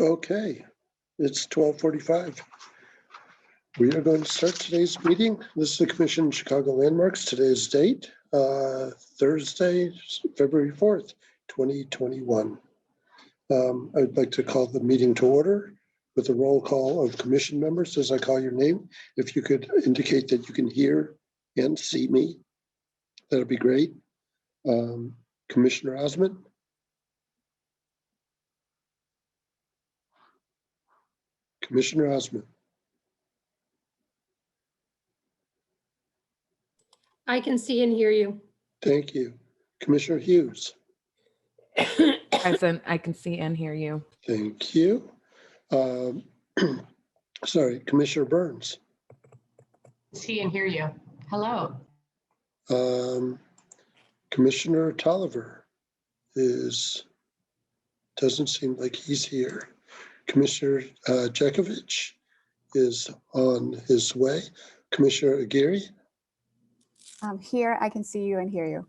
Okay, it's 12:45. We are going to start today's meeting. This is the Commission Chicago Landmarks. Today's date, Thursday, February 4th, 2021. I'd like to call the meeting to order with a roll call of commission members. As I call your name, if you could indicate that you can hear and see me, that'd be great. Commissioner Osmond. Commissioner Osmond. I can see and hear you. Thank you. Commissioner Hughes. Present, I can see and hear you. Thank you. Sorry, Commissioner Burns. See and hear you. Hello. Commissioner Tolliver doesn't seem like he's here. Commissioner Jekovich is on his way. Commissioner Aguirre. Here, I can see you and hear you.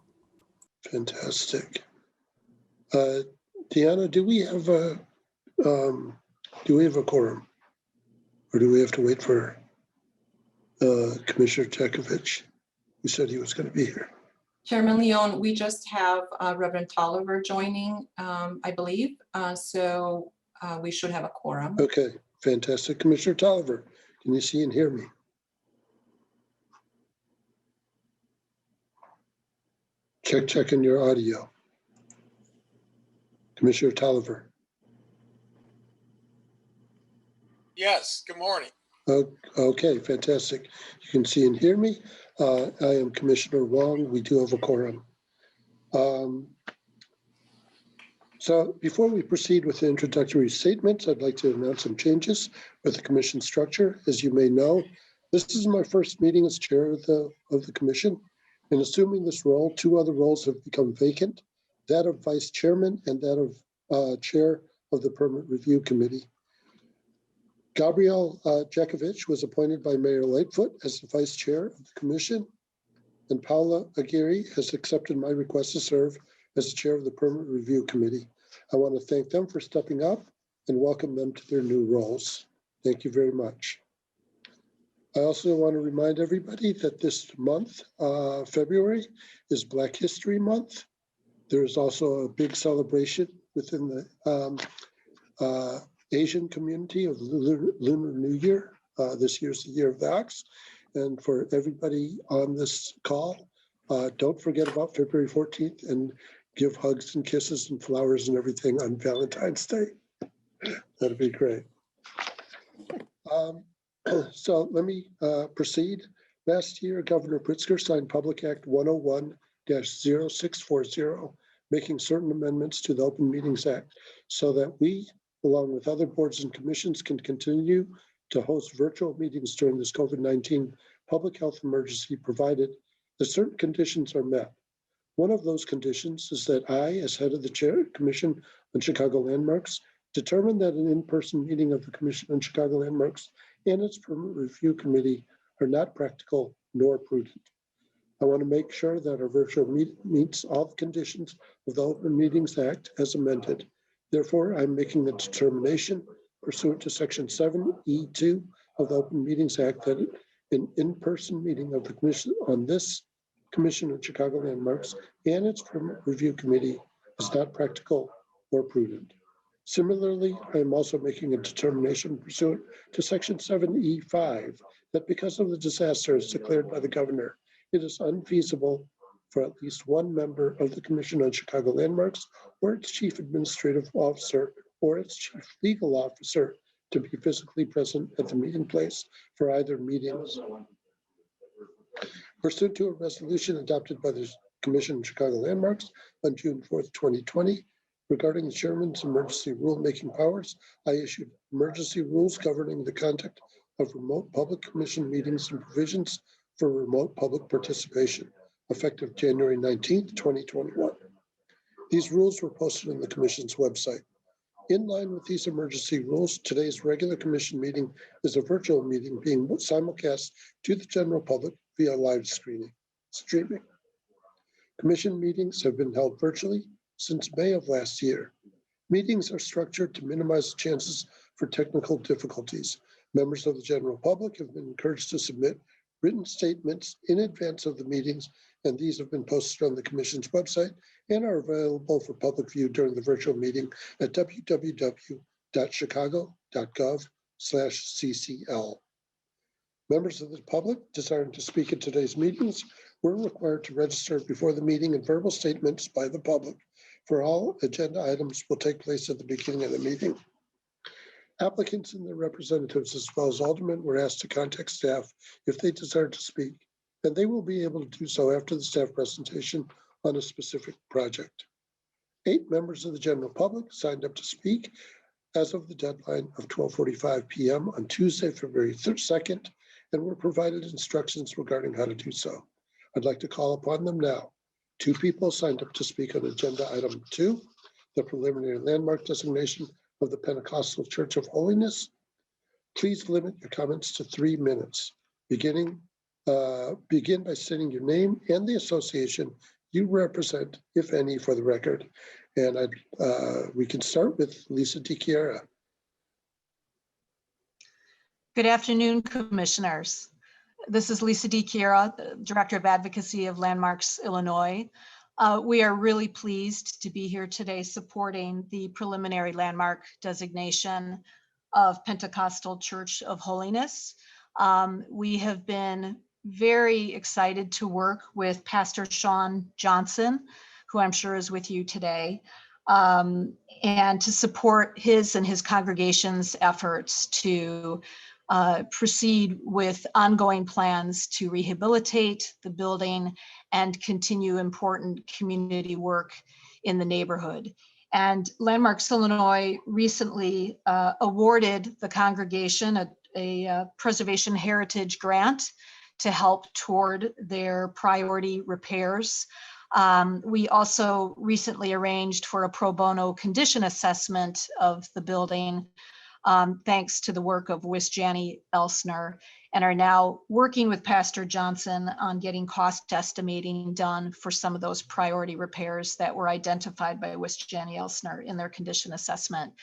Fantastic. Deanna, do we have a quorum, or do we have to wait for Commissioner Jekovich, who said he was going to be here? Chairman Leon, we just have Reverend Tolliver joining, I believe, so we should have a quorum. Okay, fantastic. Commissioner Tolliver, can you see and hear me? Checking your audio. Commissioner Tolliver. Yes, good morning. Okay, fantastic. You can see and hear me. I am Commissioner Wong. We do have a quorum. So before we proceed with the introductory statements, I'd like to announce some changes with the commission structure. As you may know, this is my first meeting as chair of the commission. In assuming this role, two other roles have become vacant, that of vice chairman and that of chair of the Permit Review Committee. Gabrielle Jekovich was appointed by Mayor Lightfoot as the vice chair of the commission, and Paula Aguirre has accepted my request to serve as the chair of the Permit Review Committee. I want to thank them for stepping up and welcome them to their new roles. Thank you very much. I also want to remind everybody that this month, February, is Black History Month. There's also a big celebration within the Asian community of Lunar New Year. This year's the Year of the Ox. And for everybody on this call, don't forget about February 14th and give hugs and kisses and flowers and everything on Valentine's Day. That'd be great. So let me proceed. Last year, Governor Pritzker signed Public Act 101-0640, making certain amendments to the Open Meetings Act so that we, along with other boards and commissions, can continue to host virtual meetings during this COVID-19 public health emergency, provided that certain conditions are met. One of those conditions is that I, as head of the Commission on Chicago Landmarks, determine that an in-person meeting of the Commission on Chicago Landmarks and its Permit Review Committee are not practical nor prudent. I want to make sure that our virtual meets all the conditions of the Open Meetings Act as amended. Therefore, I'm making a determination pursuant to Section 7E2 of the Open Meetings Act that an in-person meeting of the Commission on this Commission on Chicago Landmarks and its Permit Review Committee is not practical or prudent. Similarly, I am also making a determination pursuant to Section 7E5 that because of the disaster as declared by the governor, it is unfeasible for at least one member of the Commission on Chicago Landmarks or its chief administrative officer or its chief legal officer to be physically present at the meeting place for either meetings. Pursuant to a resolution adopted by the Commission on Chicago Landmarks on June 4th, 2020, regarding the chairman's emergency rulemaking powers, I issued emergency rules governing the conduct of remote public commission meetings and provisions for remote public participation, effective January 19th, 2021. These rules were posted on the Commission's website. In line with these emergency rules, today's regular Commission meeting is a virtual meeting being simulcast to the general public via live streaming. Commission meetings have been held virtually since May of last year. Meetings are structured to minimize the chances for technical difficulties. Members of the general public have been encouraged to submit written statements in advance of the meetings, and these have been posted on the Commission's website and are available for public view during the virtual meeting at www.chicago.gov/CCL. Members of the public desiring to speak at today's meetings were required to register before the meeting, and verbal statements by the public for all agenda items will take place at the beginning of the meeting. Applicants and their representatives, as well as aldermen, were asked to contact staff if they desire to speak, and they will be able to do so after the staff presentation on a specific project. 8 members of the general public signed up to speak as of the deadline of 12:45 p.m. on Tuesday, February 2nd, and were provided instructions regarding how to do so. I'd like to call upon them now. 2 people signed up to speak on agenda item 2, the preliminary landmark designation of the Pentecostal Church of Holiness. Please limit your comments to 3 minutes. Begin by stating your name and the association you represent, if any, for the record. And we can start with Lisa DiChiara. Good afternoon, Commissioners. This is Lisa DiChiara, Director of Advocacy of Landmarks Illinois. We are really pleased to be here today supporting the preliminary landmark designation of Pentecostal Church of Holiness. We have been very excited to work with Pastor Sean Johnson, who I'm sure is with you today, and to support his and his congregation's efforts to proceed with ongoing plans to rehabilitate the building and continue important community work in the neighborhood. And Landmarks Illinois recently awarded the congregation a Preservation Heritage Grant to help toward their priority repairs. We also recently arranged for a pro bono condition assessment of the building, thanks to the work of Wisjani Elsner, and are now working with Pastor Johnson on getting cost estimating done for some of those priority repairs that were identified by Wisjani Elsner in their condition assessment.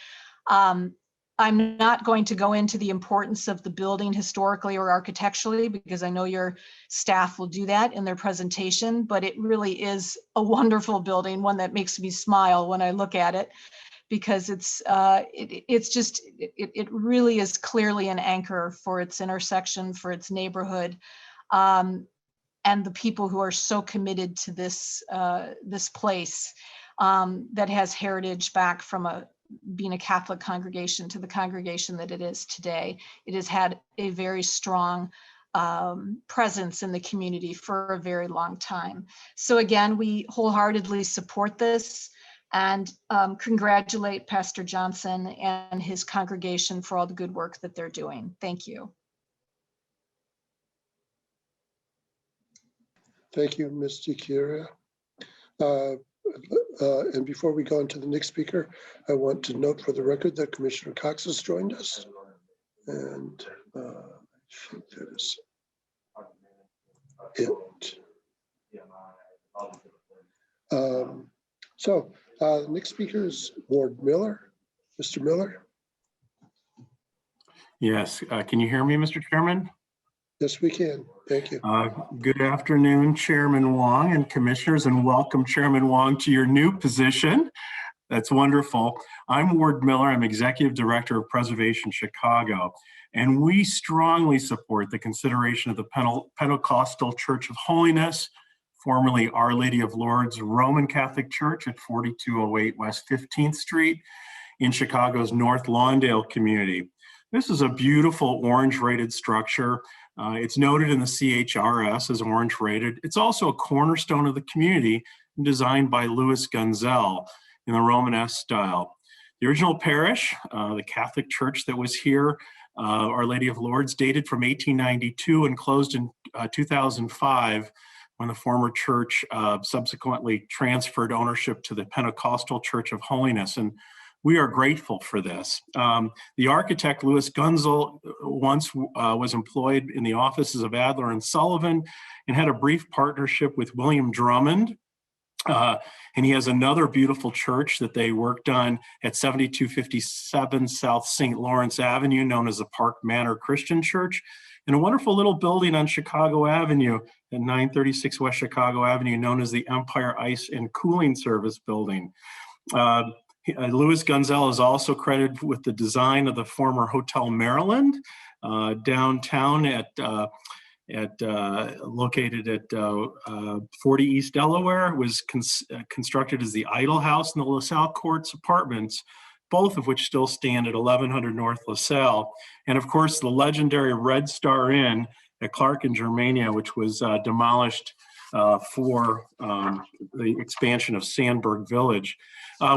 I'm not going to go into the importance of the building historically or architecturally, because I know your staff will do that in their presentation, but it really is a wonderful building, one that makes me smile when I look at it, because it really is clearly an anchor for its intersection, for its neighborhood, and the people who are so committed to this place that has heritage back from being a Catholic congregation to the congregation that it is today. It has had a very strong presence in the community for a very long time. So again, we wholeheartedly support this and congratulate Pastor Johnson and his congregation for all the good work that they're doing. Thank you. Thank you, Ms. DiChiara. And before we go on to the next speaker, I want to note for the record that Commissioner Cox has joined us. And I think that is it. The next speaker is Ward Miller. Mr. Miller? Yes, can you hear me, Mr. Chairman? Yes, we can. Thank you. Good afternoon, Chairman Wong and Commissioners, and welcome, Chairman Wong, to your new position. That's wonderful. I'm Ward Miller. I'm Executive Director of Preservation Chicago, and we strongly support the consideration of the Pentecostal Church of Holiness, formerly Our Lady of Lourdes Roman Catholic Church at 4208 West 15th Street in Chicago's North Lawndale community. This is a beautiful orange rated structure. It's noted in the CHRS as orange rated. It's also a cornerstone of the community, designed by Louis Gunzel in the Romanesque style. The original parish, the Catholic church that was here, Our Lady of Lourdes, dated from 1892 and closed in 2005, when the former church subsequently transferred ownership to the Pentecostal Church of Holiness. And we are grateful for this. The architect, Louis Gunzel, once was employed in the offices of Adler and Sullivan and had a brief partnership with William Drummond And he has another beautiful church that they worked on at 7257 South St. Lawrence Avenue, known as the Park Manor Christian Church, and a wonderful little building on Chicago Avenue at 936 West Chicago Avenue, known as the Empire Ice and Cooling Service Building. Louis Gunzel is also credited with the design of the former Hotel Maryland downtown located at 40 East Delaware. It was constructed as the Idle House and the LaSalle Courts Apartments, both of which still stand at 1100 North LaSalle. And of course, the legendary Red Star Inn at Clark and Germania, which was demolished for the expansion of Sandburg Village.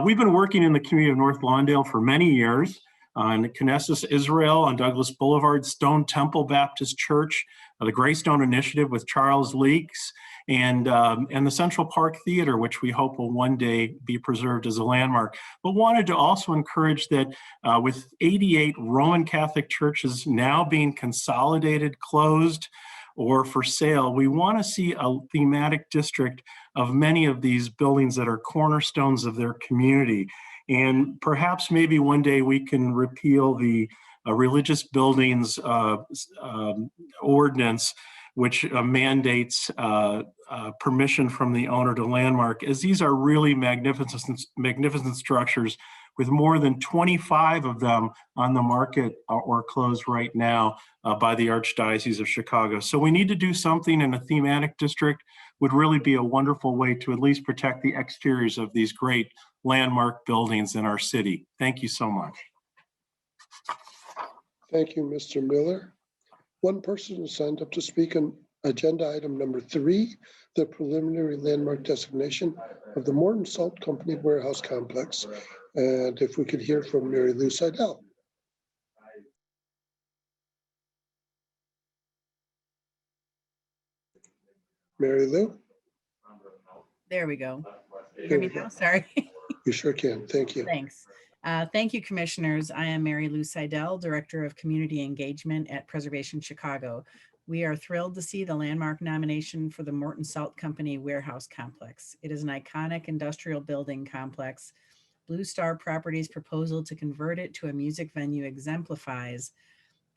We've been working in the community of North Lawndale for many years on Knesset Israel on Douglas Boulevard, Stone Temple Baptist Church, the Greystone Initiative with Charles Leaks, and the Central Park Theater, which we hope will one day be preserved as a landmark. But wanted to also encourage that with 88 Roman Catholic churches now being consolidated, closed, or for sale, we want to see a thematic district of many of these buildings that are cornerstones of their community. And perhaps maybe one day we can repeal the religious buildings ordinance, which mandates permission from the owner to landmark, as these are really magnificent structures with more than 25 of them on the market or closed right now by the Archdiocese of Chicago. So we need to do something, and a thematic district would really be a wonderful way to at least protect the exteriors of these great landmark buildings in our city. Thank you so much. Thank you, Mr. Miller. One person has signed up to speak on agenda item number 3, the preliminary landmark designation of the Morton Salt Company Warehouse Complex. And if we could hear from Mary Lou Seidel. Mary Lou? There we go. You There hear we me go. now? Sorry. We sure can. Thank you. Thanks. Thank you, commissioners. I am Mary Lou Seidel, Director of Community Engagement at Preservation Chicago. We are thrilled to see the landmark nomination for the Morton Salt Company Warehouse Complex. It is an iconic industrial building complex. Blue Star Properties' proposal to convert it to a music venue exemplifies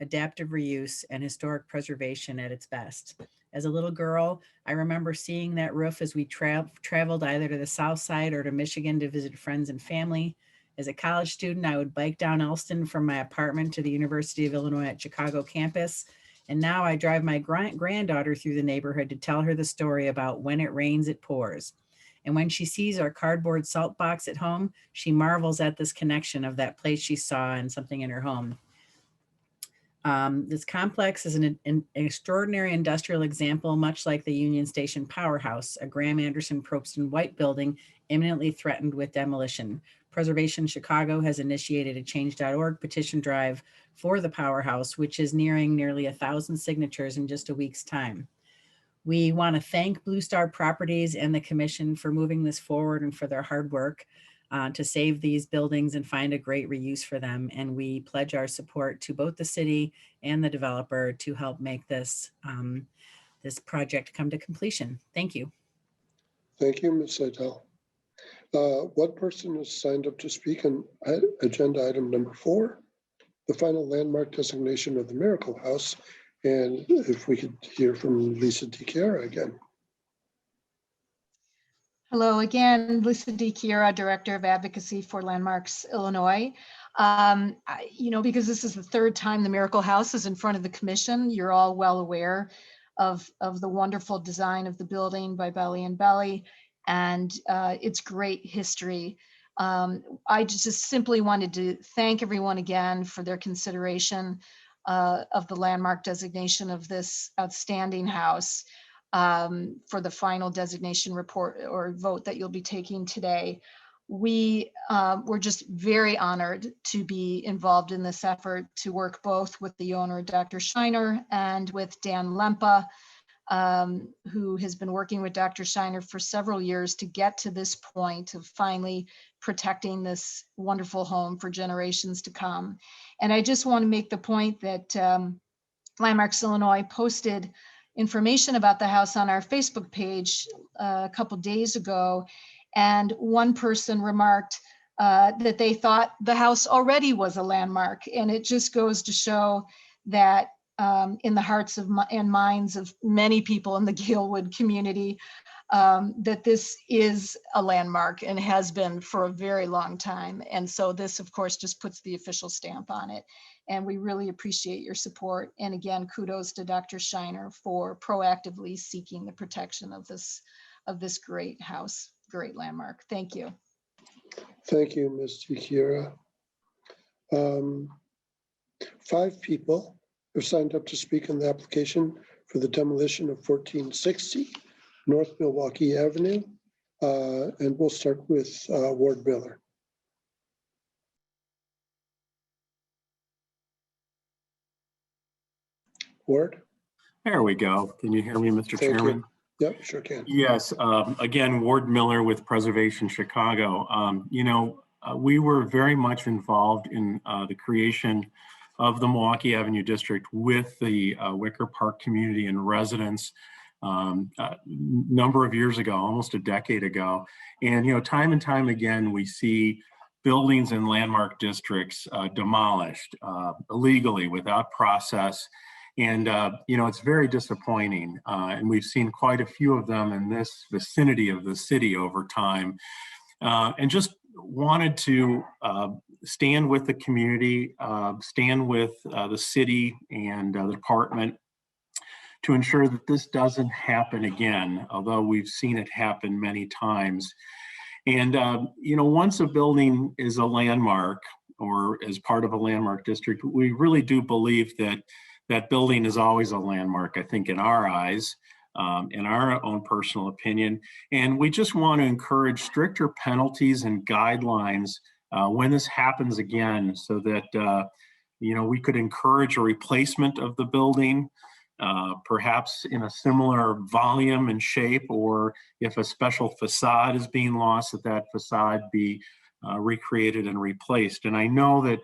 adaptive reuse and historic preservation at its best. As a little girl, I remember seeing that roof as we traveled either to the South Side or to Michigan to visit friends and family. As a college student, I would bike down Elston from my apartment to the University of Illinois at Chicago campus. And now I drive my granddaughter through the neighborhood to tell her the story about when it rains, it pours. And when she sees our cardboard salt box at home, she marvels at this connection of that place she saw and something in her home. This complex is an extraordinary industrial example, much like the Union Station Powerhouse, a Graham Anderson Probst & White building imminently threatened with demolition. Preservation Chicago has initiated a change.org petition drive for the Powerhouse, which is nearing nearly 1,000 signatures in just a week's time. We want to thank Blue Star Properties and the Commission for moving this forward and for their hard work to save these buildings and find a great reuse for them. And we pledge our support to both the city and the developer to help make this, this project come to completion. Thank you. Thank you, Ms. Seidel. One person has signed up to speak on agenda item number 4, the final landmark designation of the Miracle House. And if we could hear from Lisa DiChiara again. Hello again, Lisa DiChiara, Director of Advocacy for Landmarks Illinois. Because this is the 3rd time the Miracle House is in front of the commission, you're all well aware of the wonderful design of the building by Belly and Belly and its great history. I just simply wanted to thank everyone again for their consideration of the landmark designation of this outstanding house for the final designation report or vote that you'll be taking today. We were just very honored to be involved in this effort to work both with the owner, Dr. Shiner, and with Dan Lempa, who has been working with Dr. Shiner for several years to get to this point of finally protecting this wonderful home for generations to come. And I just want to make the point that Landmarks Illinois posted information about the house on our Facebook page a couple days ago, and one person remarked that they thought the house already was a landmark. And it just goes to show that in the hearts and minds of many people in the Galewood community, that this is a landmark and has been for a very long time. And so this, of course, just puts the official stamp on it. And we really appreciate your support. And again, kudos to Dr. Shiner for proactively seeking the protection of this great house, great landmark. Thank you. Thank you, Ms. Kira. 5 people have signed up to speak on the application for the demolition of 1460 North Milwaukee Avenue. And we'll start with Ward Miller. Ward? There we go. Can you hear me, Mr. Thank you. Chairman? Yep, sure can. Yes, again, Ward Miller with Preservation Chicago. We were very much involved in the creation of the Milwaukee Avenue District with the Wicker Park community and residents a number of years ago, almost a decade ago. And, time and time again, we see buildings in landmark districts demolished illegally without process. And, it's very disappointing. And we've seen quite a few of them in this vicinity of the city over time. And just wanted to stand with the community, stand with the city and the department to ensure that this doesn't happen again, although we've seen it happen many times. And, once a building is a landmark or as part of a landmark district, we really do believe that that building is always a landmark, I think, in our eyes, in our own personal opinion. And we just want to encourage stricter penalties and guidelines when this happens again, so that, we could encourage a replacement of the building, perhaps in a similar volume and shape, or if a special facade is being lost, that facade be recreated and replaced. And I know that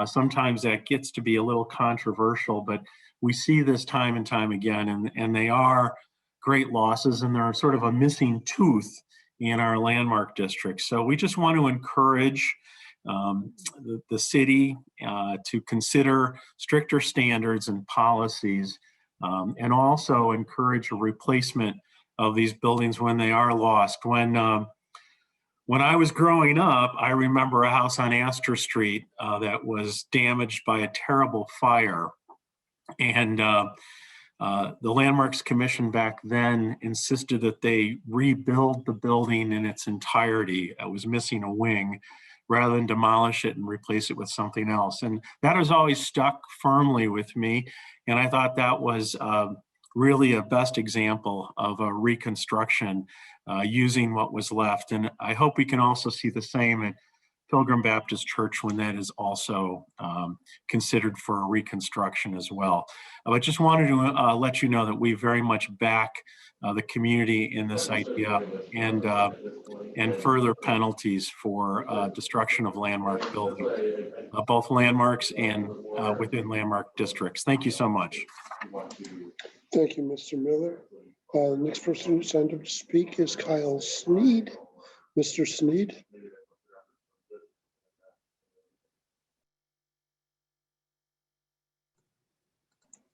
sometimes that gets to be a little controversial, but we see this time and time again, and they are great losses, and they're sort of a missing tooth in our landmark districts. So we just want to encourage the city to consider stricter standards and policies, and also encourage a replacement of these buildings when they are lost. When I was growing up, I remember a house on Astor Street that was damaged by a terrible fire. And the Landmarks Commission back then insisted that they rebuild the building in its entirety. It was missing a wing, rather than demolish it and replace it with something else. And that has always stuck firmly with me. And I thought that was really a best example of a reconstruction using what was left. And I hope we can also see the same at Pilgrim Baptist Church when that is also considered for a reconstruction as well. I just wanted to let you know that we very much back the community in this idea, and further penalties for destruction of landmark buildings, both landmarks and within landmark districts. Thank you so much. Thank you, Mr. Miller. The next person who signed up to speak is Kyle Sneed. Mr. Sneed.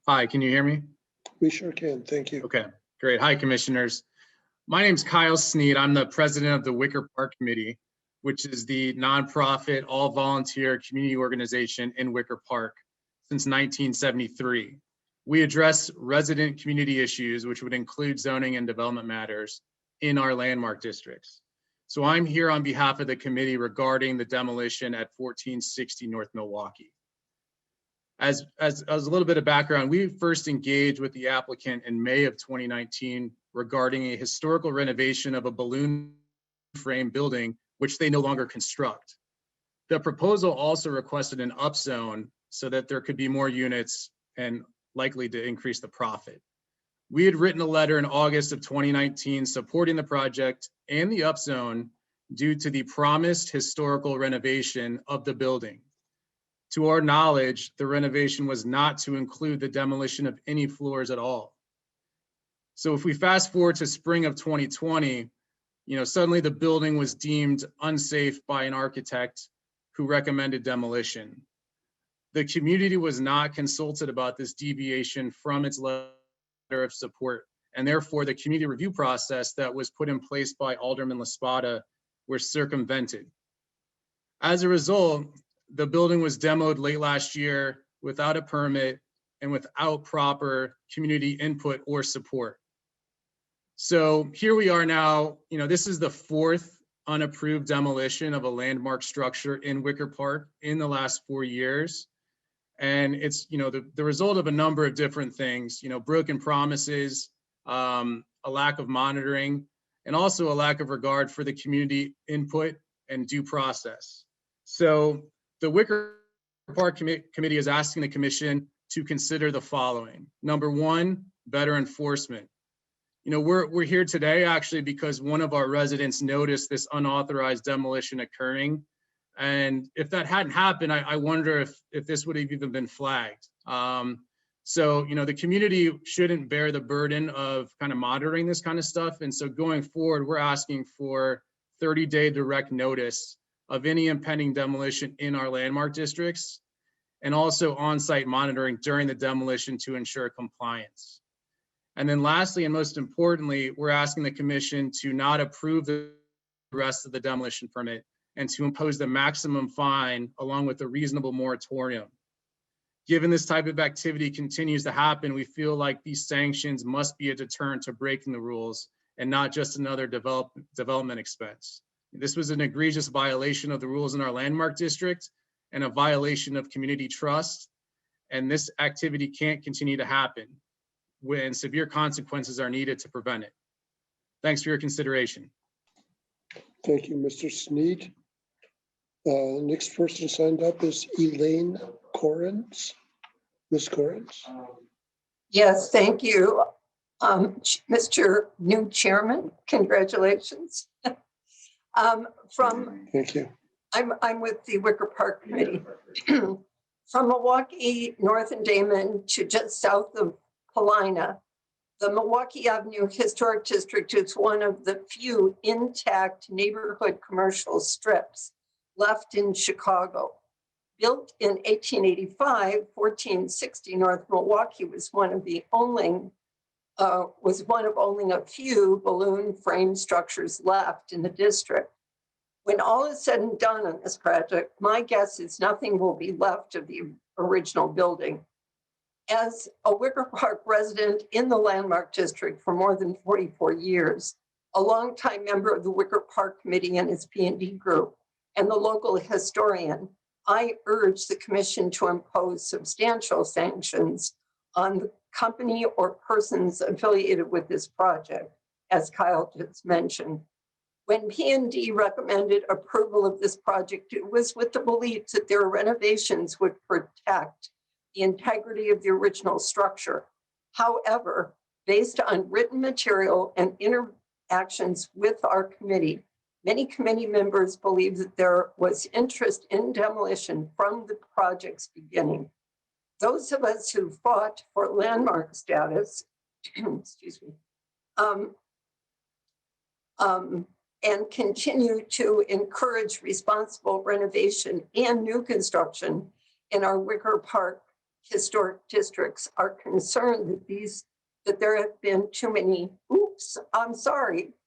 Hi, can you hear me? We sure can. Thank you. Okay, great. Hi, commissioners. My name's Kyle Sneed. I'm the president of the Wicker Park Committee, which is the nonprofit, all-volunteer community organization in Wicker Park since 1973. We address resident community issues, which would include zoning and development matters in our landmark districts. So I'm here on behalf of the committee regarding the demolition at 1460 North Milwaukee. As a little bit of background, we first engaged with the applicant in May of 2019 regarding a historical renovation of a balloon frame building, which they no longer construct. The proposal also requested an upzone so that there could be more units and likely to increase the profit. We had written a letter in August of 2019 supporting the project and the upzone due to the promised historical renovation of the building. To our knowledge, the renovation was not to include the demolition of any floors at all. So if we fast forward to spring of 2020, suddenly the building was deemed unsafe by an architect who recommended demolition. The community was not consulted about this deviation from its letter of support, and therefore the community review process that was put in place by Alderman LaSpada was circumvented. As a result, the building was demoed late last year without a permit and without proper community input or support. So here we are now, this is the fourth unapproved demolition of a landmark structure in Wicker Park in the last 4 years. And it's, the result of a number of different things, broken promises, a lack of monitoring, and also a lack of regard for the community input and due process. So the Wicker Park Committee is asking the commission to consider the following. Number one, better enforcement. We're here today actually because one of our residents noticed this unauthorized demolition occurring. And if that hadn't happened, I wonder if this would have even been flagged. So, the community shouldn't bear the burden of kind of monitoring this kind of stuff. And so going forward, we're asking for 30-day direct notice of any impending demolition in our landmark districts, and also on-site monitoring during the demolition to ensure compliance. And then lastly, and most importantly, we're asking the commission to not approve the rest of the demolition permit and to impose the maximum fine along with a reasonable moratorium. Given this type of activity continues to happen, we feel like these sanctions must be a deterrent to breaking the rules and not just another development expense. This was an egregious violation of the rules in our landmark district and a violation of community trust. And this activity can't continue to happen when severe consequences are needed to prevent it. Thanks for your consideration. Thank you, Mr. Sneed. Next person signed up is Elaine Correns. Ms. Correns. Yes, thank you. Mr. New Chairman, congratulations. Thank you. I'm with the Wicker Park Committee. From Milwaukee, north and Damon to just south of Paulina, the Milwaukee Avenue Historic District is one of the few intact neighborhood commercial strips left in Chicago. Built in 1885, 1460 North Milwaukee was one of only a few balloon frame structures left in the district. When all is said and done on this project, my guess is nothing will be left of the original building. As a Wicker Park resident in the Landmark District for more than 44 years, a longtime member of the Wicker Park Committee and its P&D group, and the local historian, I urge the commission to impose substantial sanctions on the company or persons affiliated with this project, as Kyle just mentioned. When P&D recommended approval of this project, it was with the belief that their renovations would protect the integrity of the original structure. However, based on written material and interactions with our committee, many committee members believe that there was interest in demolition from the project's beginning. Those of us who fought for landmark status, excuse me, and continue to encourage responsible renovation and new construction in our Wicker Park historic districts are concerned that there have been too many,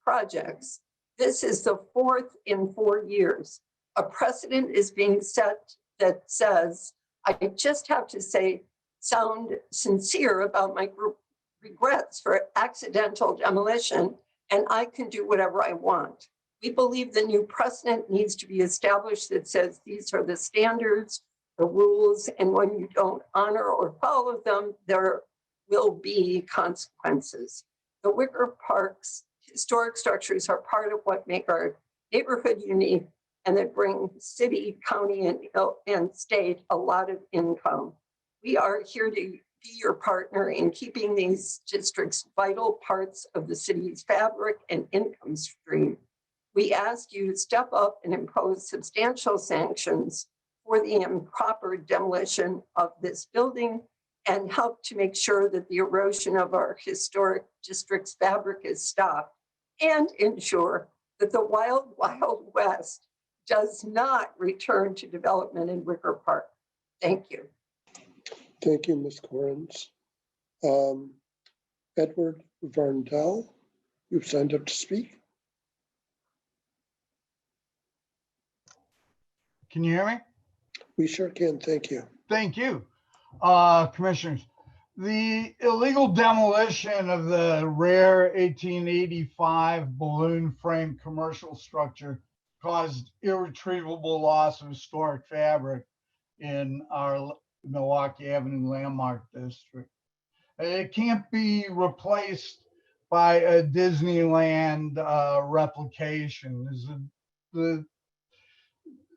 projects. This is the fourth in 4 years. A precedent is being set that says, I just have to sound sincere about my regrets for accidental demolition, and I can do whatever I want. We believe the new precedent needs to be established that says these are the standards, the rules, and when you don't honor or follow them, there will be consequences. The Wicker Park's historic structures are part of what make our neighborhood unique and that bring city, county, and state a lot of income. We are here to be your partner in keeping these districts vital parts of the city's fabric and income stream. We ask you to step up and impose substantial sanctions for the improper demolition of this building and help to make sure that the erosion of our historic district's fabric is stopped and ensure that the wild, wild west does not return to development in Wicker Park. Thank you. Thank you, Ms. Correns. Edward Varndell, you've signed up to speak. Can you hear me? We sure can, thank you. Thank you. Commissioners, the illegal demolition of the rare 1885 balloon frame commercial structure caused irretrievable loss of historic fabric in our Milwaukee Avenue Landmark District. It can't be replaced by a Disneyland replication.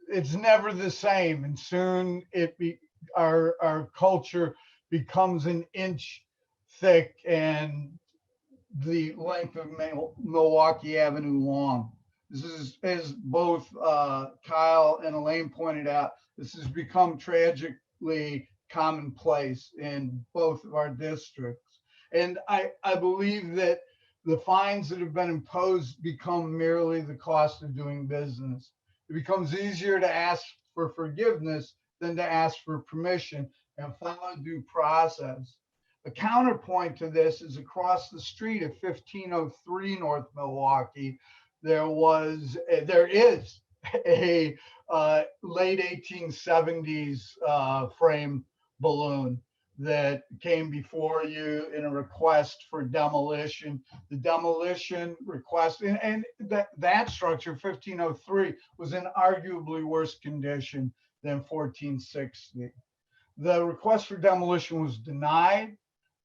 It's never the same, and soon our culture becomes an inch thick and the length of Milwaukee Avenue long. This is, as both Kyle and Elaine pointed out, this has become tragically commonplace in both of our districts. And I believe that the fines that have been imposed become merely the cost of doing business. It becomes easier to ask for forgiveness than to ask for permission and follow due process. The counterpoint to this is across the street at 1503 North Milwaukee, there is a late 1870s frame balloon that came before you in a request for demolition. The demolition request, and that structure, 1503, was in arguably worse condition than 1460. The request for demolition was denied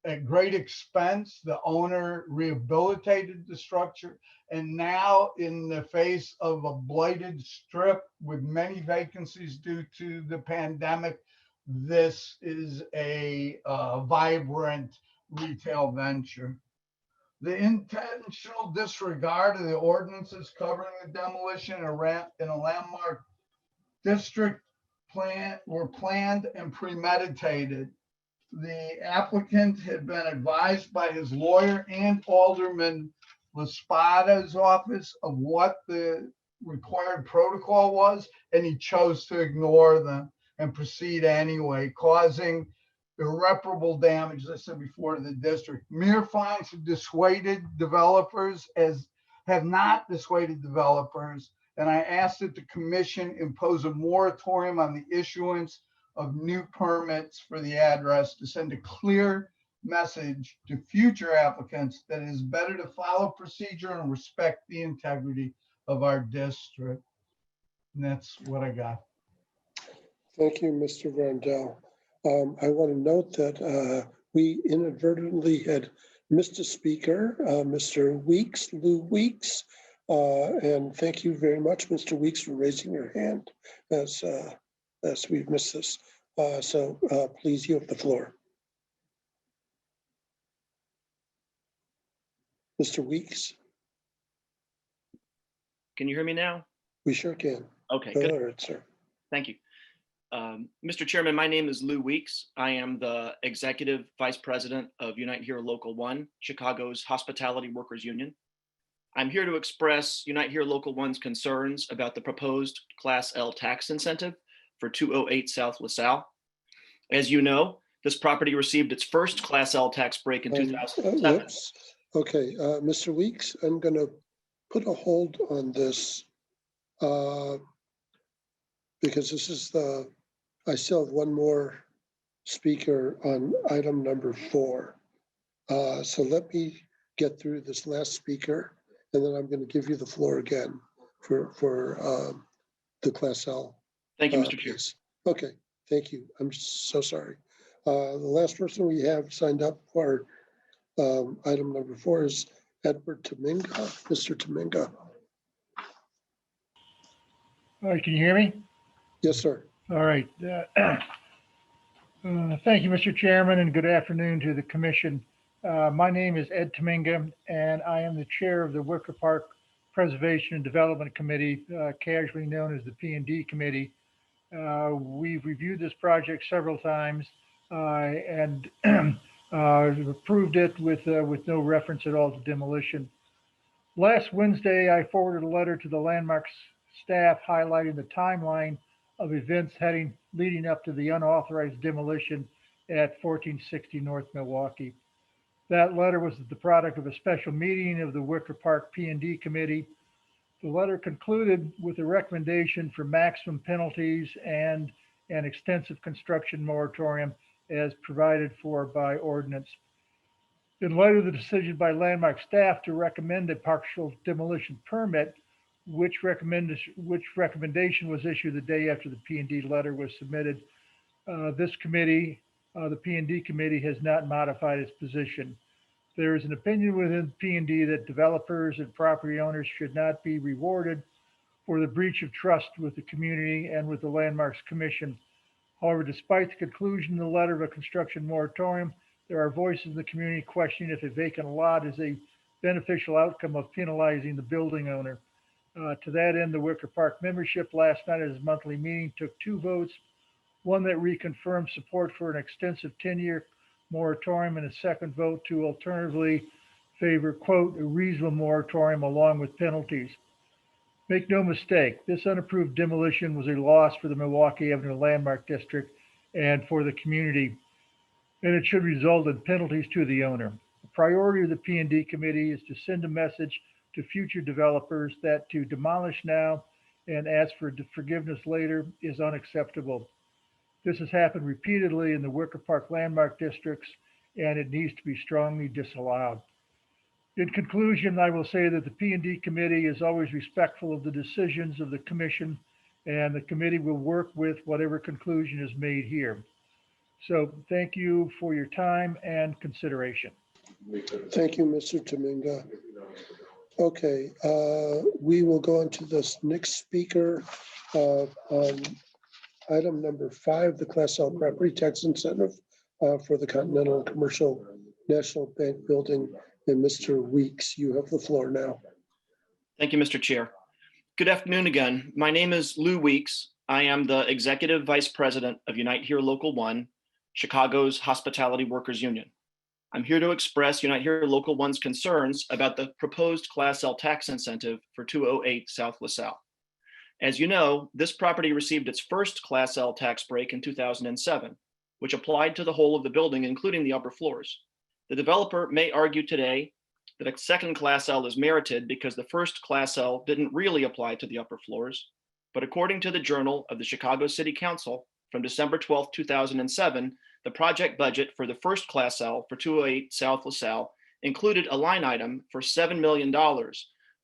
at great expense. The owner rehabilitated the structure, and now in the face of a blighted strip with many vacancies due to the pandemic, this is a vibrant retail venture. The intentional disregard of the ordinances covering the demolition in a landmark district were planned and premeditated. The applicant had been advised by his lawyer and Alderman Laspada's office of what the required protocol was, and he chose to ignore them and proceed anyway, causing irreparable damage, as I said before, to the district. Mere fines have dissuaded developers, have not dissuaded developers, and I asked that the commission impose a moratorium on the issuance of new permits for the address to send a clear message to future applicants that it is better to follow procedure and respect the integrity of our district. And that's what I got. Thank you, Mr. Varndell. I want to note that we inadvertently had missed a speaker, Mr. Weeks, Lou Weeks. And thank you very much, Mr. Weeks, for raising your hand as we've missed this. So please, you have the floor. Mr. Weeks? Can you hear me now? We sure can. Okay, Go good. ahead, sir. Thank you. Mr. Chairman, my name is Lou Weeks. I am the Executive Vice President of Unite Here Local 1, Chicago's Hospitality Workers Union. I'm here to express Unite Here Local 1's concerns about the proposed Class L tax incentive for 208 South LaSalle. As you know, this property received its first Class L tax break in 2007. Okay, Mr. Weeks, I'm going to put a hold on this because this is I still have one more speaker on item number 4. So let me get through this last speaker, and then I'm going to give you the floor again for the Class L. Thank you, Mr. Chair. Okay, thank you. I'm so sorry. The last person we have signed up for item number 4 is Edward Tominga. Mr. Tominga. All right, can you hear me? Yes, sir. All right. Thank you, Mr. Chairman, and good afternoon to the commission. My name is Ed Tominga, and I am the chair of the Wicker Park Preservation and Development Committee, casually known as the P&D Committee. We've reviewed this project several times. and approved it with no reference at all to demolition. Last Wednesday, I forwarded a letter to the Landmarks staff highlighting the timeline of events leading up to the unauthorized demolition at 1460 North Milwaukee. That letter was the product of a special meeting of the Wicker Park P&D Committee. The letter concluded with a recommendation for maximum penalties and an extensive construction moratorium as provided for by ordinance. In light of the decision by Landmark staff to recommend a partial demolition permit, which recommendation was issued the day after the P&D letter was submitted, this committee, the P&D committee, has not modified its position. There is an opinion within P&D that developers and property owners should not be rewarded for the breach of trust with the community and with the Landmarks Commission. However, despite the conclusion in the letter of a construction moratorium, there are voices in the community questioning if a vacant lot is a beneficial outcome of penalizing the building owner. To that end, the Wicker Park membership last night at its monthly meeting took 2 votes, one that reconfirmed support for an extensive 10-year moratorium and a second vote to alternatively favor, quote, a reasonable moratorium along with penalties. Make no mistake, this unapproved demolition was a loss for the Milwaukee Avenue Landmark District and for the community, and it should result in penalties to the owner. The priority of the P&D committee is to send a message to future developers that to demolish now and ask for forgiveness later is unacceptable. This has happened repeatedly in the Wicker Park Landmark districts, and it needs to be strongly disallowed. In conclusion, I will say that the P&D committee is always respectful of the decisions of the commission, and the committee will work with whatever conclusion is made here. So thank you for your time and consideration. Thank you, Mr. Tominga. Okay, we will go on to this next speaker on item number 5, the Class L property tax incentive for the Continental and Commercial National Bank building. And Mr. Weeks, you have the floor now. Thank you, Mr. Chair. Good afternoon again. My name is Lou Weeks. I am the Executive Vice President of Unite Here Local 1, Chicago's Hospitality Workers Union. I'm here to express Unite Here Local 1's concerns about the proposed Class L tax incentive for 208 South LaSalle. As you know, this property received its first Class L tax break in 2007, which applied to the whole of the building, including the upper floors. The developer may argue today that a second Class L is merited because the first Class L didn't really apply to the upper floors. But according to the Journal of the Chicago City Council from December 12, 2007, the project budget for the first Class L for 208 South LaSalle included a line item for $7 million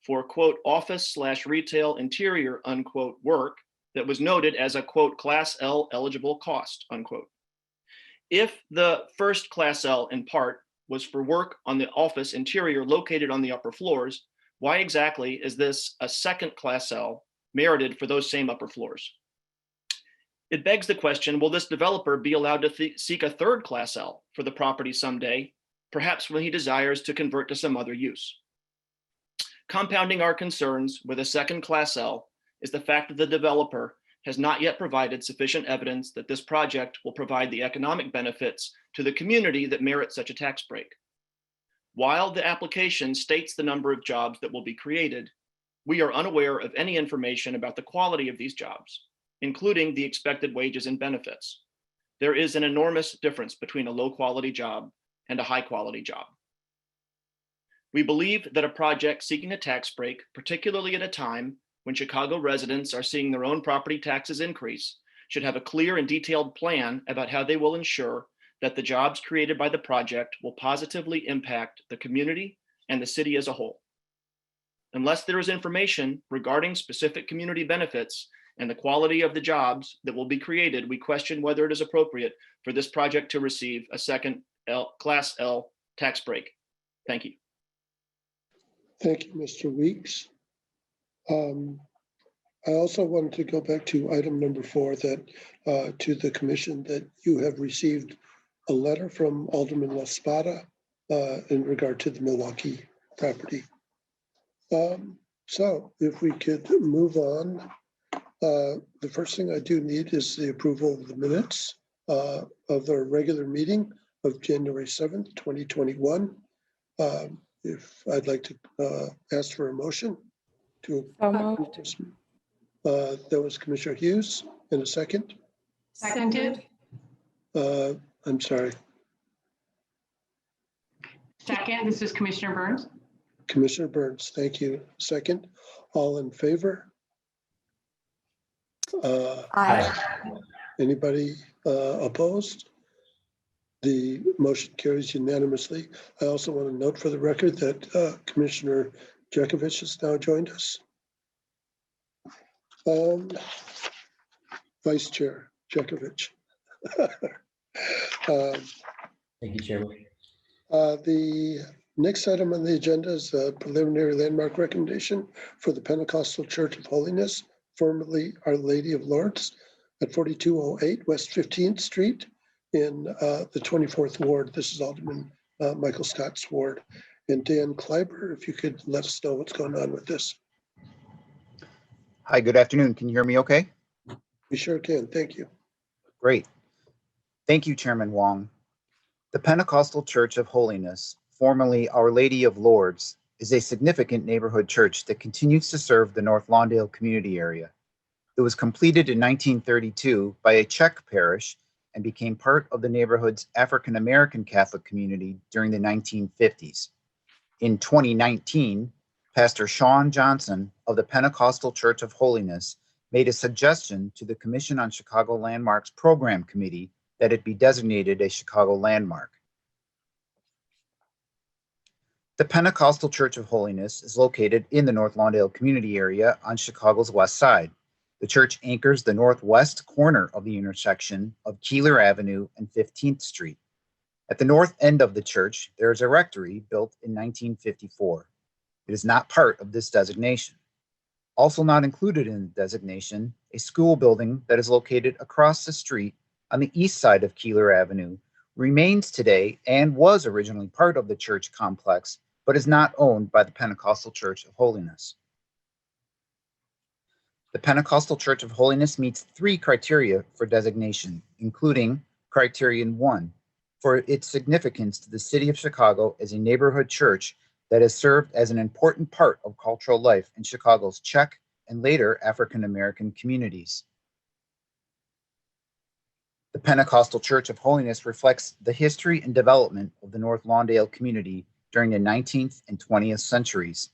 for, quote, office/retail interior, unquote, work that was noted as a, quote, Class L eligible cost, unquote. If the first Class L in part was for work on the office interior located on the upper floors, why exactly is this a second Class L merited for those same upper floors? It begs the question, will this developer be allowed to seek a third Class L for the property someday, perhaps when he desires to convert to some other use? Compounding our concerns with a second Class L is the fact that the developer has not yet provided sufficient evidence that this project will provide the economic benefits to the community that merit such a tax break. While the application states the number of jobs that will be created, we are unaware of any information about the quality of these jobs, including the expected wages and benefits. There is an enormous difference between a low-quality job and a high-quality job. We believe that a project seeking a tax break, particularly at a time when Chicago residents are seeing their own property taxes increase, should have a clear and detailed plan about how they will ensure that the jobs created by the project will positively impact the community and the city as a whole. Unless there is information regarding specific community benefits and the quality of the jobs that will be created, we question whether it is appropriate for this project to receive a second Class L tax break. Thank you. Thank you, Mr. Weeks. I also wanted to go back to item number 4, that to the commission, that you have received a letter from Alderman LaSpada in regard to the Milwaukee property. So if we could move on, the first thing I do need is the approval of the minutes of the regular meeting of January 7th, 2021. If I'd like to ask for a motion to. So moved. That was Commissioner Hughes in a second. Seconded. I'm sorry, Second, this is Commissioner Burns. Commissioner Burns, thank you. Second, all in favor? Aye. Anybody opposed? The motion carries unanimously. I also want to note for the record that Commissioner Jekovich has now joined us. Vice Chair Jekovich. Thank you, Chairman. The next item on the agenda is a preliminary landmark recommendation for the Pentecostal Church of Holiness, formerly Our Lady of Lourdes, at 4208 West 15th Street in the 24th Ward. This is Alderman Michael Scott's ward. And Dan Kleiber, if you could let us know what's going on with this. Hi, good afternoon. Can you hear me okay? We sure can. Thank you. Great. Thank you, Chairman Wong. The Pentecostal Church of Holiness, formerly Our Lady of Lourdes, is a significant neighborhood church that continues to serve the North Lawndale community area. It was completed in 1932 by a Czech parish and became part of the neighborhood's African American Catholic community during the 1950s. In 2019, Pastor Sean Johnson of the Pentecostal Church of Holiness made a suggestion to the Commission on Chicago Landmarks Program Committee that it be designated a Chicago landmark. The Pentecostal Church of Holiness is located in the North Lawndale community area on Chicago's west side. The church anchors the northwest corner of the intersection of Keeler Avenue and 15th Street. At the north end of the church, there is a rectory built in 1954. It is not part of this designation. Also not included in the designation, a school building that is located across the street on the east side of Keeler Avenue remains today and was originally part of the church complex, but is not owned by the Pentecostal Church of Holiness. The Pentecostal Church of Holiness meets 3 criteria for designation, including Criterion 1, for its significance to the city of Chicago as a neighborhood church that has served as an important part of cultural life in Chicago's Czech and later African American communities. The Pentecostal Church of Holiness reflects the history and development of the North Lawndale community during the 19th and 20th centuries.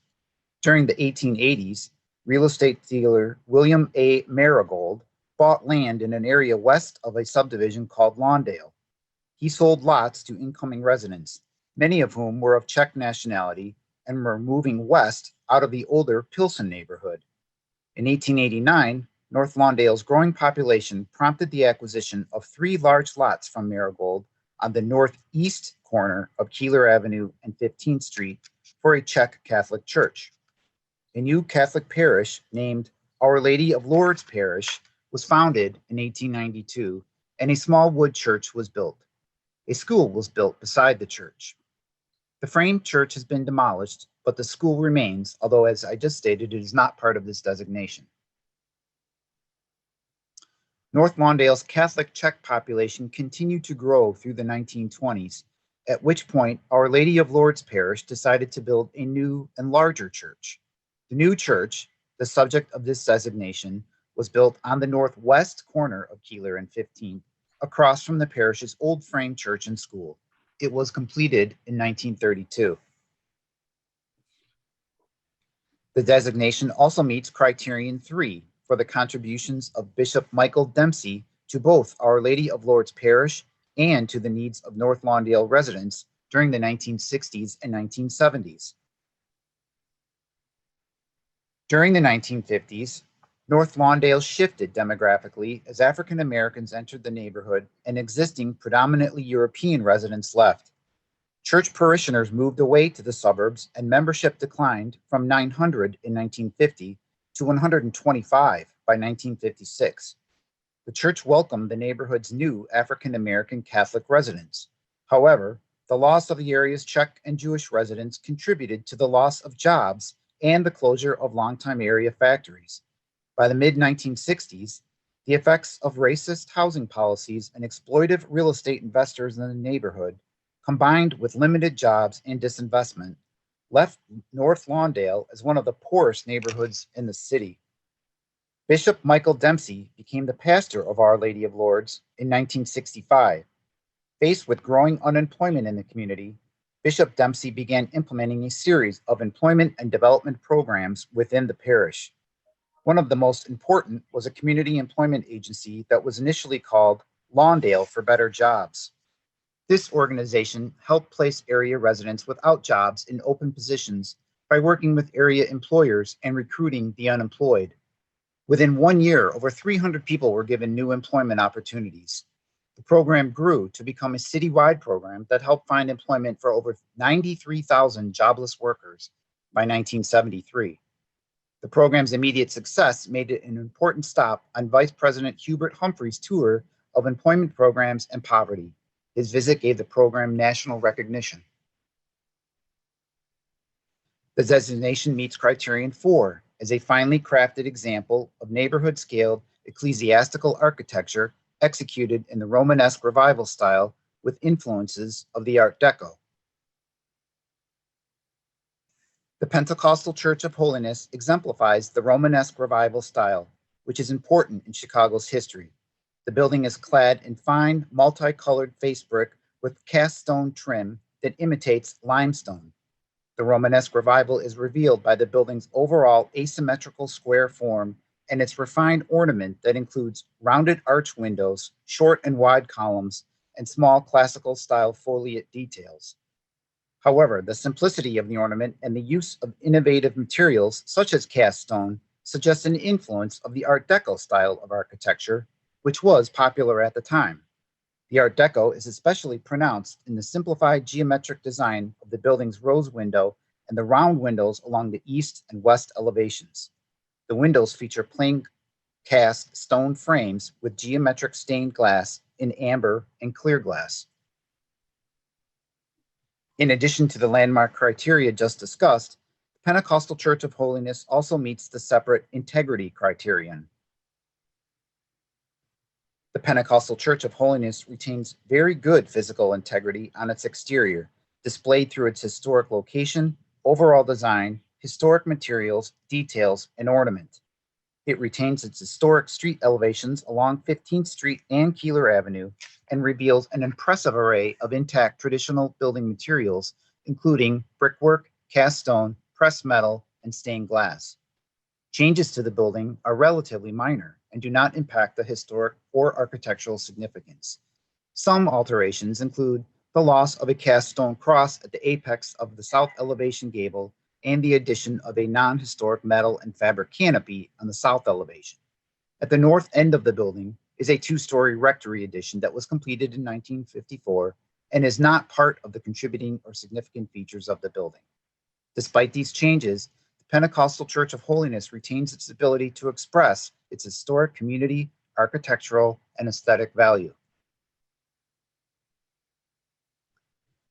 During the 1880s, real estate dealer William A. Marigold bought land in an area west of a subdivision called Lawndale. He sold lots to incoming residents, many of whom were of Czech nationality and were moving west out of the older Pilsen neighborhood. In 1889, North Lawndale's growing population prompted the acquisition of 3 large lots from Marigold on the northeast corner of Keeler Avenue and 15th Street for a Czech Catholic church. A new Catholic parish named Our Lady of Lourdes Parish was founded in 1892, and a small wood church was built. A school was built beside the church. The framed church has been demolished, but the school remains, although, as I just stated, it is not part of this designation. North Lawndale's Catholic Czech population continued to grow through the 1920s, at which point Our Lady of Lourdes Parish decided to build a new and larger church. The new church, the subject of this designation, was built on the northwest corner of Keeler and 15th, across from the parish's old frame church and school. It was completed in 1932. The designation also meets Criterion 3 for the contributions of Bishop Michael Dempsey to both Our Lady of Lourdes Parish and to the needs of North Lawndale residents during the 1960s and 1970s. During the 1950s, North Lawndale shifted demographically as African Americans entered the neighborhood and existing predominantly European residents left. Church parishioners moved away to the suburbs and membership declined from 900 in 1950 to 125 by 1956. The church welcomed the neighborhood's new African American Catholic residents. However, the loss of the area's Czech and Jewish residents contributed to the loss of jobs and the closure of longtime area factories. By the mid-1960s, The effects of racist housing policies and exploitive real estate investors in the neighborhood, combined with limited jobs and disinvestment, left North Lawndale as one of the poorest neighborhoods in the city. Bishop Michael Dempsey became the pastor of Our Lady of Lourdes in 1965. Faced with growing unemployment in the community, Bishop Dempsey began implementing a series of employment and development programs within the parish. One of the most important was a community employment agency that was initially called Lawndale for Better Jobs. This organization helped place area residents without jobs in open positions by working with area employers and recruiting the unemployed. Within 1 year, over 300 people were given new employment opportunities. The program grew to become a citywide program that helped find employment for over 93,000 jobless workers by 1973. The program's immediate success made it an important stop on Vice President Hubert Humphrey's tour of employment programs and poverty. His visit gave the program national recognition. The designation meets criterion 4 as a finely crafted example of neighborhood-scaled ecclesiastical architecture executed in the Romanesque Revival style with influences of the Art Deco. The Pentecostal Church of Holiness exemplifies the Romanesque Revival style, which is important in Chicago's history. The building is clad in fine, multicolored face brick with cast stone trim that imitates limestone. The Romanesque Revival is revealed by the building's overall asymmetrical square form and its refined ornament that includes rounded arch windows, short and wide columns, and small classical style foliate details. However, the simplicity of the ornament and the use of innovative materials such as cast stone suggests an influence of the Art Deco style of architecture, which was popular at the time. The Art Deco is especially pronounced in the simplified geometric design of the building's rose window and the round windows along the east and west elevations. The windows feature plain cast stone frames with geometric stained glass in amber and clear glass. In addition to the landmark criteria just discussed, the Pentecostal Church of Holiness also meets the separate integrity criterion. The Pentecostal Church of Holiness retains very good physical integrity on its exterior, displayed through its historic location, overall design, historic materials, details, and ornament. It retains its historic street elevations along 15th Street and Keeler Avenue and reveals an impressive array of intact traditional building materials, including brickwork, cast stone, pressed metal, and stained glass. Changes to the building are relatively minor and do not impact the historic or architectural significance. Some alterations include the loss of a cast stone cross at the apex of the south elevation gable and the addition of a non-historic metal and fabric canopy on the south elevation. At the north end of the building is a two-story rectory addition that was completed in 1954 and is not part of the contributing or significant features of the building. Despite these changes, the Pentecostal Church of Holiness retains its ability to express its historic community, architectural, and aesthetic value.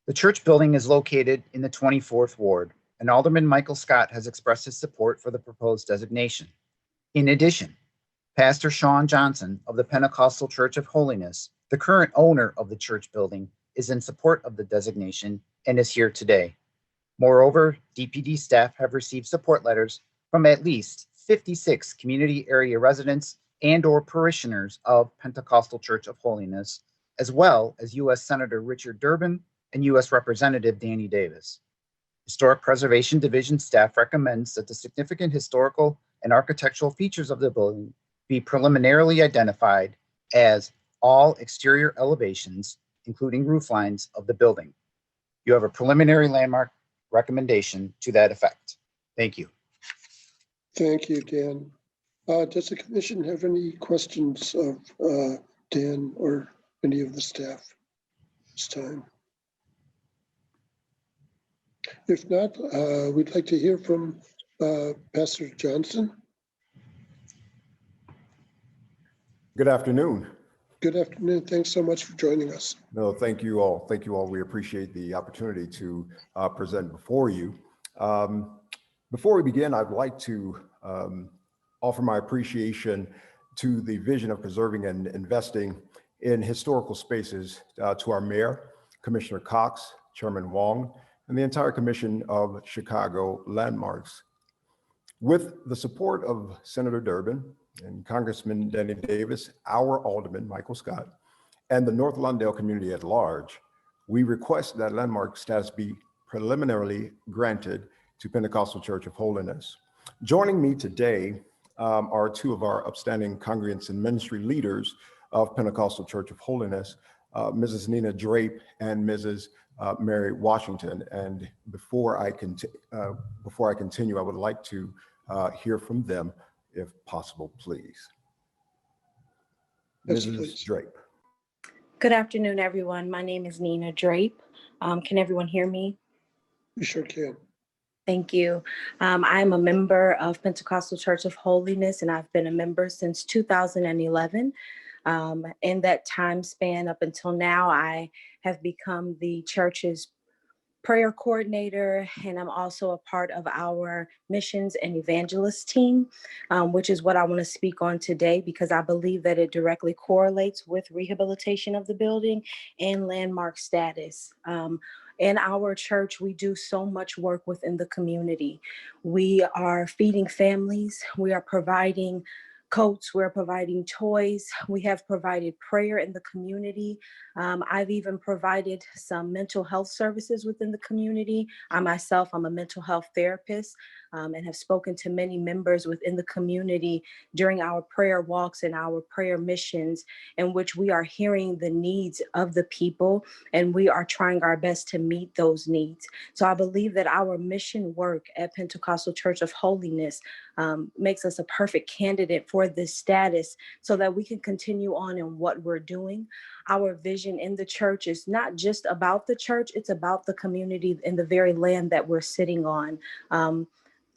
The church building is located in the 24th Ward, and Alderman Michael Scott has expressed his support for the proposed designation. In addition, Pastor Sean Johnson of the Pentecostal Church of Holiness, the current owner of the church building, is in support of the designation and is here today. Moreover, DPD staff have received support letters from at least 56 community area residents and/or parishioners of Pentecostal Church of Holiness, as well as U.S. Senator Richard Durbin and U.S. Representative Danny Davis. Historic Preservation Division staff recommends that the significant historical and architectural features of the building be preliminarily identified as all exterior elevations, including roof lines of the building. You have a preliminary landmark recommendation to that effect. Thank you. Thank you, Dan. Does the commission have any questions of Dan or any of the staff this time? If not, we'd like to hear from Pastor Johnson. Good afternoon. Good afternoon. Thanks so much for joining us. No, thank you all. Thank you all. We appreciate the opportunity to present before you. Before we begin, I'd like to offer my appreciation to the vision of preserving and investing in historical spaces, to our mayor, Commissioner Cox, Chairman Wong, and the entire Commission of Chicago Landmarks. With the support of Senator Durbin and Congressman Danny Davis, our Alderman Michael Scott, and the North Lawndale community at large, we request that landmark status be preliminarily granted to Pentecostal Church of Holiness. Joining me today are two of our upstanding congregants and ministry leaders of Pentecostal Church of Holiness, Mrs. Nina Drape and Mrs. Mary Washington. And before I continue, I would like to hear from them, if possible, please. Yes, Mrs. please. Drape. Good afternoon, everyone. My name is Nina Drape. Can everyone hear me? We sure can. Thank you. I'm a member of Pentecostal Church of Holiness, and I've been a member since 2011. In that time span up until now, I have become the church's prayer coordinator, and I'm also a part of our missions and evangelist team, which is what I want to speak on today, because I believe that it directly correlates with rehabilitation of the building and landmark status. In our church, we do so much work within the community. We are feeding families, we are providing coats, we're providing toys, we have provided prayer in the community. I've even provided some mental health services within the community. I myself, I'm a mental health therapist, and have spoken to many members within the community during our prayer walks and our prayer missions, in which we are hearing the needs of the people and we are trying our best to meet those needs. So I believe that our mission work at Pentecostal Church of Holiness makes us a perfect candidate for this status, so that we can continue on in what we're doing. Our vision in the church is not just about the church, it's about the community and the very land that we're sitting on.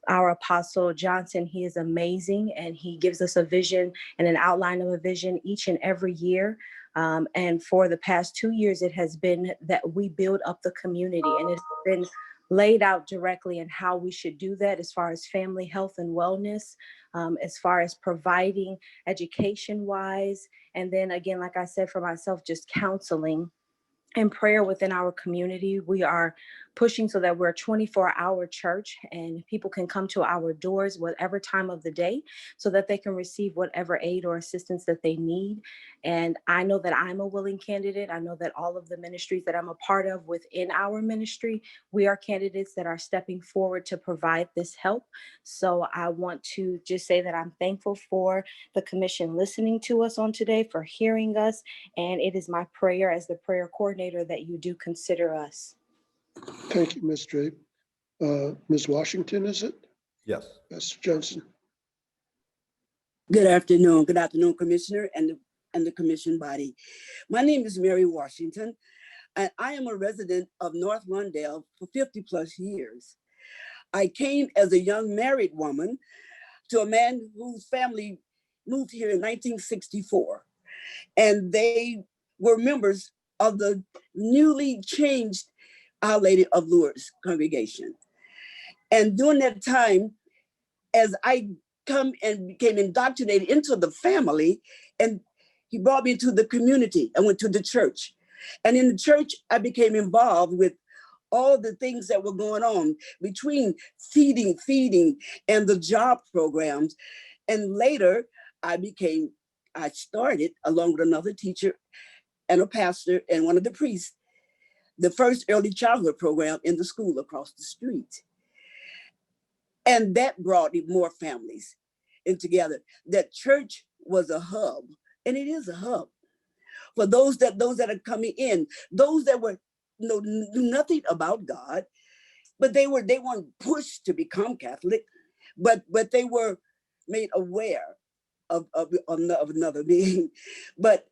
Our Apostle Johnson, he is amazing, and he gives us a vision and an outline of a vision each and every year. And for the past 2 years, it has been that we build up the community, and it's been laid out directly in how we should do that, as far as family health and wellness, as far as providing education wise. And then again, like I said, for myself, just counseling and prayer within our community. We are pushing so that we're a 24-hour church, and people can come to our doors whatever time of the day, so that they can receive whatever aid or assistance that they need. And I know that I'm a willing candidate. I know that all of the ministries that I'm a part of within our ministry, we are candidates that are stepping forward to provide this help. So I want to just say that I'm thankful for the commission listening to us on today, for hearing us. And it is my prayer as the prayer coordinator that you do consider us. Thank you, Ms. Drape. Ms. Washington, is it? Yes. Mr. Johnson. Good afternoon, Commissioner and the commission body. My name is Mary Washington, and I am a resident of North Lawndale for 50 plus years. I came as a young married woman to a man whose family moved here in 1964, and they were members of the newly changed Our Lady of Lourdes congregation. And during that time, as I come and became indoctrinated into the family, and he brought me to the community. I went to the church. And in the church, I became involved with all the things that were going on between feeding, and the job programs. And later, I started, along with another teacher and a pastor and one of the priests, the first early childhood program in the school across the street. And that brought more families in together. That church was a hub, and it is a hub for those that are coming in, those that knew nothing about God, but they weren't pushed to become Catholic, but they were made aware of another being, but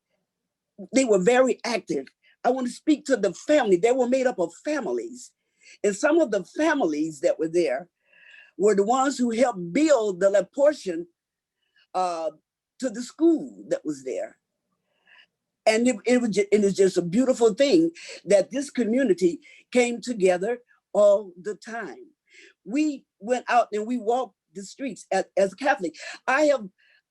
they were very active. I want to speak to the family. They were made up of families. And some of the families that were there were the ones who helped build the portion to the school that was there. And it was just a beautiful thing that this community came together all the time. We went out and we walked the streets as Catholic. I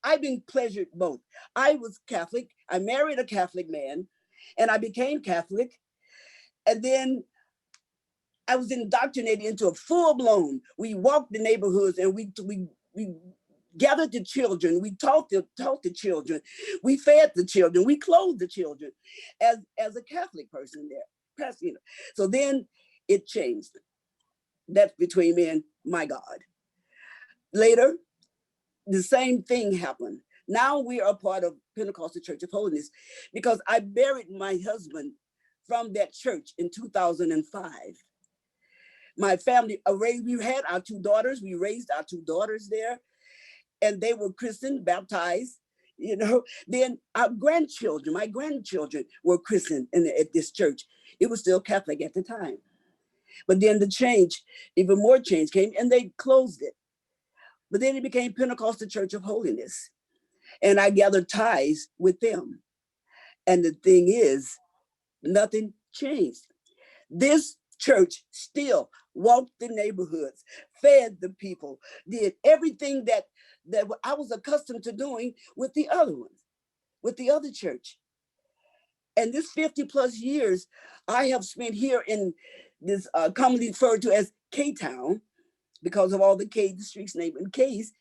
I've been pleasured both. I was Catholic. I married a Catholic man and I became Catholic. And then I was indoctrinated into a full-blown, we walked the neighborhoods and we gathered the children, we taught the children, we fed the children, we clothed the children as a Catholic person there. So then it changed. That's between me and my God. Later, the same thing happened. Now we are a part of Pentecostal Church of Holiness because I buried my husband from that church in 2005. My family, we had our two daughters, we raised our two daughters there, and they were christened, baptized, you know. Then our grandchildren, my grandchildren were christened at this church. It was still Catholic at the time. But then the change, even more change came and they closed it. But then it became Pentecostal Church of Holiness. And I gathered ties with them. And the thing is, nothing changed. This church still walked the neighborhoods, fed the people, did everything that I was accustomed to doing with the other ones, with the other church. And this 50+ years I have spent here in this commonly referred to as K-Town, because of all the streets named in K's,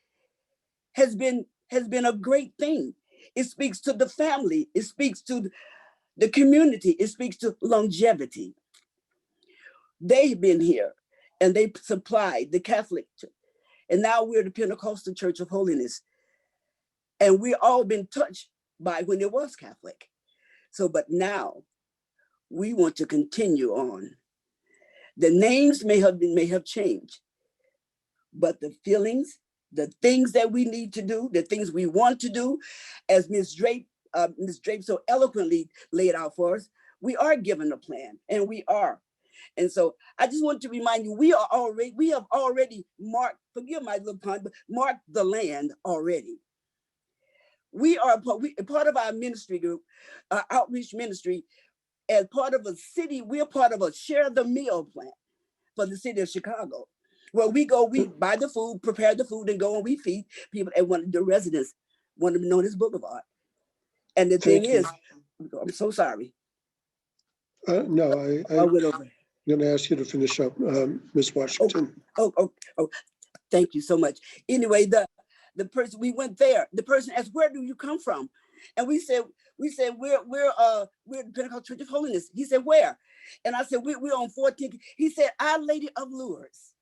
has been a great thing. It speaks to the family, it speaks to the community, it speaks to longevity. They've been here and they supplied the Catholic Church. And now we're the Pentecostal Church of Holiness. And we've all been touched by when it was Catholic. So, but now we want to continue on. The names may have changed, but the feelings, the things that we need to do, the things we want to do, as Ms. Drape so eloquently laid out for us, we are given a plan, and we are. And so I just want to remind you, we have already marked, forgive my little pun, but marked the land already. We are part of our ministry group, our outreach ministry, as part of a city, we're part of a share the meal plan for the city of Chicago, where we go, we buy the food, prepare the food, and go and we feed people at one of the residents, one of them known as Boulevard. And the thing is, I'm so sorry. I'm going to ask you to finish up, Ms. Washington. Oh, thank you so much. Anyway, the person, we went there, the person asked, where do you come from? And we said, we're the Pentecostal Church of Holiness. He said, where? And I said, we're on 14th. He said, Our Lady of Lourdes,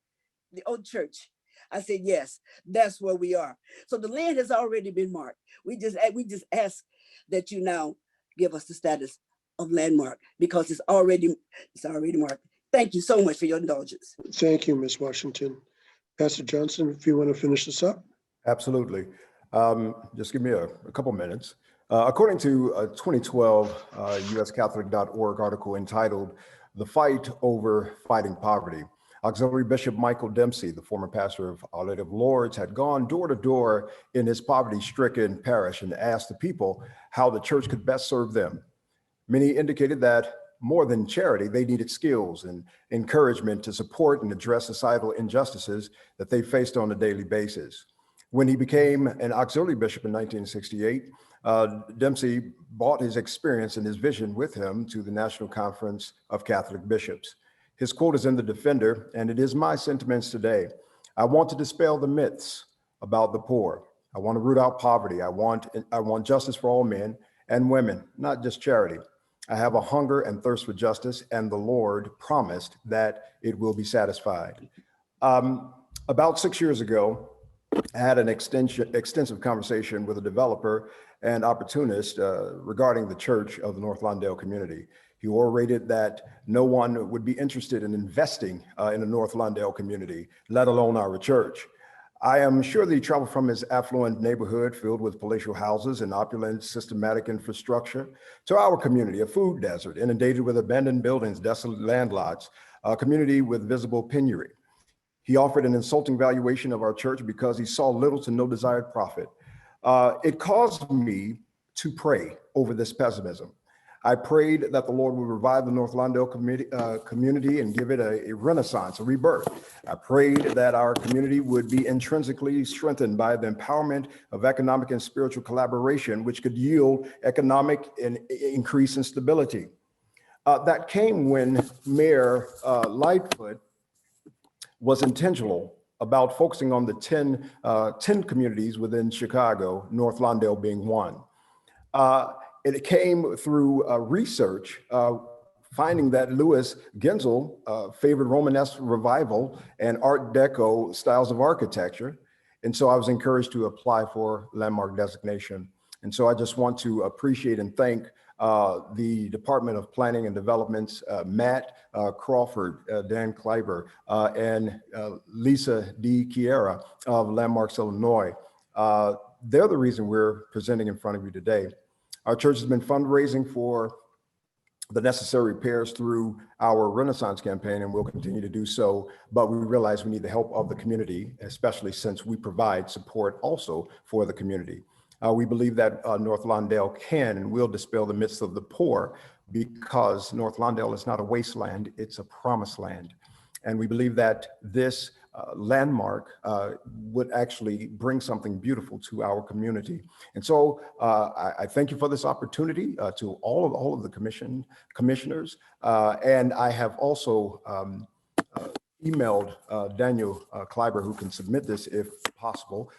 the old church. I said, yes, that's where we are. So the land has already been marked. We just ask that you now give us the status of landmark because it's already marked. Thank you so much for your indulgence. Thank you, Ms. Washington. Pastor Johnson, if you want to finish this up. Absolutely. Just give me a couple minutes. According to a 2012 USCatholic.org article entitled "The Fight Over Fighting Poverty," Auxiliary Bishop Michael Dempsey, the former pastor of Our Lady of Lourdes, had gone door to door in his poverty-stricken parish and asked the people how the church could best serve them. Many indicated that more than charity, they needed skills and encouragement to support and address societal injustices that they faced on a daily basis. When he became an auxiliary bishop in 1968, Dempsey brought his experience and his vision with him to the National Conference of Catholic Bishops. His quote is in the Defender, and it is my sentiments today. I want to dispel the myths about the poor. I want to root out poverty. I want justice for all men and women, not just charity. I have a hunger and thirst for justice, and the Lord promised that it will be satisfied. About 6 years ago, I had an extensive conversation with a developer and opportunist regarding the Church of the North Lawndale community. He orated that no one would be interested in investing in the North Lawndale community, let alone our church. I am sure that he traveled from his affluent neighborhood filled with palatial houses and opulent systematic infrastructure to our community, a food desert inundated with abandoned buildings, desolate land lots, a community with visible penury. He offered an insulting valuation of our church because he saw little to no desired profit. It caused me to pray over this pessimism. I prayed that the Lord would revive the North Lawndale community and give it a renaissance, a rebirth. I prayed that our community would be intrinsically strengthened by the empowerment of economic and spiritual collaboration, which could yield economic and increase in stability. That came when Mayor Lightfoot was intentional about focusing on the 10 communities within Chicago, North Lawndale being one. It came through research, finding that Louis Genzel favored Romanesque revival and Art Deco styles of architecture. And so I was encouraged to apply for landmark designation. And so I just want to appreciate and thank the Department of Planning and Development's Matt Crawford, Dan Kleiber, and Lisa D. Chiara of Landmarks Illinois. They're the reason we're presenting in front of you today. Our church has been fundraising for the necessary repairs through our Renaissance campaign, and we'll continue to do so. But we realize we need the help of the community, especially since we provide support also for the community. We believe that North Lawndale can and will dispel the myths of the poor, because North Lawndale is not a wasteland, it's a promised land. And we believe that this landmark would actually bring something beautiful to our community. And so I thank you for this opportunity to all of the commissioners. And I have also emailed Daniel Kleiber, who can submit this if possible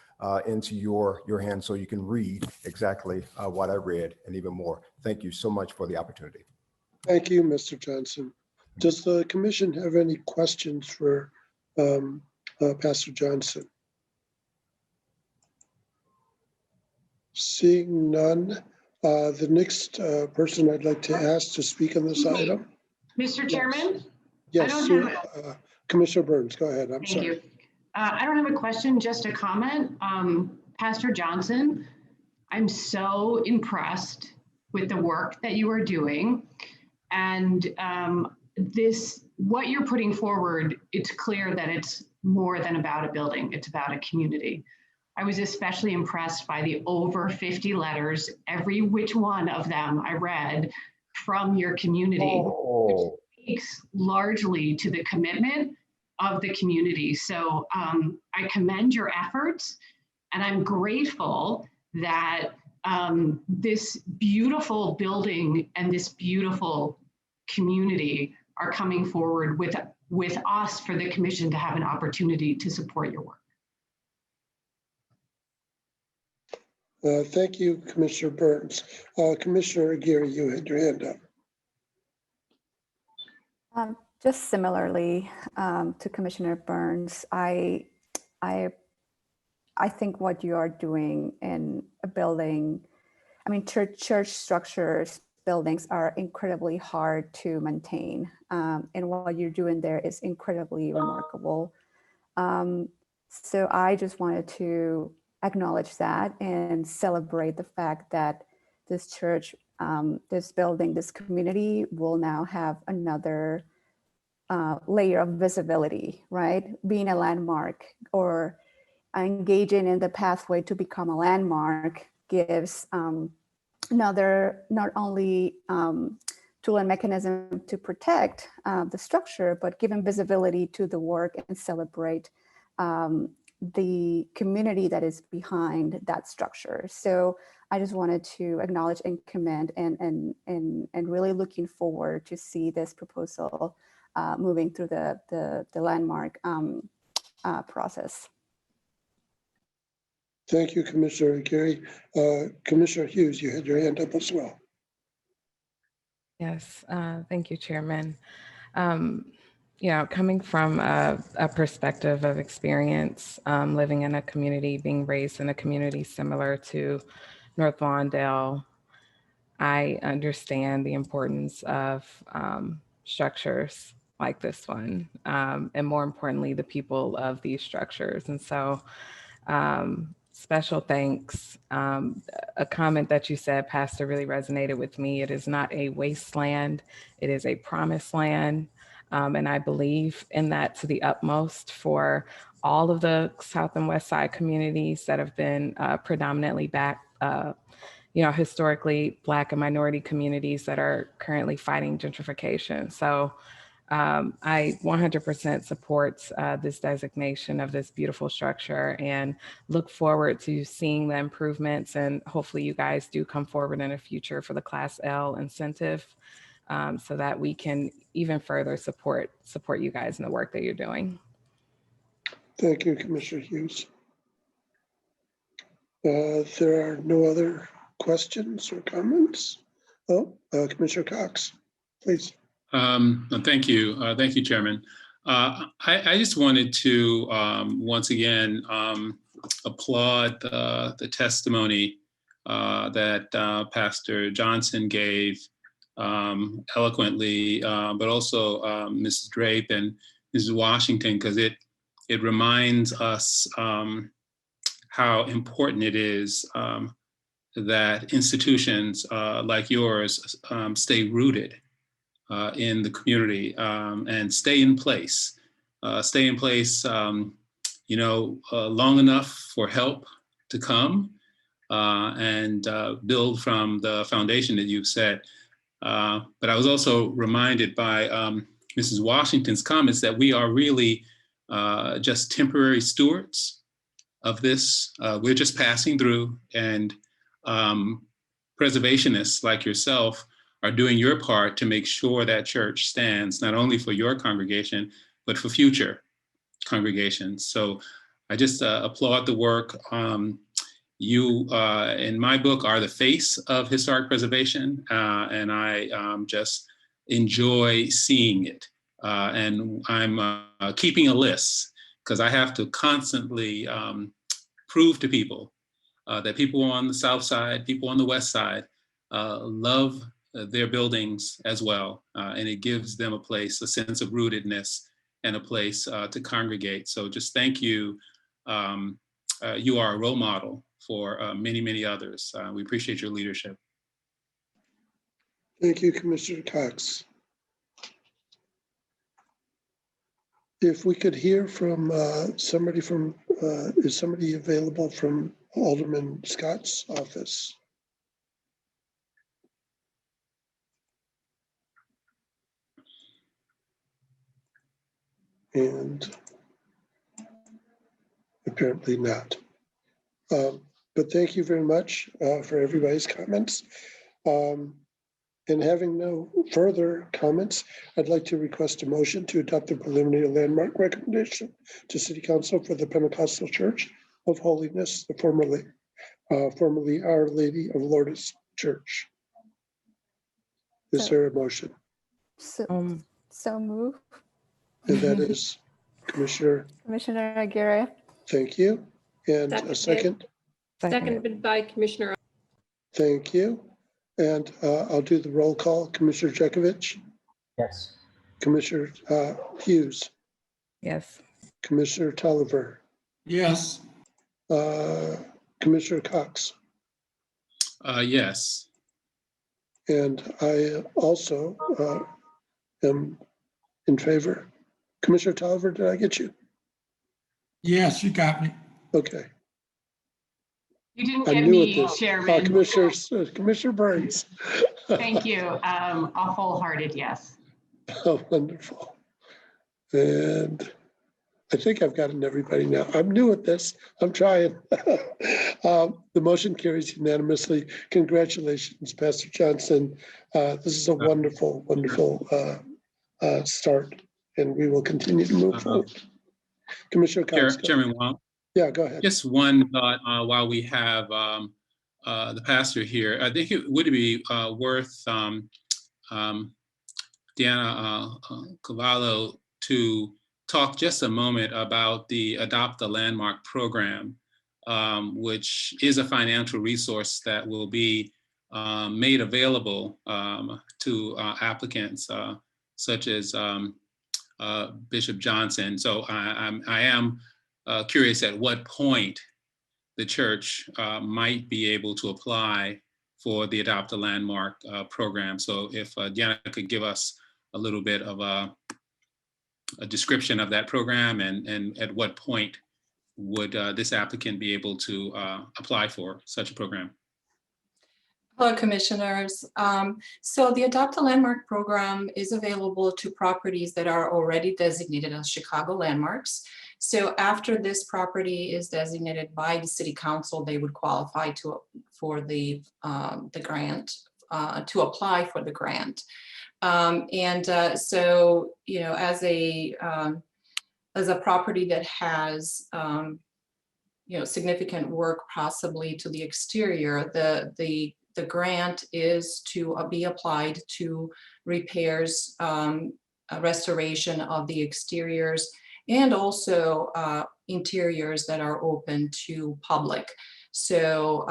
into your hands so you can read exactly what I read and even more. Thank you so much for the opportunity. Thank you, Mr. Johnson. Does the commission have any questions for Pastor Johnson? Seeing none, the next person I'd like to ask to speak on this item. Mr. Chairman? Yes, I don't sir. Commissioner Burns, go ahead. I'm sorry. Thank you. I don't have a question, just a comment. Pastor Johnson, I'm so impressed with the work that you are doing. And what you're putting forward, it's clear that it's more than about a building, it's about a community. I was especially impressed by the over 50 letters, every which one of them I read from your community, which speaks largely to the commitment of the community. So I commend your efforts, and I'm grateful that this beautiful building and this beautiful community are coming forward with us for the commission to have an opportunity to support your work. Thank you, Commissioner Burns. Commissioner Aguirre, you had your hand up. Just similarly to Commissioner Burns, I think what you are doing in a building, I mean, church structures, buildings are incredibly hard to maintain. And what you're doing there is incredibly remarkable. So I just wanted to acknowledge that and celebrate the fact that this church, this building, this community will now have another layer of visibility, right? Being a landmark or engaging in the pathway to become a landmark gives another, not only tool and mechanism to protect the structure, but giving visibility to the work and celebrate the community that is behind that structure. So I just wanted to acknowledge and commend and really looking forward to see this proposal moving through the landmark process. Thank you, Commissioner Aguirre. Commissioner Hughes, you had your hand up as well. Yes, thank you, Chairman. You know, coming from a perspective of experience, living in a community, being raised in a community similar to North Lawndale, I understand the importance of structures like this one, and more importantly, the people of these structures. And so special thanks. A comment that you said, Pastor, really resonated with me. It is not a wasteland, it is a promised land. And I believe in that to the utmost for all of the South and West Side communities that have been predominantly historically Black and minority communities that are currently fighting gentrification. So I 100% support this designation of this beautiful structure and look forward to seeing the improvements, and hopefully you guys do come forward in the future for the Class L incentive so that we can even further support you guys in the work that you're doing. Thank you, Commissioner Hughes. There are no other questions or comments. Oh, Commissioner Cox, please. Thank you. Thank you, Chairman. I just wanted to once again applaud the testimony that Pastor Johnson gave eloquently, but also Mrs. Drape and Mrs. Washington, because it reminds us how important it is that institutions like yours stay rooted in the community and stay in place. Long enough for help to come and build from the foundation that you've set. But I was also reminded by Mrs. Washington's comments that we are really just temporary stewards of this. We're just passing through, and preservationists like yourself are doing your part to make sure that church stands, not only for your congregation, but for future congregations. So I just applaud the work. You, in my book, are the face of historic preservation, and I just enjoy seeing it. And I'm keeping a list, because I have to constantly prove to people that people on the South Side, people on the West Side love their buildings as well. And it gives them a place, a sense of rootedness, and a place to congregate. So just thank you. You are a role model for many, many others. We appreciate your leadership. Thank you, Commissioner Cox. If we could hear from somebody from, is somebody available from Alderman Scott's office? And apparently not. But thank you very much for everybody's comments. And having no further comments, I'd like to request a motion to adopt the preliminary landmark recommendation to City Council for the Pentecostal Church of Holiness, the formerly Our Lady of Lourdes Church. Is there a motion? So move. And that is Commissioner Aguirre. Thank you. And a second? Seconded by Commissioner. Thank you. And I'll do the roll call. Commissioner Jekovich? Yes. Commissioner Hughes? Yes. Commissioner Tolliver? Yes. Commissioner Cox? Yes. And I also am in favor. Commissioner Tolliver, did I get you? Yes, you got me. Okay. You didn't I'm get new at me, this. Chairman. Commissioner Burns. Thank you. A wholehearted yes. Oh, wonderful. And I think I've gotten everybody now. I'm new at this. I'm trying. The motion carries unanimously. Congratulations, Pastor Johnson. This is a wonderful, wonderful start, and we will continue to move forward. Commissioner Cox. Chairman Wong. Yeah, go ahead. Just one thought while we have the pastor here. I think it would be worth Deanna Cavallo to talk just a moment about the Adopt a Landmark program, which is a financial resource that will be made available to applicants such as Bishop Johnson. So I am curious at what point the church might be able to apply for the Adopt a Landmark program. So if Deanna could give us a little bit of a description of that program and at what point would this applicant be able to apply for such a program? Hello, Commissioners. So the Adopt a Landmark program is available to properties that are already designated as Chicago landmarks. So after this property is designated by the City Council, they would qualify for the grant, to apply for the grant. So, you know, as a property that has you know, significant work possibly to the exterior, the grant is to be applied to repairs, restoration of the exteriors, and also interiors that are open to public. So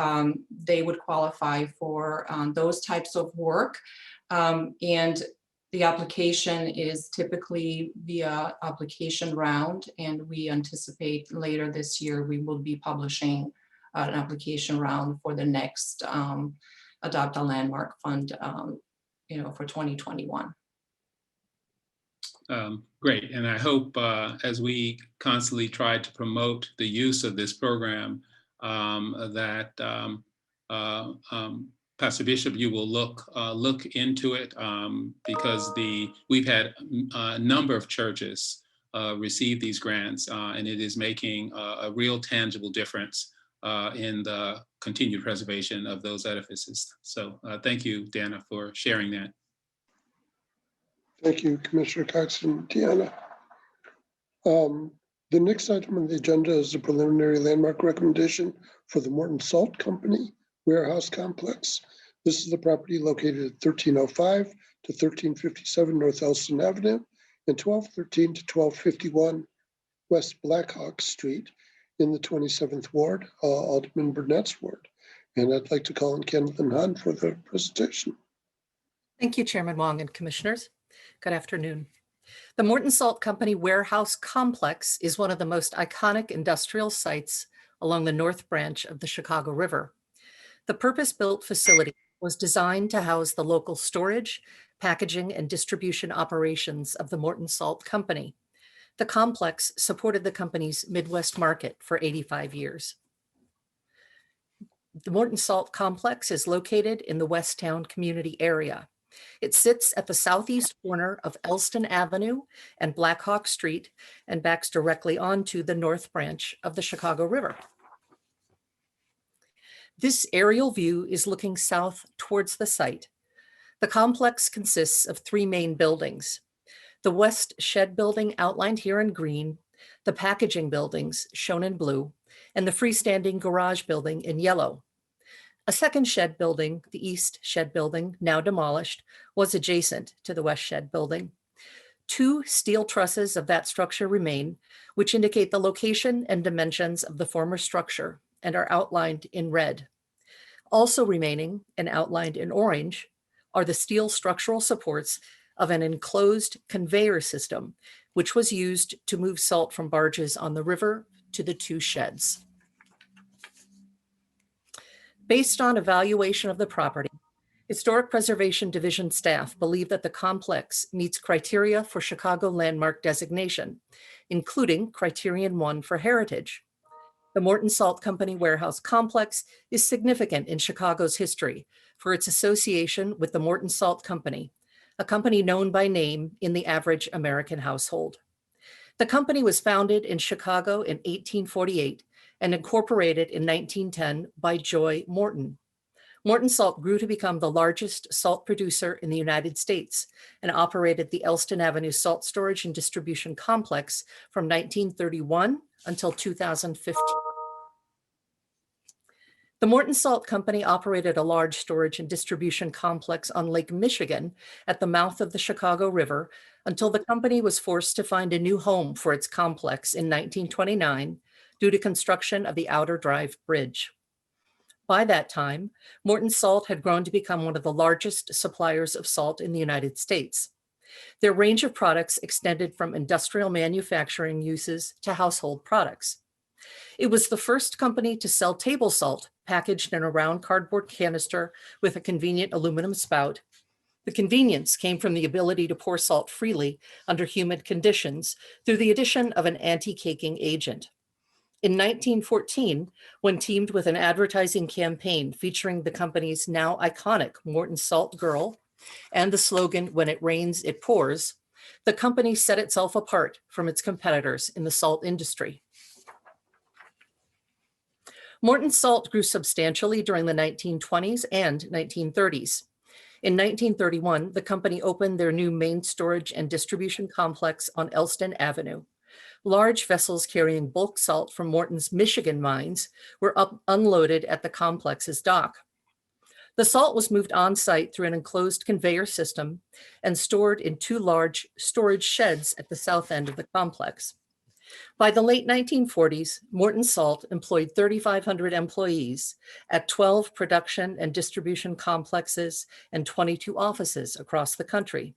they would qualify for those types of work. And the application is typically via application round, and we anticipate later this year we will be publishing an application round for the next Adopt a Landmark Fund, you know, for 2021. Great, and I hope as we constantly try to promote the use of this program, that Pastor Bishop, you will look into it, because we've had a number of churches receive these grants, and it is making a real tangible difference in the continued preservation of those edifices. So thank you, Dana, for sharing that. Thank you, Commissioner Cox and Deanna. The next item on the agenda is a preliminary landmark recommendation for the Morton Salt Company Warehouse Complex. This is the property located at 1305 to 1357 North Elston Avenue and 1213 to 1251 West Blackhawk Street in the 27th Ward, Alderman Burnett's ward. And I'd like to call on Kendall Hahn for the presentation. Thank you, Chairman Wong and Commissioners. Good afternoon. The Morton Salt Company Warehouse Complex is one of the most iconic industrial sites along the North Branch of the Chicago River. The purpose-built facility was designed to house the local storage, packaging, and distribution operations of the Morton Salt Company. The complex supported the company's Midwest market for 85 years. The Morton Salt Complex is located in the Westtown community area. It sits at the southeast corner of Elston Avenue and Blackhawk Street and backs directly onto the North Branch of the Chicago River. This aerial view is looking south towards the site. The complex consists of three main buildings: the West Shed Building outlined here in green, the packaging buildings shown in blue, and the freestanding garage building in yellow. A second shed building, the East Shed Building, now demolished, was adjacent to the West Shed Building. Two steel trusses of that structure remain, which indicate the location and dimensions of the former structure and are outlined in red. Also remaining and outlined in orange are the steel structural supports of an enclosed conveyor system, which was used to move salt from barges on the river to the two sheds. Based on evaluation of the property, Historic Preservation Division staff believe that the complex meets criteria for Chicago landmark designation, including Criterion 1 for heritage. The Morton Salt Company Warehouse Complex is significant in Chicago's history for its association with the Morton Salt Company, a company known by name in the average American household. The company was founded in Chicago in 1848 and incorporated in 1910 by Joy Morton. Morton Salt grew to become the largest salt producer in the United States and operated the Elston Avenue Salt Storage and Distribution Complex from 1931 until 2015. The Morton Salt Company operated a large storage and distribution complex on Lake Michigan at the mouth of the Chicago River until the company was forced to find a new home for its complex in 1929 due to construction of the Outer Drive Bridge. By that time, Morton Salt had grown to become one of the largest suppliers of salt in the United States. Their range of products extended from industrial manufacturing uses to household products. It was the first company to sell table salt packaged in a round cardboard canister with a convenient aluminum spout. The convenience came from the ability to pour salt freely under humid conditions through the addition of an anti-caking agent. In 1914, when teamed with an advertising campaign featuring the company's now iconic Morton Salt Girl and the slogan, "When it rains, it pours," the company set itself apart from its competitors in the salt industry. Morton Salt grew substantially during the 1920s and 1930s. In 1931, the company opened their new main storage and distribution complex on Elston Avenue. Large vessels carrying bulk salt from Morton's Michigan mines were unloaded at the complex's dock. The salt was moved on site through an enclosed conveyor system and stored in 2 large storage sheds at the south end of the complex. By the late 1940s, Morton Salt employed 3,500 employees at 12 production and distribution complexes and 22 offices across the country.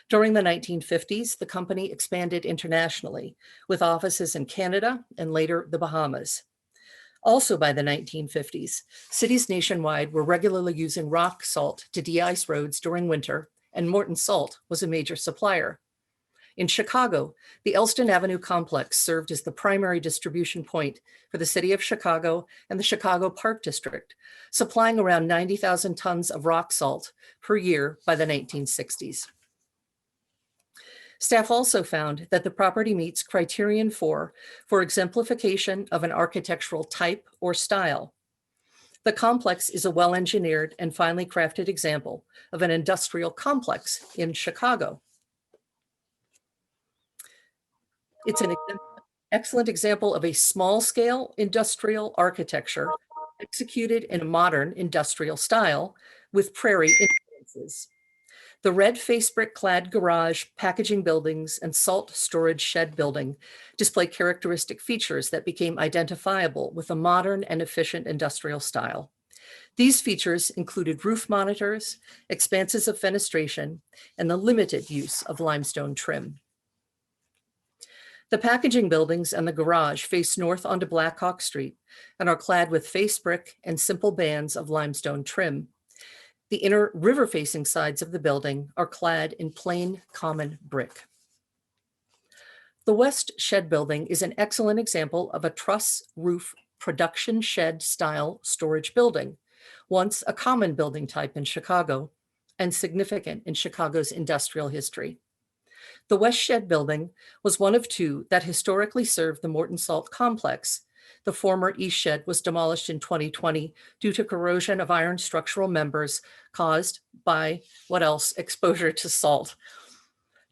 During the 1950s, the company expanded internationally with offices in Canada and later the Bahamas. Also by the 1950s, cities nationwide were regularly using rock salt to de-ice roads during winter, and Morton Salt was a major supplier. In Chicago, the Elston Avenue complex served as the primary distribution point for the city of Chicago and the Chicago Park District, supplying around 90,000 tons of rock salt per year by the 1960s. Staff also found that the property meets criterion 4 for exemplification of an architectural type or style. The complex is a well-engineered and finely crafted example of an industrial complex in Chicago. It's an excellent example of a small-scale industrial architecture executed in a modern industrial style with prairie influences. The red face brick clad garage, packaging buildings, and salt storage shed building display characteristic features that became identifiable with a modern and efficient industrial style. These features included roof monitors, expanses of fenestration, and the limited use of limestone trim. The packaging buildings and the garage face north onto Blackhawk Street and are clad with face brick and simple bands of limestone trim. The inner river-facing sides of the building are clad in plain common brick. The West Shed Building is an excellent example of a truss roof production shed style storage building, once a common building type in Chicago and significant in Chicago's industrial history. The West Shed Building was one of 2 that historically served the Morton Salt Complex. The former East Shed was demolished in 2020 due to corrosion of iron structural members caused by, what else, exposure to salt.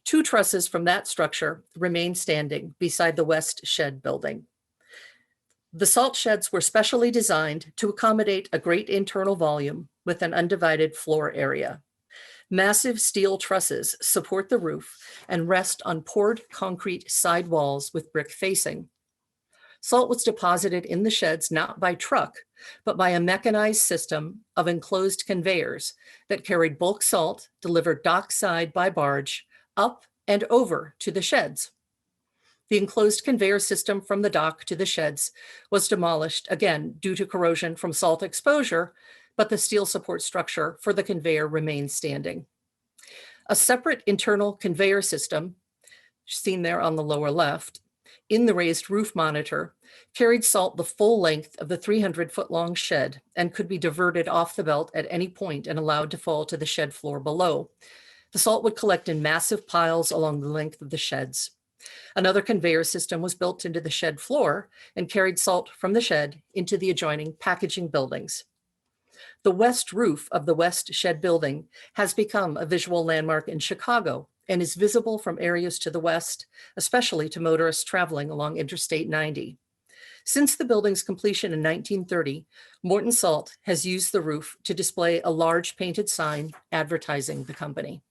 2 trusses from that structure remain standing beside the West Shed Building. The salt sheds were specially designed to accommodate a great internal volume with an undivided floor area. Massive steel trusses support the roof and rest on poured concrete side walls with brick facing. Salt was deposited in the sheds not by truck, but by a mechanized system of enclosed conveyors that carried bulk salt delivered dockside by barge up and over to the sheds. The enclosed conveyor system from the dock to the sheds was demolished, again, due to corrosion from salt exposure, but the steel support structure for the conveyor remains standing. A separate internal conveyor system, seen there on the lower left, in the raised roof monitor, carried salt the full length of the 300-foot-long shed and could be diverted off the belt at any point and allowed to fall to the shed floor below. The salt would collect in massive piles along the length of the sheds. Another conveyor system was built into the shed floor and carried salt from the shed into the adjoining packaging buildings. The west roof of the West Shed Building has become a visual landmark in Chicago and is visible from areas to the west, especially to motorists traveling along Interstate 90. Since the building's completion in 1930, Morton Salt has used the roof to display a large painted sign advertising the company.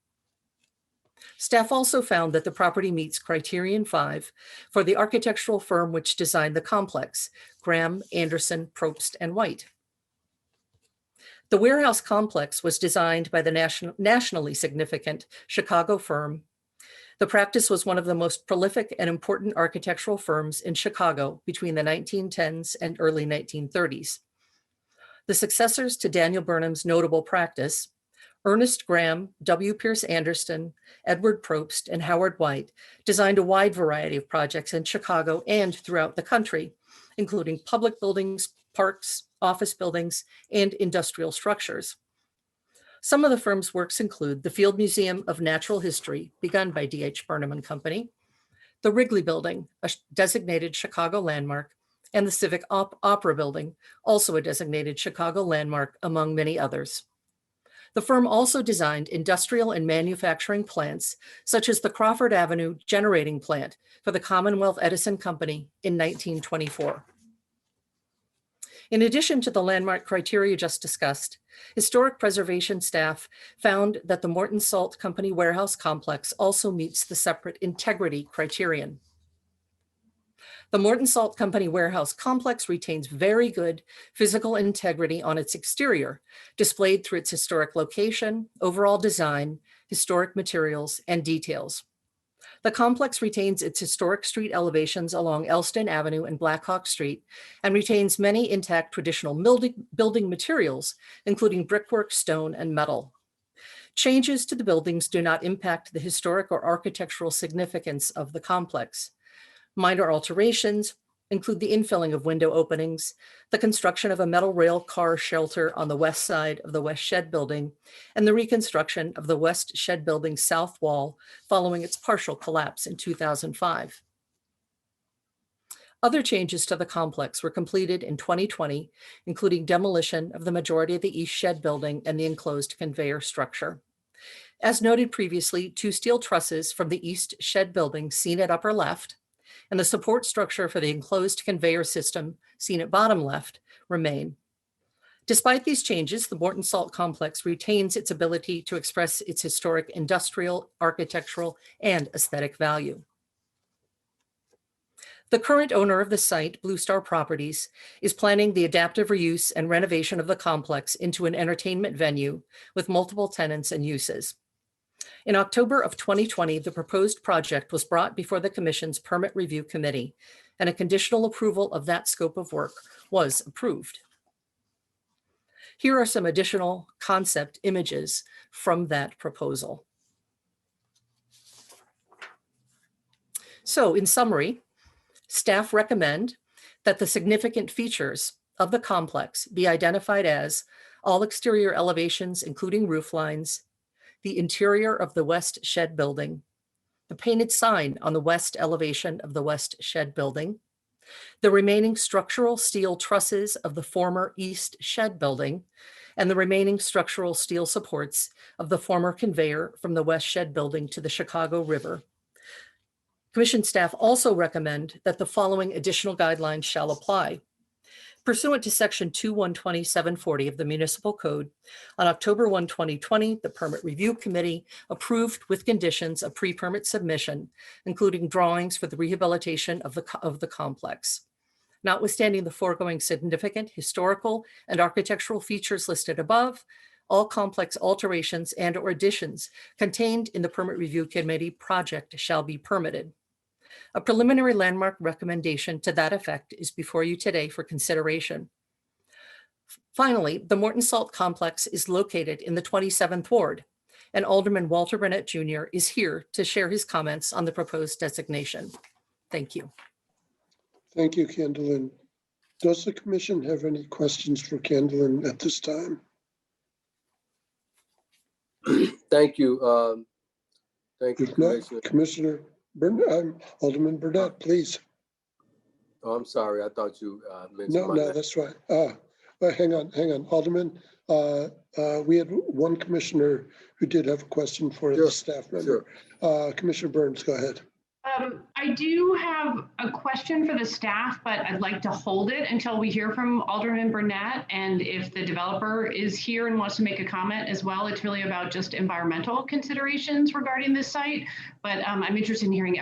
Staff also found that the property meets criterion 5 for the architectural firm which designed the complex, Graham, Anderson, Probst, and White. The warehouse complex was designed by the nationally significant Chicago firm. The practice was one of the most prolific and important architectural firms in Chicago between the 1910s and early 1930s. The successors to Daniel Burnham's notable practice, Ernest Graham, W. Pierce Anderson, Edward Probst, and Howard White, designed a wide variety of projects in Chicago and throughout the country, including public buildings, parks, office buildings, and industrial structures. Some of the firm's works include the Field Museum of Natural History, begun by D.H. Burnham and Company, the Wrigley Building, a designated Chicago landmark, and the Civic Opera Building, also a designated Chicago landmark, among many others. The firm also designed industrial and manufacturing plants, such as the Crawford Avenue Generating Plant for the Commonwealth Edison Company in 1924. In addition to the landmark criteria just discussed, historic preservation staff found that the Morton Salt Company warehouse complex also meets the separate integrity criterion. The Morton Salt Company warehouse complex retains very good physical integrity on its exterior, displayed through its historic location, overall design, historic materials, and details. The complex retains its historic street elevations along Elston Avenue and Black Hawk Street, and retains many intact traditional building materials, including brickwork, stone, and metal. Changes to the buildings do not impact the historic or architectural significance of the complex. Minor alterations include the infilling of window openings, the construction of a metal rail car shelter on the west side of the West Shed Building, and the reconstruction of the West Shed Building's south wall following its partial collapse in 2005. Other changes to the complex were completed in 2020, including demolition of the majority of the East Shed Building and the enclosed conveyor structure. As noted previously, 2 steel trusses from the East Shed Building, seen at upper left, and the support structure for the enclosed conveyor system, seen at bottom left, remain. Despite these changes, the Morton Salt Complex retains its ability to express its historic industrial, architectural, and aesthetic value. The current owner of the site, Blue Star Properties, is planning the adaptive reuse and renovation of the complex into an entertainment venue with multiple tenants and uses. In October of 2020, the proposed project was brought before the Commission's Permit Review Committee, and a conditional approval of that scope of work was approved. Here are some additional concept images from that proposal. So, in summary, staff recommend that the significant features of the complex be identified as all exterior elevations, including roof lines, the interior of the West Shed Building, the painted sign on the west elevation of the West Shed Building, the remaining structural steel trusses of the former East Shed Building, and the remaining structural steel supports of the former conveyor from the West Shed Building to the Chicago River. Commission staff also recommend that the following additional guidelines shall apply. Pursuant to Section 2120-740 of the Municipal Code, on October 1, 2020, the Permit Review Committee approved with conditions a pre-permit submission, including drawings for the rehabilitation of the complex. Notwithstanding the foregoing significant historical and architectural features listed above, all complex alterations and/or additions contained in the Permit Review Committee project shall be permitted. A preliminary landmark recommendation to that effect is before you today for consideration. Finally, the Morton Salt Complex is located in the 27th Ward, and Alderman Walter Burnett Jr. is here to share his comments on the proposed designation. Thank you. Thank you, Kendallin. Does the commission have any questions for Kendallin at this time? Thank you. Thank you, Commissioner. Alderman Burnett, please. Oh, I'm sorry. I thought you mentioned No, that's right. Hang on, Alderman. We had one commissioner who did have a question for the staff member. Sure. Commissioner Burns, go ahead. I do have a question for the staff, but I'd like to hold it until we hear from Alderman Burnett. And if the developer is here and wants to make a comment as well, it's really about just environmental considerations regarding this site. But I'm interested in hearing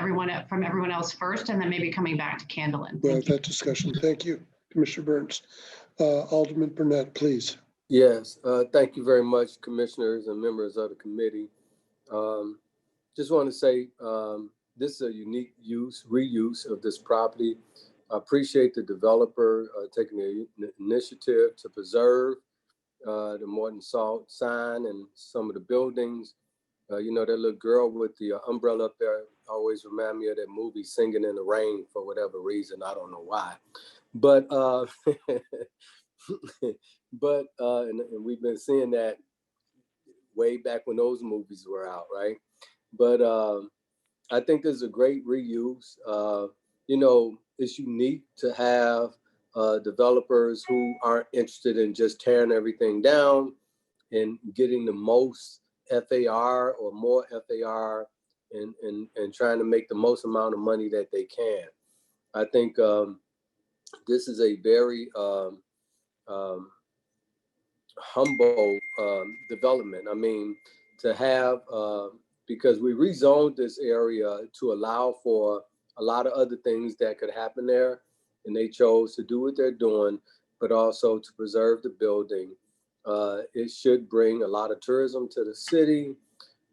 from everyone else first, and then maybe coming back to Kendallin. We'll have that discussion. Thank you, Commissioner Burns. Alderman Burnett, please. Yes, thank you very much, commissioners and members of the committee. Just want to say, this is a unique reuse of this property. I appreciate the developer taking the initiative to preserve the Morton Salt sign and some of the buildings. You know, that little girl with the umbrella up there always remind me of that movie Singing in the Rain for whatever reason. I don't know why. But and we've been seeing that way back when those movies were out, right? But I think there's a great reuse. You know, it's unique to have developers who aren't interested in just tearing everything down and getting the most FAR or more FAR and trying to make the most amount of money that they can. I think this is a very humble development. I mean, to have, because we rezoned this area to allow for a lot of other things that could happen there, and they chose to do what they're doing, but also to preserve the building. It should bring a lot of tourism to the city,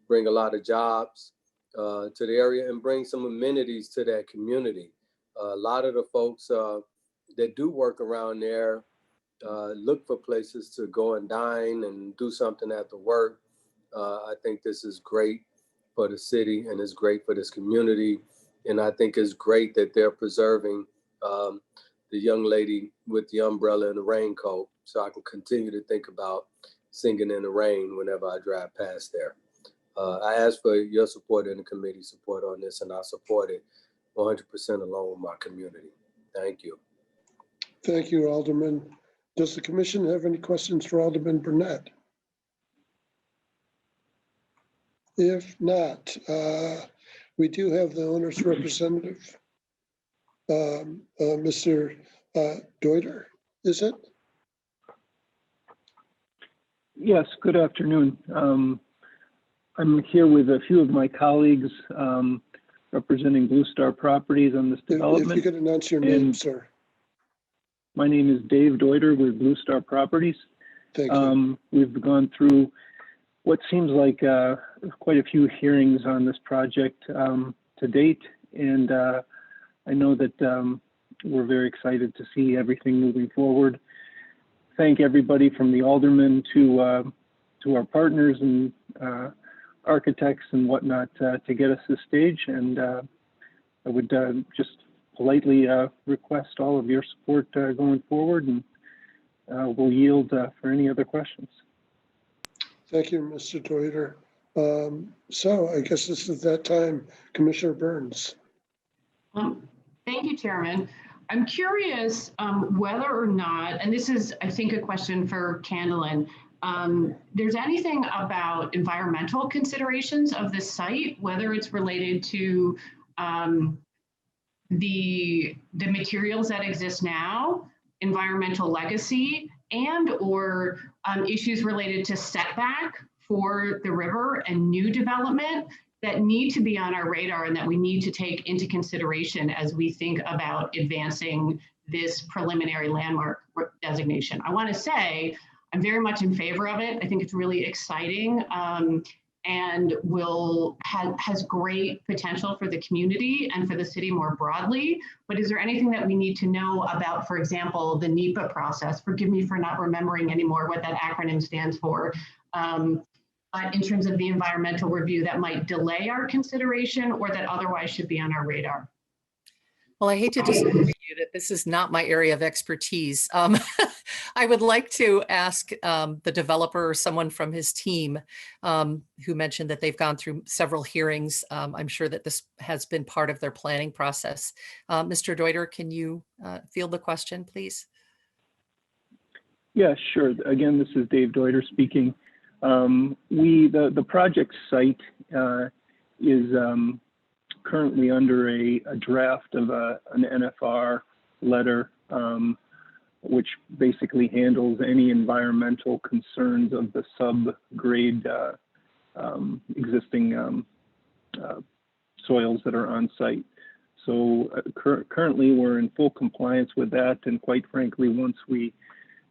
bring a lot of jobs to the area, and bring some amenities to that community. A lot of the folks that do work around there look for places to go and dine and do something after work. I think this is great for the city and it's great for this community. And I think it's great that they're preserving the young lady with the umbrella and the raincoat, so I can continue to think about singing in the rain whenever I drive past there. I ask for your support and the committee support on this, and I support it 100% along with my community. Thank you. Thank you, Alderman. Does the commission have any questions for Alderman Burnett? If not, we do have the owner's representative, Mr. Deuter, is it? Yes, good afternoon. I'm here with a few of my colleagues representing Blue Star Properties on this development. If you could announce your name, sir. My name is Dave Deuter with Blue Star Properties. Thank you. We've gone through what seems like quite a few hearings on this project to date, and I know that we're very excited to see everything moving forward. Thank everybody from the aldermen to our partners and architects and whatnot to get us this stage, and I would just politely request all of your support going forward, and we'll yield for any other questions. Thank you, Mr. Deuter. So I guess this is that time, Commissioner Burns. Thank you, Chairman. I'm curious whether or not, and this is, I think, a question for Candlin, there's anything about environmental considerations of this site, whether it's related to the materials that exist now, environmental legacy, and or issues related to setback for the river and new development that need to be on our radar and that we need to take into consideration as we think about advancing this preliminary landmark designation. I want to say I'm very much in favor of it. I think it's really exciting and has great potential for the community and for the city more broadly. But is there anything that we need to know about, for example, the NEPA process? Forgive me for not remembering anymore what that acronym stands for. But in terms of the environmental review that might delay our consideration or that otherwise should be on our radar. Well, I hate to disagree with you that this is not my area of expertise. I would like to ask the developer or someone from his team who mentioned that they've gone through several hearings. I'm sure that this has been part of their planning process. Mr. Deuter, can you field the question, please? Yeah, sure. Again, this is Dave Deuter speaking. The project site is currently under a draft of an NFR letter, which basically handles any environmental concerns of the subgrade existing soils that are on site. So currently we're in full compliance with that, and quite frankly, once we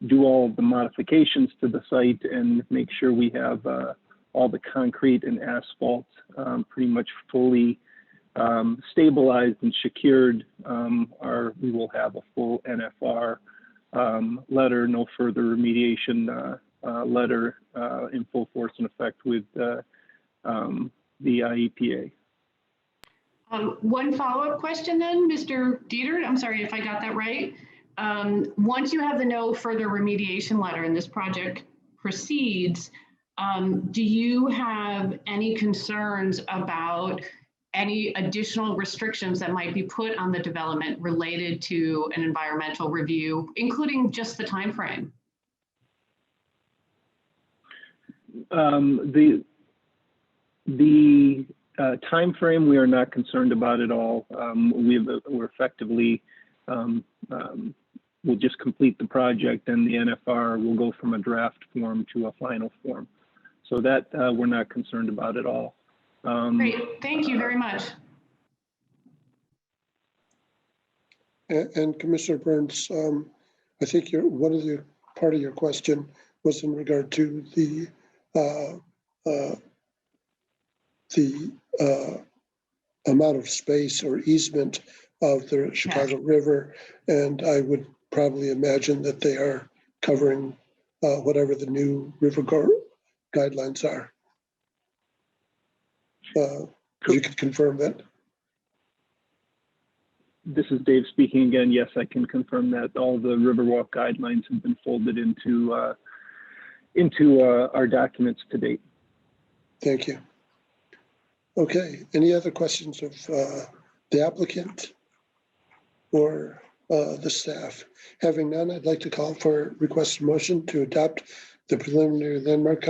do all of the modifications to the site and make sure we have all the concrete and asphalt pretty much fully stabilized and secured, we will have a full NFR letter, no further remediation letter in full force and effect with the IEPA. One follow-up question then, Mr. Dieter, I'm sorry if I got that right. once you have the no further remediation letter and this project proceeds, do you have any concerns about any additional restrictions that might be put on the development related to an environmental review, including just the time frame? The time frame we are not concerned about at all. We're effectively we'll just complete the project, and the NFR will go from a draft form to a final form. So that we're not concerned about at all. Great, thank you very much. And Commissioner Burns, I think one of the part of your question was in regard to the amount of space or easement of the Chicago River, and I would probably imagine that they are covering whatever the new river guidelines are. You could confirm that. This is Dave speaking again. Yes, I can confirm that all the Riverwalk guidelines have been folded into our documents to date. Thank you. Okay, any other questions of the applicant or the staff? Having none, I'd like to call for request for motion to adopt the preliminary landmark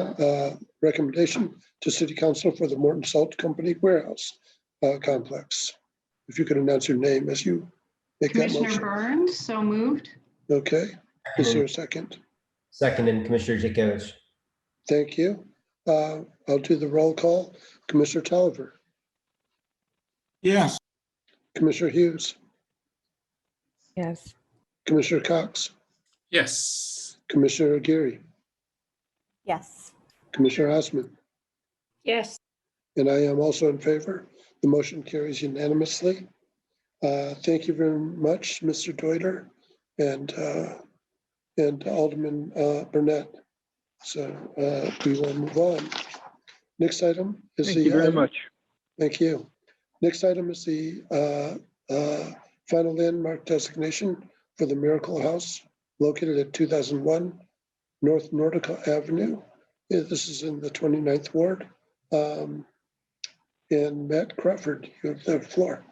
recommendation to City Council for the Morton Salt Company warehouse complex. If you could announce your name as you make that motion. Commissioner Burns, so moved. Okay, is there a second? Seconded, Commissioner Jakevich. Thank you. I'll do the roll call. Commissioner Tolliver. Yes. Commissioner Hughes. Yes. Commissioner Cox. Yes. Commissioner Aguirre. Yes. Commissioner Osman. Yes. And I am also in favor. The motion carries unanimously. Thank you very much, Mr. Deuter and Alderman Burnett. So we will move on. Next item is Thank you very much. Thank you. Next item is the final landmark designation for the Miracle House located at 2001 North Nordica Avenue. This is in the 29th Ward. And Matt Crawford, you have the floor.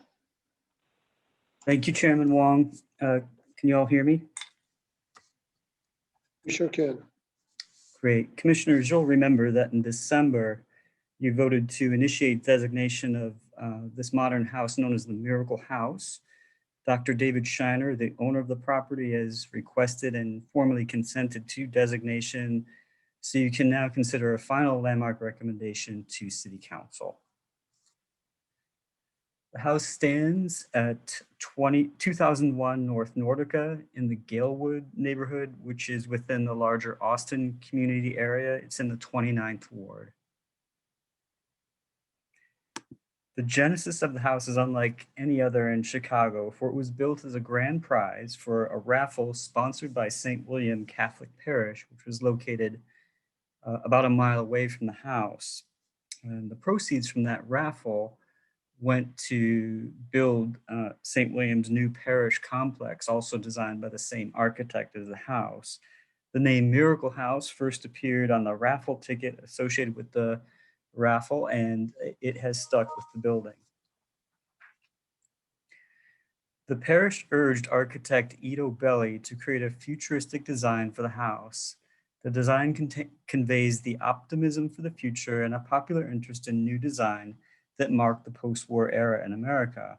Thank you, Chairman Wong. Can you all hear me? We sure can. Great. Commissioners, you'll remember that in December, you voted to initiate designation of this modern house known as the Miracle House. Dr. David Shiner, the owner of the property, has requested and formally consented to designation. So you can now consider a final landmark recommendation to City Council. The house stands at 2001 North Nordica in the Galewood neighborhood, which is within the larger Austin community area. It's in the 29th Ward. The genesis of the house is unlike any other in Chicago, for it was built as a grand prize for a raffle sponsored by St. William Catholic Parish, which was located about a mile away from the house. And the proceeds from that raffle went to build St. William's new parish complex, also designed by the same architect as the house. The name Miracle House first appeared on the raffle ticket associated with the raffle, and it has stuck with the building. The parish urged architect Ido Belli to create a futuristic design for the house. The design conveys the optimism for the future and a popular interest in new design that marked the post-war era in America.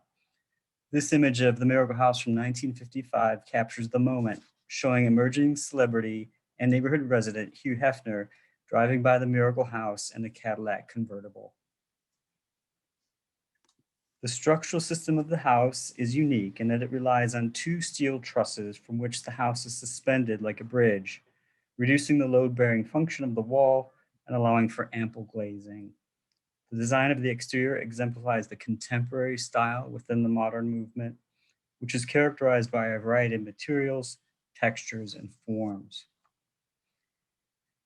This image of the Miracle House from 1955 captures the moment, showing emerging celebrity and neighborhood resident Hugh Hefner driving by the Miracle House in a Cadillac convertible. The structural system of the house is unique in that it relies on two steel trusses from which the house is suspended like a bridge, reducing the load-bearing function of the wall and allowing for ample glazing. The design of the exterior exemplifies the contemporary style within the modern movement, which is characterized by a variety of materials, textures, and forms.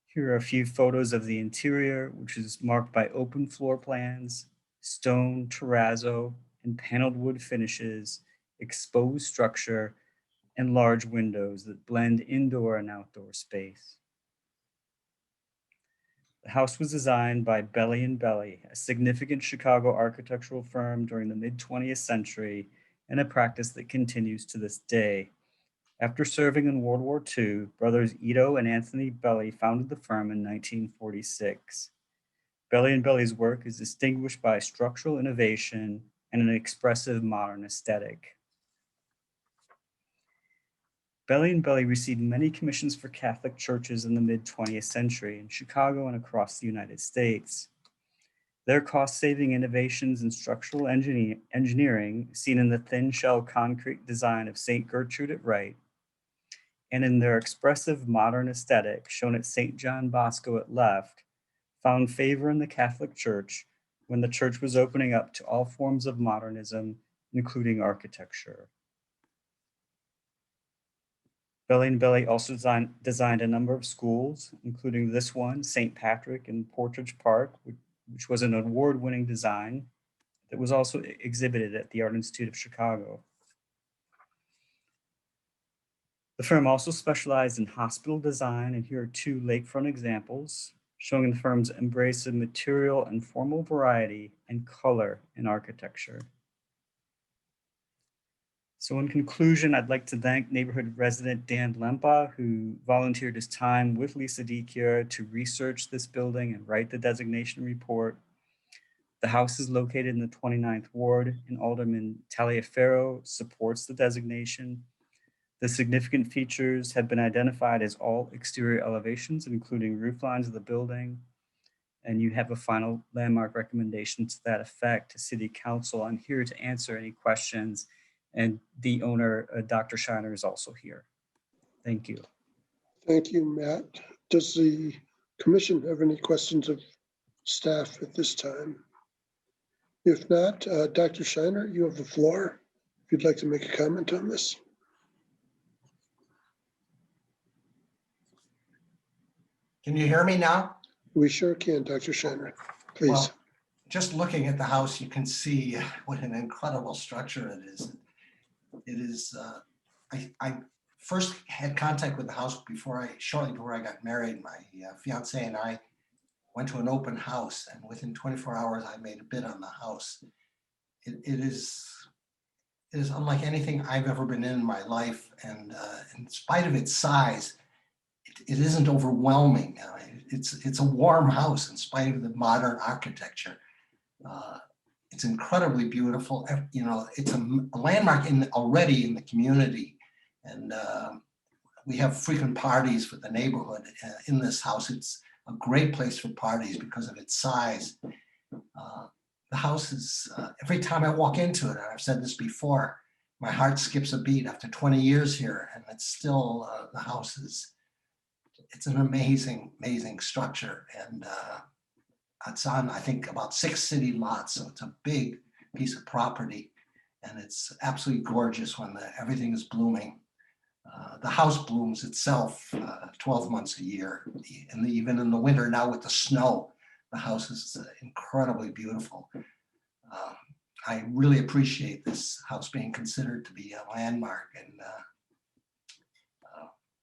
Here are a few photos of the interior, which is marked by open floor plans, stone, terrazzo, and paneled wood finishes, exposed structure, and large windows that blend indoor and outdoor space. The house was designed by Belly & Belly, a significant Chicago architectural firm during the mid-20th century and a practice that continues to this day. After serving in World War II, brothers Ito and Anthony Belly founded the firm in 1946. Belly & Belly's work is distinguished by structural innovation and an expressive modern aesthetic. Belly & Belly received many commissions for Catholic churches in the mid-20th century in Chicago and across the United States. Their cost-saving innovations in structural engineering, seen in the thin shell concrete design of St. Gertrude at Wright, and in their expressive modern aesthetic shown at St. John Bosco at Left, found favor in the Catholic Church when the church was opening up to all forms of modernism, including architecture. Belly & Belly also designed a number of schools, including this one, St. Patrick in Portage Park, which was an award-winning design that was also exhibited at the Art Institute of Chicago. The firm also specialized in hospital design, and here are two lakefront examples showing the firm's embrace of material and formal variety and color in architecture. So in conclusion, I'd like to thank neighborhood resident Dan Lempa, who volunteered his time with Lisa DiChiara to research this building and write the designation report. The house is located in the 29th Ward, and Alderman Taliaferro supports the designation. The significant features have been identified as all exterior elevations, including roof lines of the building. And you have a final landmark recommendation to that effect to City Council. I'm here to answer any questions. And the owner, Dr. Shiner, is also here. Thank you. Thank you, Matt. Does the commission have any questions of staff at this time? If not, Dr. Shiner, you have the floor. If you'd like to make a comment on this. Can you hear me now? We sure can, Dr. Shiner. Please. Well, just looking at the house, you can see what an incredible structure it is. It is, I first had contact with the house shortly before I got married. My fiance and I went to an open house, and within 24 hours, I made a bid on the house. It is unlike anything I've ever been in my life, and in spite of its size, it isn't overwhelming. It's a warm house in spite of the modern architecture. It's incredibly beautiful. You know, it's a landmark already in the community, and we have frequent parties for the neighborhood in this house. It's a great place for parties because of its size. The house is, every time I walk into it, and I've said this before, my heart skips a beat after 20 years here, and it's still, the house is, it's an amazing, amazing structure. And it's on, I think, about 6 city lots. So it's a big piece of property, and it's absolutely gorgeous when everything is blooming. The house blooms itself 12 months a year. And even in the winter now with the snow, the house is incredibly beautiful. I really appreciate this house being considered to be a landmark, and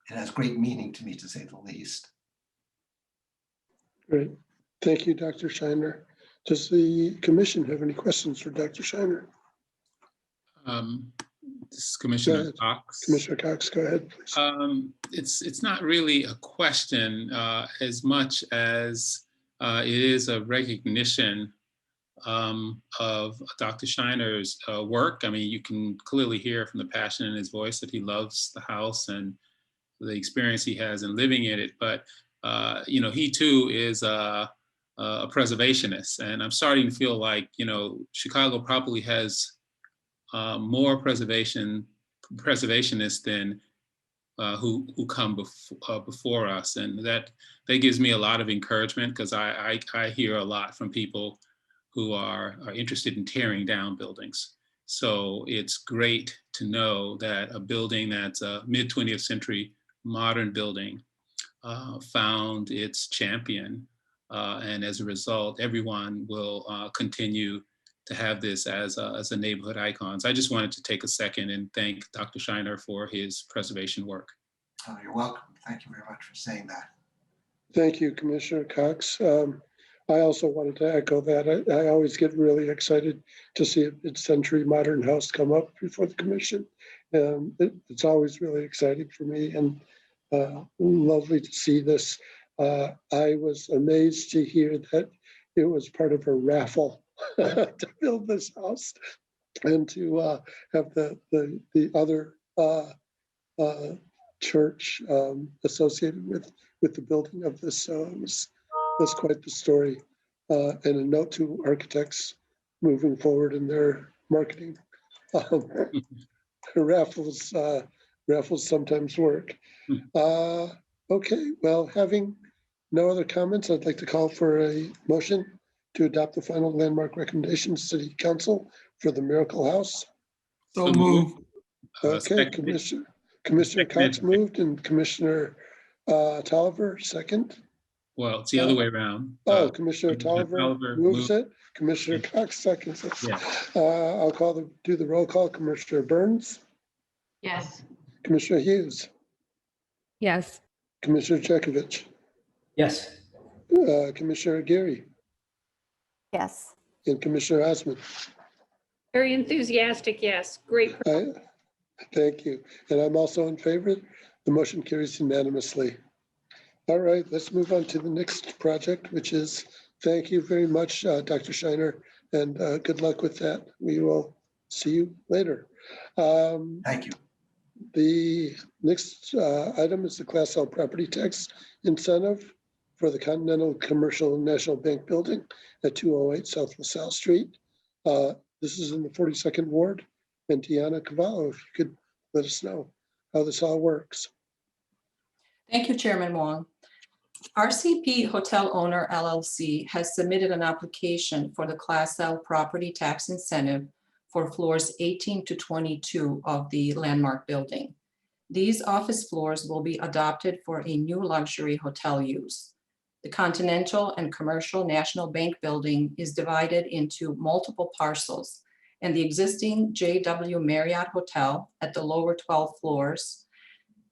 it has great meaning to me, to say the least. Great. Thank you, Dr. Shiner. Does the commission have any questions for Dr. Shiner? This is Commissioner Cox. Commissioner Cox, go ahead, please. It's not really a question as much as it is a recognition of Dr. Shiner's work. I mean, you can clearly hear from the passion in his voice that he loves the house and the experience he has in living in it. But you know, he too is a preservationist, and I'm starting to feel like, you know, Chicago probably has more preservationists than who come before us, and that gives me a lot of encouragement, because I hear a lot from people who are interested in tearing down buildings. So it's great to know that a building that's a mid-20th century modern building found its champion, and as a result, everyone will continue to have this as a neighborhood icon. So I just wanted to take a second and thank Dr. Shiner for his preservation work. Oh, you're welcome. Thank you very much for saying that. Thank you, Commissioner Cox. I also wanted to echo that. I always get really excited to see a mid-century modern house come up before the commission. It's always really exciting for me and lovely to see this. I was amazed to hear that it was part of a raffle to build this house and to have the other church associated with the building of this. So it was quite the story, and a note to architects moving forward in their marketing. Raffles sometimes work. Okay, well, having no other comments, I'd like to call for a motion to adopt the final landmark recommendations City Council for the Miracle House. So move. Okay, Commissioner Cox moved and Commissioner Tolliver second. Well, it's the other way around. Oh, Commissioner Tolliver moves it. Commissioner Cox seconds it. Yeah. I'll do the roll call. Commissioner Burns, Yes. Commissioner Hughes, Yes. Commissioner Chekovich, Yes. Commissioner Geary, Yes. and Commissioner Osmond. Very enthusiastic, yes. Great. Thank you. And I'm also in favor. The motion carries unanimously. All right, let's move on to the next project, which is, thank you very much, Dr. Shiner, and good luck with that. We will see you later. Thank you. The next item is the Class L property tax incentive for the Continental Commercial National Bank building at 208 South LaSalle Street. This is in the 42nd Ward. And Tiana Cavallo, if you could let us know how this all works. Thank you, Chairman Wong. RCP Hotel Owner LLC has submitted an application for the Class L property tax incentive for floors 18 to 22 of the Landmark building. These office floors will be adopted for a new luxury hotel use. The Continental and Commercial National Bank building is divided into multiple parcels, and the existing JW Marriott Hotel at the lower 12 floors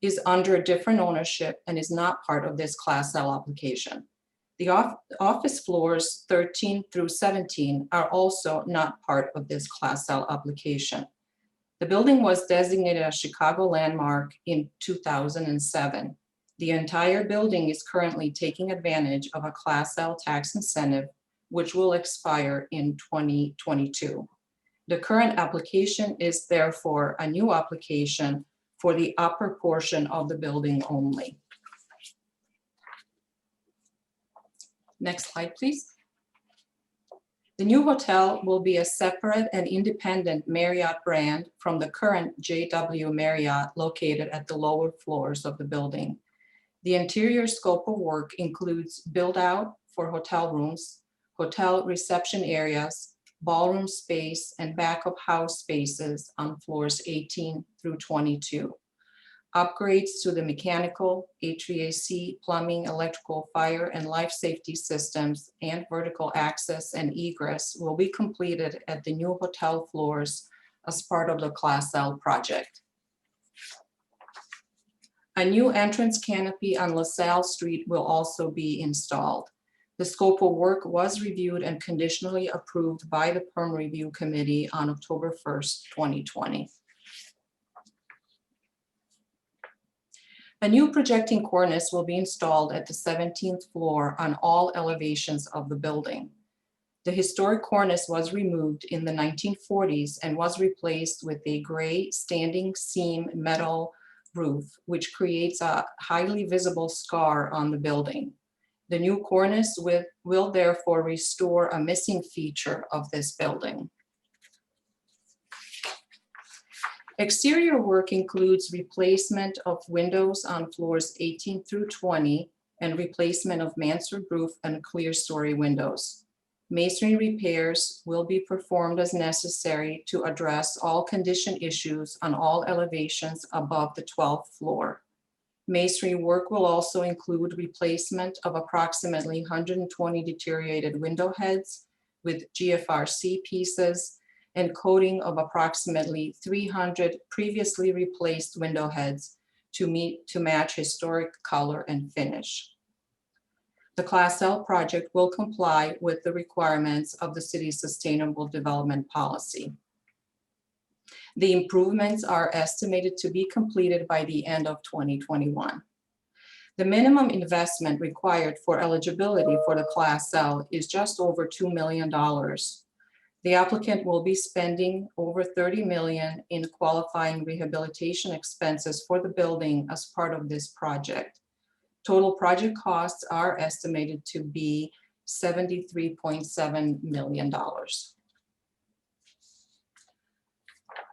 is under a different ownership and is not part of this Class L application. The office floors 13 through 17 are also not part of this Class L application. The building was designated a Chicago landmark in 2007. The entire building is currently taking advantage of a Class L tax incentive, which will expire in 2022. The current application is therefore a new application for the upper portion of the building only. Next slide, please. The new hotel will be a separate and independent Marriott brand from the current JW Marriott located at the lower floors of the building. The interior scope of work includes build out for hotel rooms, hotel reception areas, ballroom space, and back of house spaces on floors 18 through 22. Upgrades to the mechanical, HVAC, plumbing, electrical, fire, and life safety systems and vertical access and egress will be completed at the new hotel floors as part of the Class L project. A new entrance canopy on LaSalle Street will also be installed. The scope of work was reviewed and conditionally approved by the Perm Review Committee on October 1st, 2020. A new projecting cornice will be installed at the 17th floor on all elevations of the building. The historic cornice was removed in the 1940s and was replaced with a gray standing seam metal roof, which creates a highly visible scar on the building. The new cornice will therefore restore a missing feature of this building. Exterior work includes replacement of windows on floors 18 through 20 and replacement of mansard roof and clear story windows. Masonry repairs will be performed as necessary to address all condition issues on all elevations above the 12th floor. Masonry work will also include replacement of approximately 120 deteriorated window heads, with GFRC pieces and coating of approximately 300 previously replaced window heads to match historic color and finish. The Class L project will comply with the requirements of the city's sustainable development policy. The improvements are estimated to be completed by the end of 2021. The minimum investment required for eligibility for the Class L is just over $2 million. The applicant will be spending over $30 million in qualifying rehabilitation expenses for the building as part of this project. Total project costs are estimated to be $73.7 million.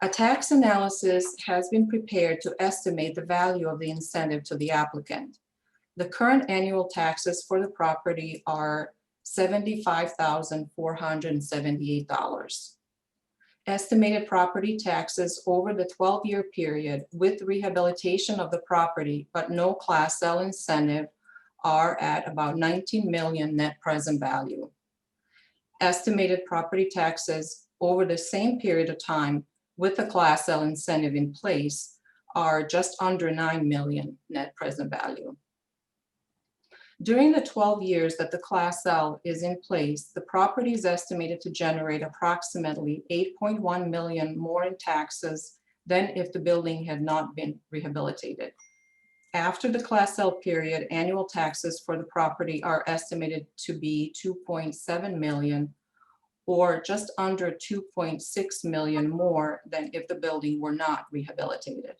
A tax analysis has been prepared to estimate the value of the incentive to the applicant. The current annual taxes for the property are $75,478. Estimated property taxes over the 12-year period with rehabilitation of the property, but no Class L incentive, are at about $19 million net present value. Estimated property taxes over the same period of time with the Class L incentive in place are just under $9 million net present value. During the 12 years that the Class L is in place, the property is estimated to generate approximately $8.1 million more in taxes than if the building had not been rehabilitated. After the Class L period, annual taxes for the property are estimated to be $2.7 million, or just under $2.6 million more than if the building were not rehabilitated.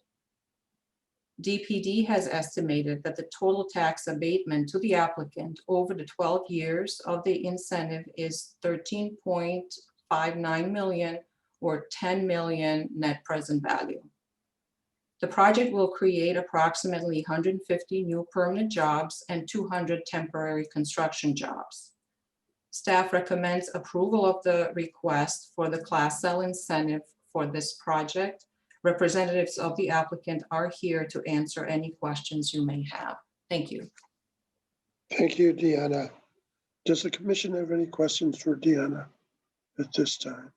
DPD has estimated that the total tax abatement to the applicant over the 12 years of the incentive is $13.59 million, or $10 million net present value. The project will create approximately 150 new permanent jobs and 200 temporary construction jobs. Staff recommends approval of the request for the Class L incentive for this project. Representatives of the applicant are here to answer any questions you may have. Thank you. Thank you, Deanna. Does the commission have any questions for Deanna at this time?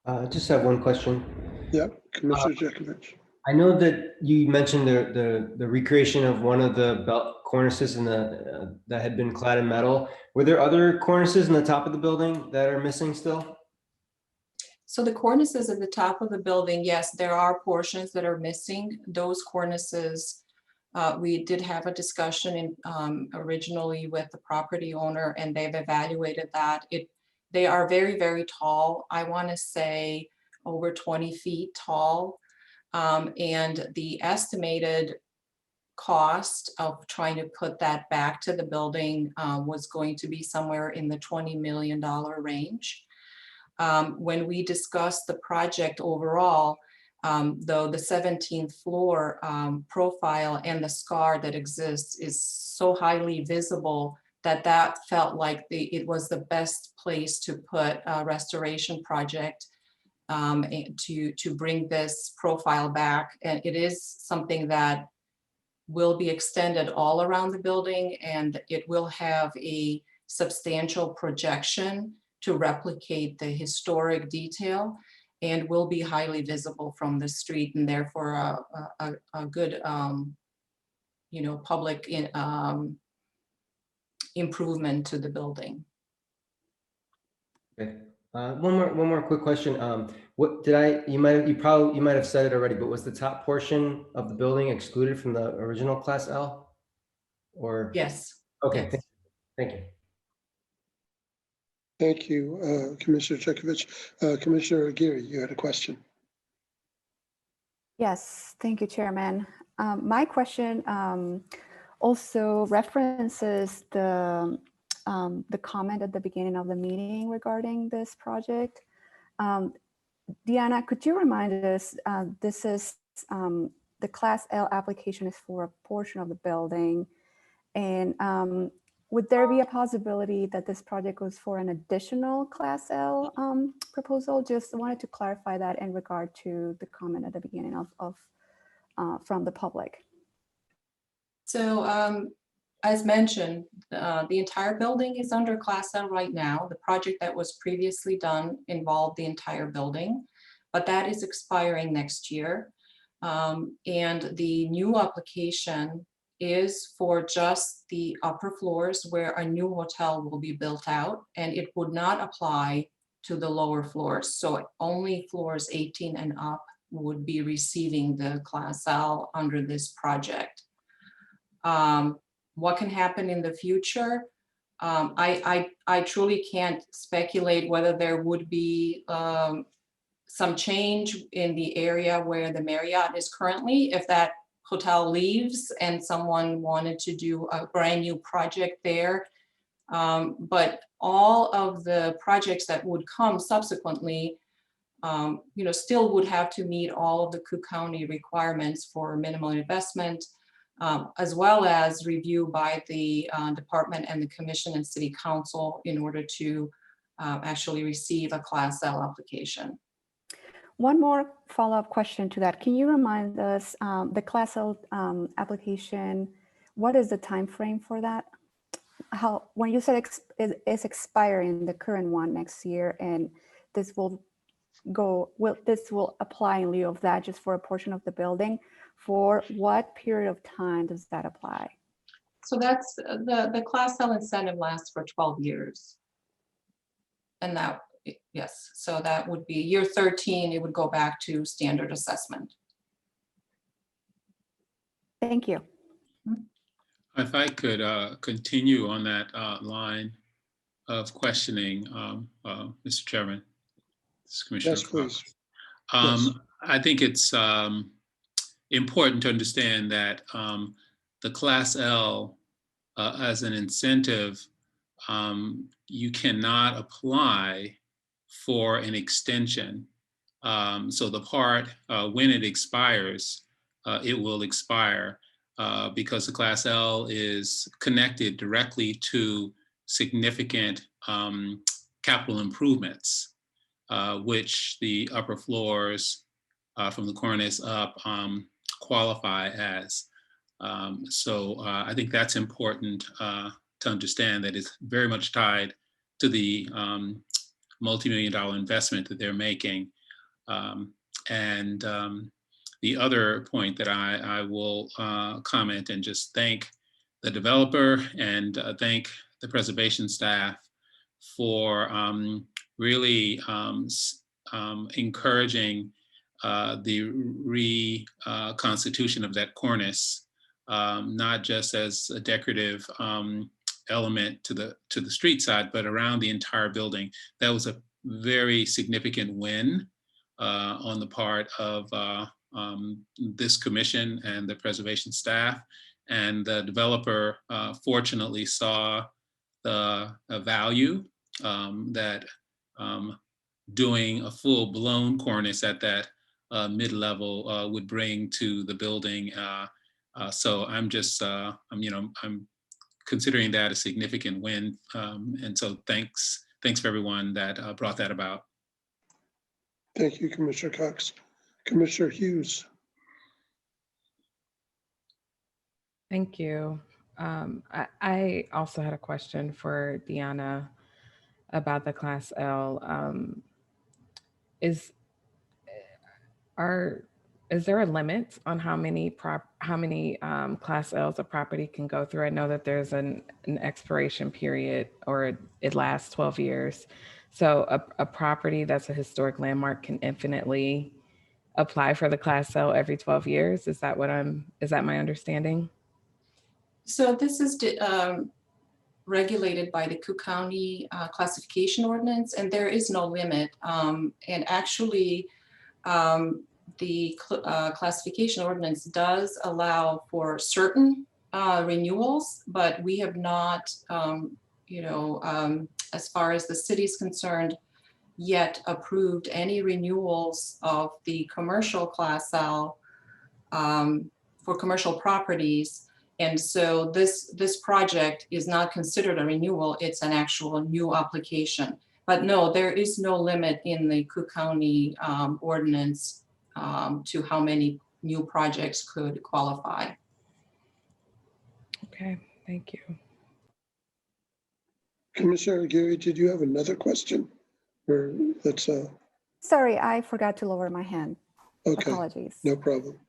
I just have one question. Yep, Commissioner Jekovich. I know that you mentioned the recreation of one of the belt cornices in the that had been clad in metal. Were there other cornices in the top of the building that are missing still? So the cornices at the top of the building, yes, there are portions that are missing. Those cornices, we did have a discussion originally with the property owner, and they've evaluated that. They are very, very tall. I want to say over 20 feet tall. And the estimated cost of trying to put that back to the building was going to be somewhere in the $20 million range. When we discussed the project overall, though the 17th floor profile and the scar that exists is so highly visible that felt like it was the best place to put a restoration project to bring this profile back. And it is something that will be extended all around the building, and it will have a substantial projection to replicate the historic detail, and will be highly visible from the street, and therefore a good public improvement to the building. Okay. One more quick question. You might have said it already, but was the top portion of the building excluded from the original Class L? Or yes. Okay. Yes. Thank you. Thank you, Commissioner Jekovich. Commissioner Aguirre, you had a question. Yes, thank you, Chairman. My question also references the comment at the beginning of the meeting regarding this project. Deanna, could you remind us, this is the Class L application is for a portion of the building, and would there be a possibility that this project goes for an additional Class L proposal? Just wanted to clarify that in regard to the comment at the beginning from the public. So As mentioned, the entire building is under Class L right now. The project that was previously done involved the entire building, but that is expiring next year. And the new application is for just the upper floors where a new hotel will be built out, and it would not apply to the lower floors. So only floors 18 and up would be receiving the Class L under this project. What can happen in the future? I truly can't speculate whether there would be some change in the area where the Marriott is currently, if that hotel leaves and someone wanted to do a brand new project there. But all of the projects that would come subsequently, still would have to meet all of the Cook County requirements for minimal investment, as well as review by the department and the commission and city council in order to actually receive a Class L application. One more follow-up question to that. Can you remind us the Class L application, what is the time frame for that? When you said it's expiring, the current one next year, and this will apply in lieu of that just for a portion of the building, for what period of time does that apply? So that's the Class L incentive lasts for 12 years. And that, yes, so that would be year 13, it would go back to standard assessment. Thank you. If I could continue on that line of questioning, Mr. Chairman. Commissioner Yes, please. Cox. I think it's important to understand that the Class L as an incentive, you cannot apply for an extension. So the part when it expires, it will expire because the Class L is connected directly to significant capital improvements, which the upper floors from the cornice up qualify as. So I think that's important to understand, that it's very much tied to the multi-million-dollar investment that they're making. The other point that I will comment and just thank the developer and thank the preservation staff for really encouraging the reconstitution of that cornice, not just as a decorative element to the street side, but around the entire building. That was a very significant win on the part of this commission and the preservation staff. And the developer fortunately saw the value that doing a full-blown cornice at that mid-level would bring to the building. So I'm just, I'm considering that a significant win. And so thanks for everyone that brought that about. Thank you, Commissioner Cox. Commissioner Hughes. Thank you. I also had a question for Deanna about the Class L. Is there a limit on how many Class L's a property can go through? I know that there's an expiration period, or it lasts 12 years. So a property that's a historic landmark can infinitely apply for the Class L every 12 years. Is that my understanding? So this is regulated by the Cook County classification ordinance, and there is no limit. And actually, the classification ordinance does allow for certain renewals, but we have not, as far as the city's concerned, yet approved any renewals of the commercial Class L for commercial properties. And so this project is not considered a renewal, it's an actual new application. But no, there is no limit in the Cook County ordinance to how many new projects could qualify. Okay, Thank you. Commissioner Aguirre, did you have another question? Or that's Sorry, I forgot to lower my hand. okay, Apologies. no problem.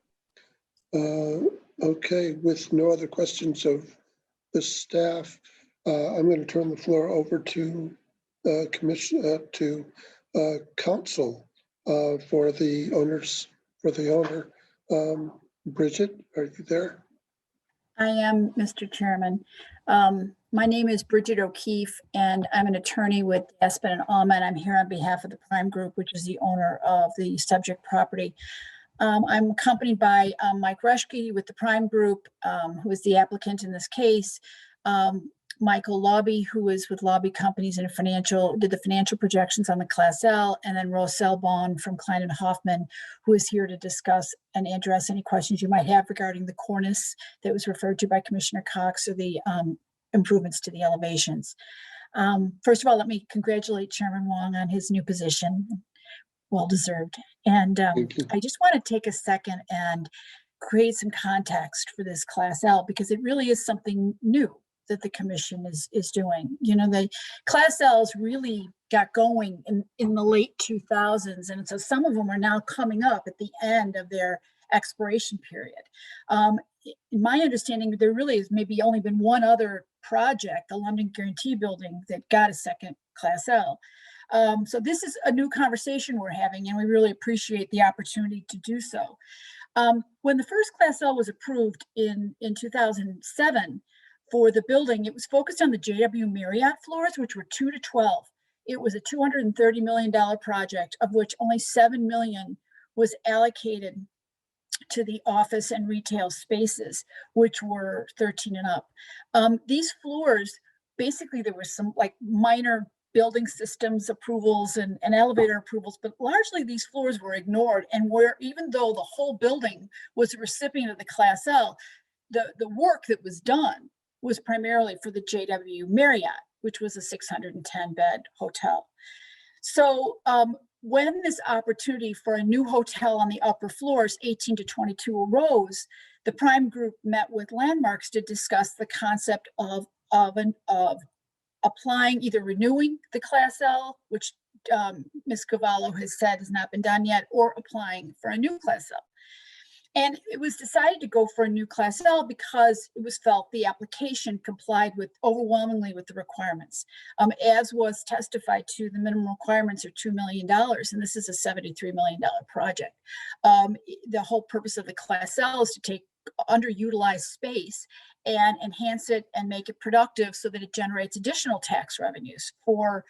Okay, with no other questions of the staff, I'm going to turn the floor over to council for the owner. Bridget, are you there? I am, Mr. Chairman. My name is Bridget O'Keefe, and I'm an attorney with Aspen and Allman. I'm here on behalf of the Prime Group, which is the owner of the subject property. I'm accompanied by Mike Reschke with the Prime Group, who is the applicant in this case. Michael Lobby, who is with Lobby Companies and did the financial projections on the Class L, and then Rose Selbon from Klein and Hoffman, who is here to discuss and address any questions you might have regarding the cornice that was referred to by Commissioner Cox, or the improvements to the elevations. First of all, let me congratulate Chairman Wong on his new position. Well deserved. And I just want to take a second and create some context for this Class L, because it really is something new that the commission is doing. You know, the Class L's really got going in the late 2000s. And so some of them are now coming up at the end of their expiration period. In my understanding, there really has maybe only been one other project, the London Guarantee Building, that got a second Class L. So this is a new conversation we're having, and we really appreciate the opportunity to do so. When the first Class L was approved in 2007 for the building, it was focused on the JW Marriott floors, which were 2 to 12. It was a $230 million project, of which only $7 million was allocated to the office and retail spaces, which were 13 and up. These floors, basically there was some like minor building systems approvals and elevator approvals, but largely these floors were ignored. And where, even though the whole building was a recipient of the Class L, the work that was done was primarily for the JW Marriott, which was a 610 bed hotel. So when this opportunity for a new hotel on the upper floors, 18 to 22, arose, the Prime Group met with Landmarks to discuss the concept of applying, either renewing the Class L, which Ms. Cavallo has said has not been done yet, or applying for a new Class L. And it was decided to go for a new Class L because it was felt the application complied with overwhelmingly with the requirements. As was testified to, the minimum requirements are $2 million, and this is a $73 million project. The whole purpose of the Class L is to take underutilized space and enhance it and make it productive so that it generates additional tax revenues for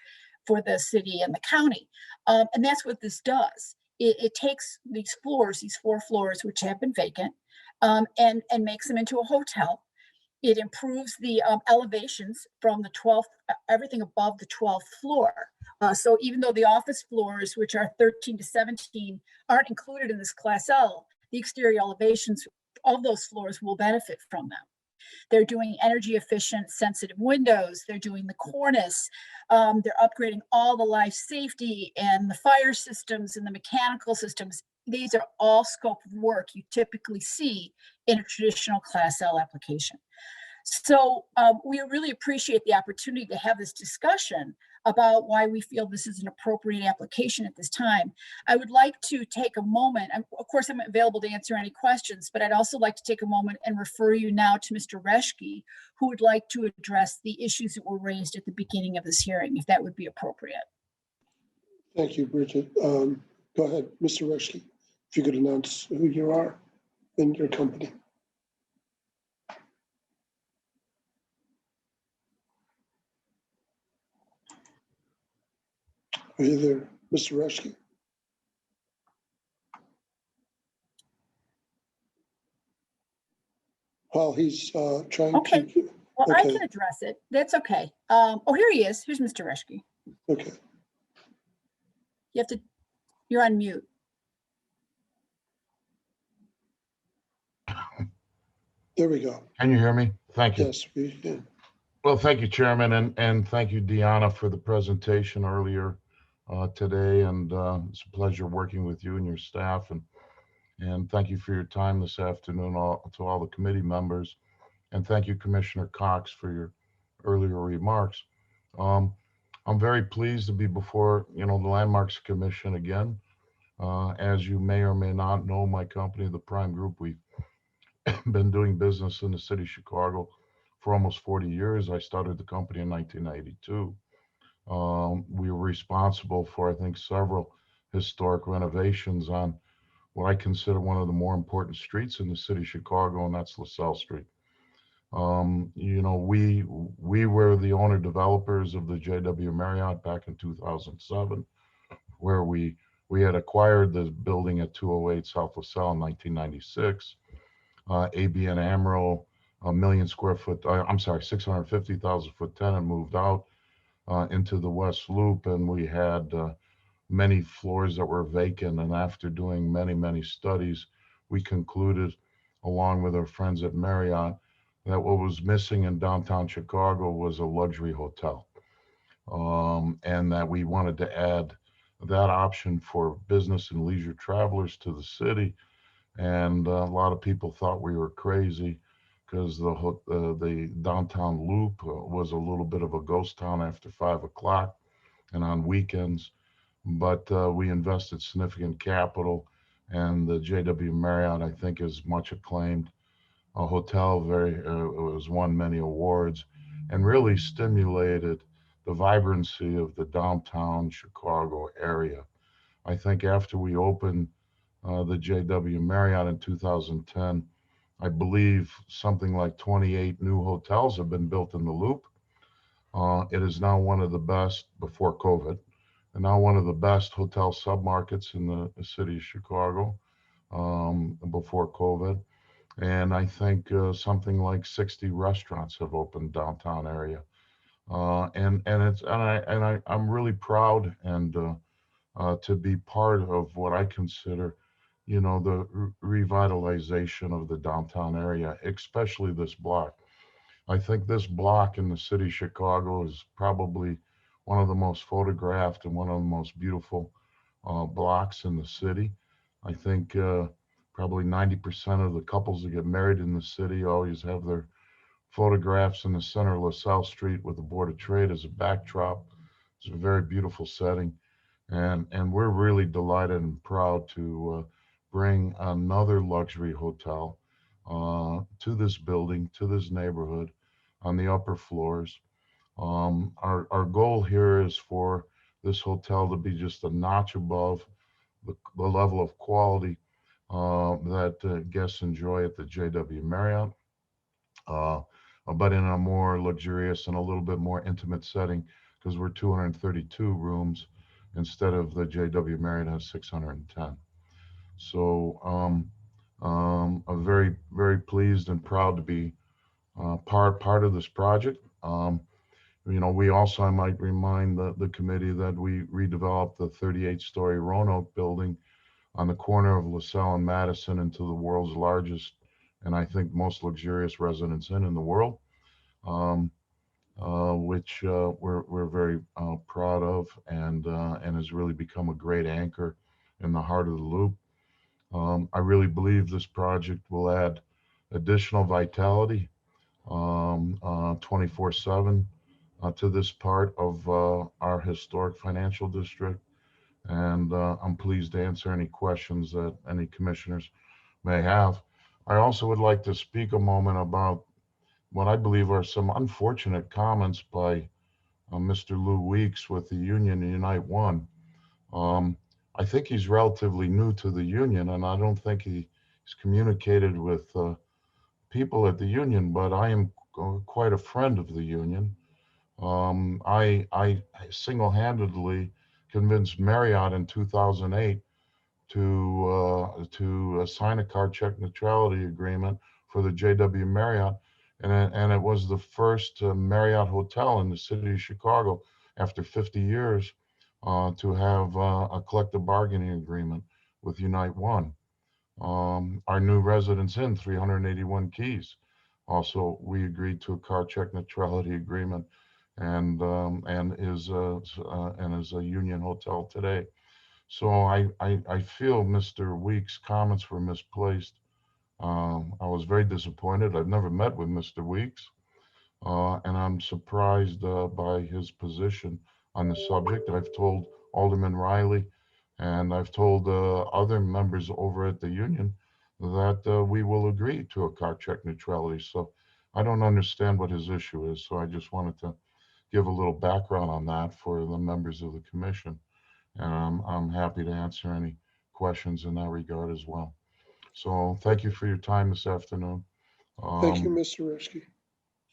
the city and the county. And that's what this does. It takes these floors, these 4 floors, which have been vacant, and makes them into a hotel. It improves the elevations from the 12th, everything above the 12th floor. So even though the office floors, which are 13 to 17, aren't included in this Class L, the exterior elevations of those floors will benefit from them. They're doing energy efficient, sensitive windows. They're doing the cornice. They're upgrading all the life safety and the fire systems and the mechanical systems. These are all scope of work you typically see in a traditional Class L application. So we really appreciate the opportunity to have this discussion about why we feel this is an appropriate application at this time. I would like to take a moment, and of course I'm available to answer any questions, but I'd also like to take a moment and refer you now to Mr. Reschke, who would like to address the issues that were raised at the beginning of this hearing, if that would be appropriate. Thank you, Bridget. Go ahead, Mr. Reschke, if you could announce who you are and your company. Are you there, Mr. Reschke? While he's trying to. Well, I can address it. That's okay. Oh, here he is. Here's Mr. Reschke. Okay. You're on mute. There we go. Can you hear me? Thank you. Yes, we can. Well, thank you, Chairman, and thank you, Deanna, for the presentation earlier today. And it's a pleasure working with you and your staff. And thank you for your time this afternoon to all the committee members. And thank you, Commissioner Cox, for your earlier remarks. I'm very pleased to be before, the Landmarks Commission again. As you may or may not know, my company, the Prime Group, we've been doing business in the city of Chicago for almost 40 years. I started the company in 1992. We were responsible for, I think, several historic renovations on what I consider one of the more important streets in the city of Chicago, and that's LaSalle Street. We were the owner developers of the JW Marriott back in 2007, where we had acquired the building at 208 South LaSalle in 1996. ABN AMRO, a 650,000 foot tenant moved out into the West Loop, and we had many floors that were vacant. And after doing many, many studies, we concluded, along with our friends at Marriott, that what was missing in downtown Chicago was a luxury hotel. And that we wanted to add that option for business and leisure travelers to the city. And a lot of people thought we were crazy because the downtown loop was a little bit of a ghost town after 5 o'clock and on weekends. But we invested significant capital, and the JW Marriott, I think, is much acclaimed. A hotel, it was won many awards, and really stimulated the vibrancy of the downtown Chicago area. I think after we opened the JW Marriott in 2010, I believe something like 28 new hotels have been built in the Loop. It is now one of the best, before COVID, and now one of the best hotel submarkets in the city of Chicago before COVID. And I think something like 60 restaurants have opened downtown area. I'm really proud and to be part of what I consider, the revitalization of the downtown area, especially this block. I think this block in the city of Chicago is probably one of the most photographed and one of the most beautiful blocks in the city. I think probably 90% of the couples that get married in the city always have their photographs in the center of LaSalle Street with the Board of Trade as a backdrop. It's a very beautiful setting. And we're really delighted and proud to bring another luxury hotel to this building, to this neighborhood on the upper floors. Our goal here is for this hotel to be just a notch above the level of quality that guests enjoy at the JW Marriott, but in a more luxurious and a little bit more intimate setting, because we're 232 rooms instead of the JW Marriott has 610. So I'm very, very pleased and proud to be part of this project. We also, I might remind the committee that we redeveloped the 38-story Roanoke building on the corner of LaSalle and Madison into the world's largest and I think most luxurious residence inn in the world, which we're very proud of, and has really become a great anchor in the heart of the Loop. I really believe this project will add additional vitality 24/7 to this part of our historic financial district. And I'm pleased to answer any questions that any commissioners may have. I also would like to speak a moment about what I believe are some unfortunate comments by Mr. Lou Weeks with the union Unite One. I think he's relatively new to the union, and I don't think he's communicated with people at the union, but I am quite a friend of the union. I single-handedly convinced Marriott in 2008 to sign a card check neutrality agreement for the JW Marriott, and it was the first Marriott hotel in the city of Chicago after 50 years to have a collective bargaining agreement with Unite One. Our new residence inn, 381 Keys, also we agreed to a card check neutrality agreement, and is a union hotel today. So I feel Mr. Weeks' comments were misplaced I was very disappointed. I've never met with Mr. Weeks, and I'm surprised by his position on the subject. I've told Alderman Riley and I've told other members over at the union that we will agree to a car check neutrality. So I don't understand what his issue is. So I just wanted to give a little background on that for the members of the commission. And I'm happy to answer any questions in that regard as well. So thank you for your time this afternoon. Thank you, Mr. Reschke.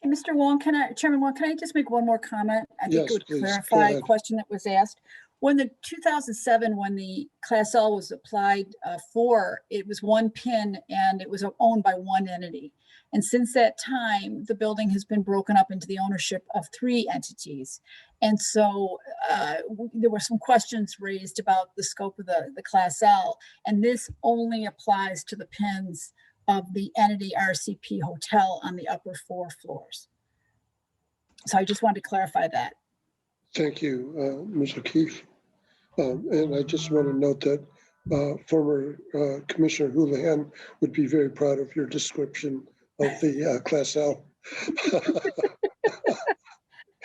Hey, Mr. Wong, Chairman Wong, can I just make one more comment? I think Yes, it would please. Go clarify a ahead. question that was asked. When the 2007, when the Class L was applied for, it was one PIN and it was owned by one entity. And since that time, the building has been broken up into the ownership of 3 entities. And so there were some questions raised about the scope of the Class L, and this only applies to the PINs of the entity RCP Hotel on the upper 4 floors. So I just wanted to clarify that. Thank you, Ms. O'Keefe. And I just want to note that former Commissioner Houlihan would be very proud of your description of the Class L.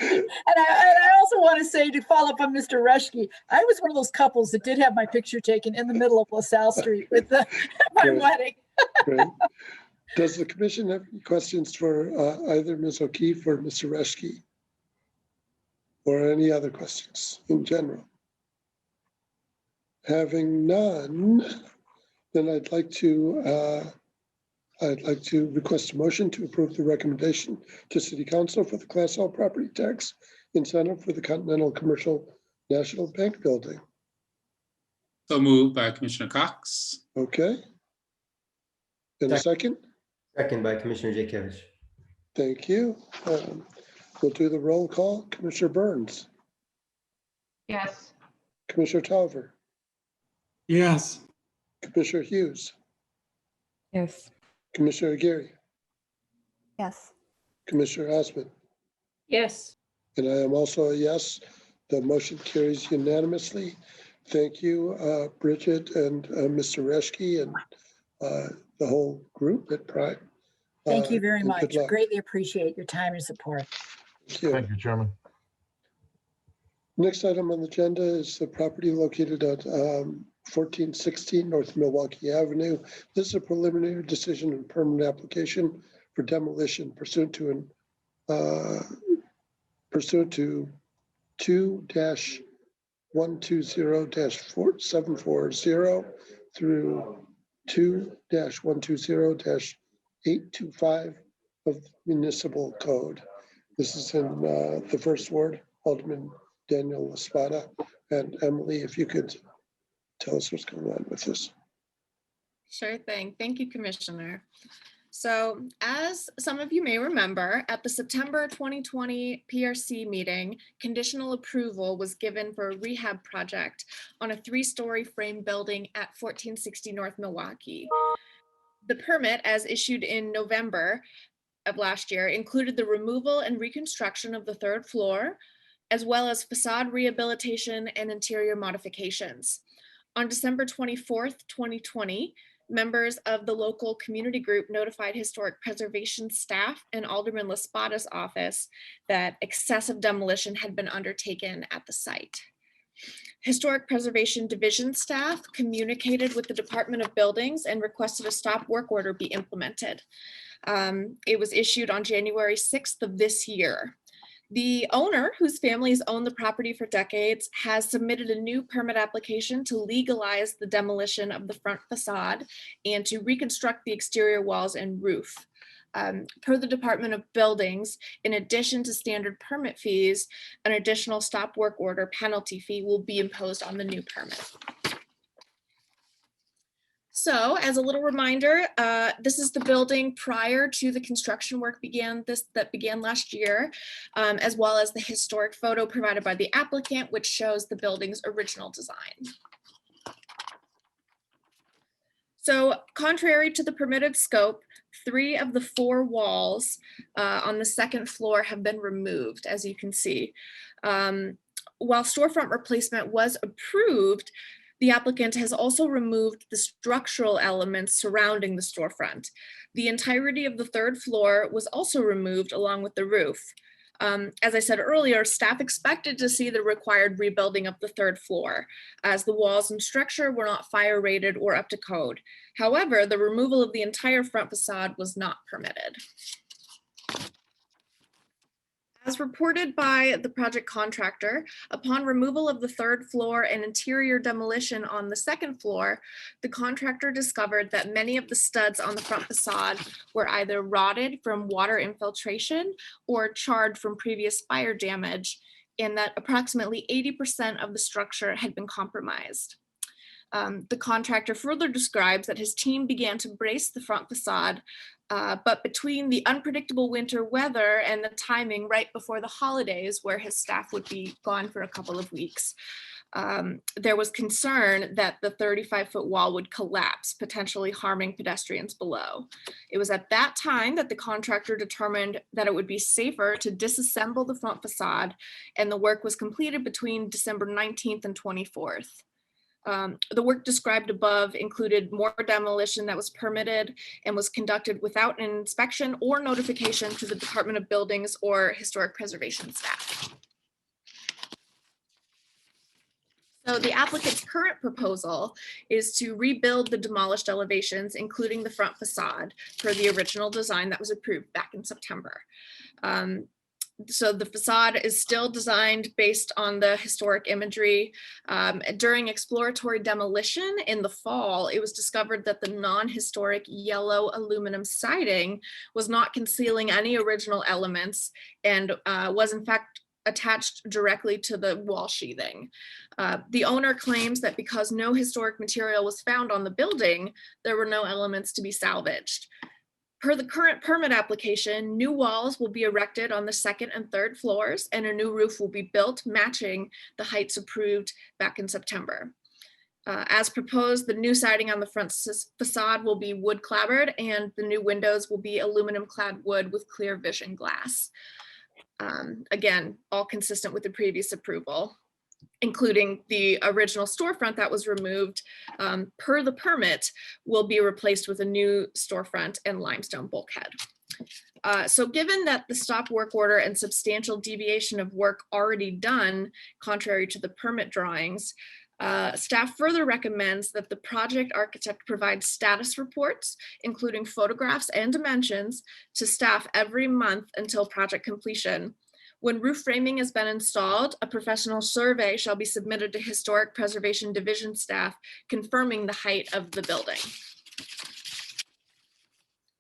And I also want to say, to follow up on Mr. Reschke, I was one of those couples that did have my picture taken in the middle of LaSalle Street with my Great. wedding. Great. Does the commission have any questions for either Ms. O'Keefe or Mr. Reschke? Or any other questions in general? Having none, then I'd like to request a motion to approve the recommendation to City Council for the Class L property tax incentive for the Continental Commercial National Bank building. So moved by Commissioner Cox. Okay. And a second? Second by Commissioner Jakiewicz. Thank you. We'll do the roll call. Commissioner Burns, Yes. Commissioner Tauber, Yes. Commissioner Hughes, Yes. Commissioner Aguirre, Yes. Commissioner Osmond, Yes. and I am also a yes. The motion carries unanimously. Thank you, Bridget and Mr. Reschke and the whole group at Prime. Thank you very and much. good luck. Greatly appreciate your time and support. Thank you. Thank you, Chairman. Next item on the agenda is the property located at 1416 North Milwaukee Avenue. This is a preliminary decision and permanent application for demolition pursuant to 2-120-740 through 2-120-825 of the municipal code. This is in the first ward, Alderman Daniel Espada. And Emily, if you could tell us what's going on with this. Sure thing. Thank you, Commissioner. So as some of you may remember, at the September 2020 PRC meeting, conditional approval was given for a rehab project on a 3-story frame building at 1460 North Milwaukee. The permit, as issued in November of last year, included the removal and reconstruction of the 3rd floor, as well as facade rehabilitation and interior modifications. On December 24th, 2020, members of the local community group notified historic preservation staff and Alderman Laspada's office that excessive demolition had been undertaken at the site. Historic Preservation Division staff communicated with the Department of Buildings and requested a stop work order be implemented. It was issued on January 6th of this year. The owner, whose family has owned the property for decades, has submitted a new permit application to legalize the demolition of the front facade and to reconstruct the exterior walls and roof. Per the Department of Buildings, in addition to standard permit fees, an additional stop work order penalty fee will be imposed on the new permit. So as a little reminder, this is the building prior to the construction work that began last year, as well as the historic photo provided by the applicant, which shows the building's original design. So contrary to the permitted scope, 3 of the 4 walls on the 2nd floor have been removed, as you can see. While storefront replacement was approved, The applicant has also removed the structural elements surrounding the storefront. The entirety of the third floor was also removed along with the roof. As I said earlier, staff expected to see the required rebuilding of the third floor, as the walls and structure were not fire rated or up to code. However, the removal of the entire front facade was not permitted. As reported by the project contractor, upon removal of the third floor and interior demolition on the second floor, the contractor discovered that many of the studs on the front facade were either rotted from water infiltration or charred from previous fire damage, and that approximately 80% of the structure had been compromised. The contractor further describes that his team began to brace the front facade, but between the unpredictable winter weather and the timing right before the holidays, where his staff would be gone for a couple of weeks, there was concern that the 35-foot wall would collapse, potentially harming pedestrians below. It was at that time that the contractor determined that it would be safer to disassemble the front facade, and the work was completed between December 19th and 24th. The work described above included more demolition that was permitted and was conducted without an inspection or notification to the Department of Buildings or Historic Preservation staff. So the applicant's current proposal is to rebuild the demolished elevations, including the front facade, per the original design that was approved back in September. So the facade is still designed based on the historic imagery. During exploratory demolition in the fall, it was discovered that the non-historic yellow aluminum siding was not concealing any original elements and was in fact attached directly to the wall sheathing. The owner claims that because no historic material was found on the building, there were no elements to be salvaged. Per the current permit application, new walls will be erected on the second and third floors, and a new roof will be built matching the heights approved back in September. As proposed, the new siding on the front facade will be wood clapboard, and the new windows will be aluminum clad wood with clear vision glass. Again, all consistent with the previous approval, including the original storefront that was removed per the permit will be replaced with a new storefront and limestone bulkhead. So given that the stop work order and substantial deviation of work already done, contrary to the permit drawings, staff further recommends that the project architect provide status reports, including photographs and dimensions, to staff every month until project completion. When roof framing has been installed, a professional survey shall be submitted to Historic Preservation Division staff, confirming the height of the building.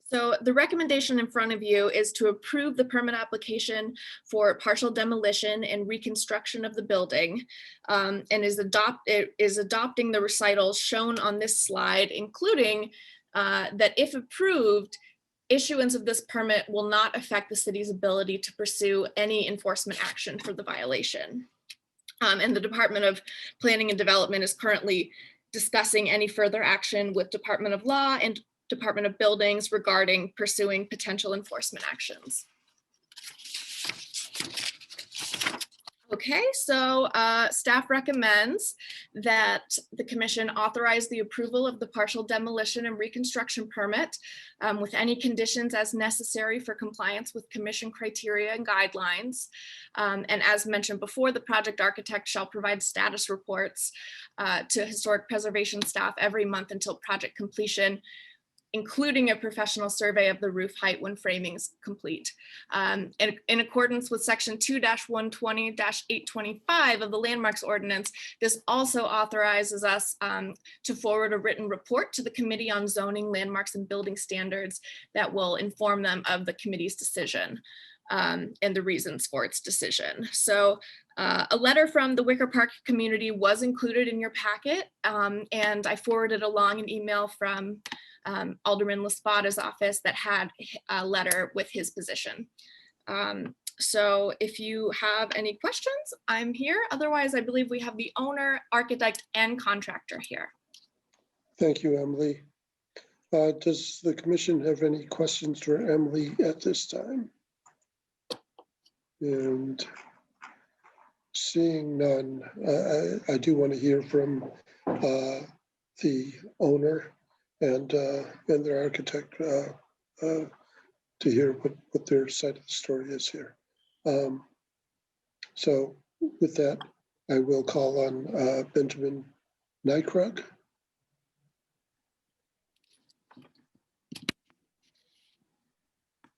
So the recommendation in front of you is to approve the permit application for partial demolition and reconstruction of the building, and is adopting the recitals shown on this slide, including that if approved, issuance of this permit will not affect the city's ability to pursue any enforcement action for the violation. And the Department of Planning and Development is currently discussing any further action with Department of Law and Department of Buildings regarding pursuing potential enforcement actions. Okay, so staff recommends that the commission authorize the approval of the partial demolition and reconstruction permit with any conditions as necessary for compliance with commission criteria and guidelines. And as mentioned before, the project architect shall provide status reports to historic preservation staff every month until project completion, including a professional survey of the roof height when framing is complete. In accordance with section 2-120-825 of the Landmarks Ordinance, this also authorizes us to forward a written report to the Committee on Zoning, Landmarks, and Building Standards that will inform them of the committee's decision and the reasons for its decision. So a letter from the Wicker Park community was included in your packet, and I forwarded along an email from Alderman Laspada's office that had a letter with his position. So if you have any questions, I'm here. Otherwise, I believe we have the owner, architect, and contractor here. Thank you, Emily. Does the commission have any questions for Emily at this time? And seeing none, I do want to hear from the owner and their architect to hear what their side of the story is here. So with that, I will call on Benjamin Nykrug.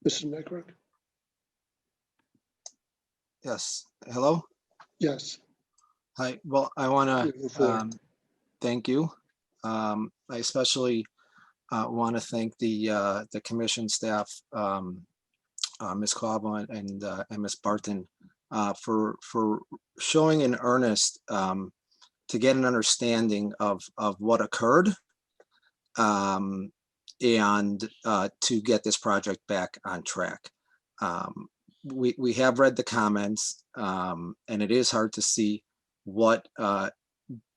Mr. Nykrug? Yes. Hello? Yes. Hi. Well, I want to thank you. I especially want to thank the commission staff, Ms. Cobble and Ms. Barton, for showing an earnest to get an understanding of what occurred and to get this project back on track. We have read the comments, and it is hard to see what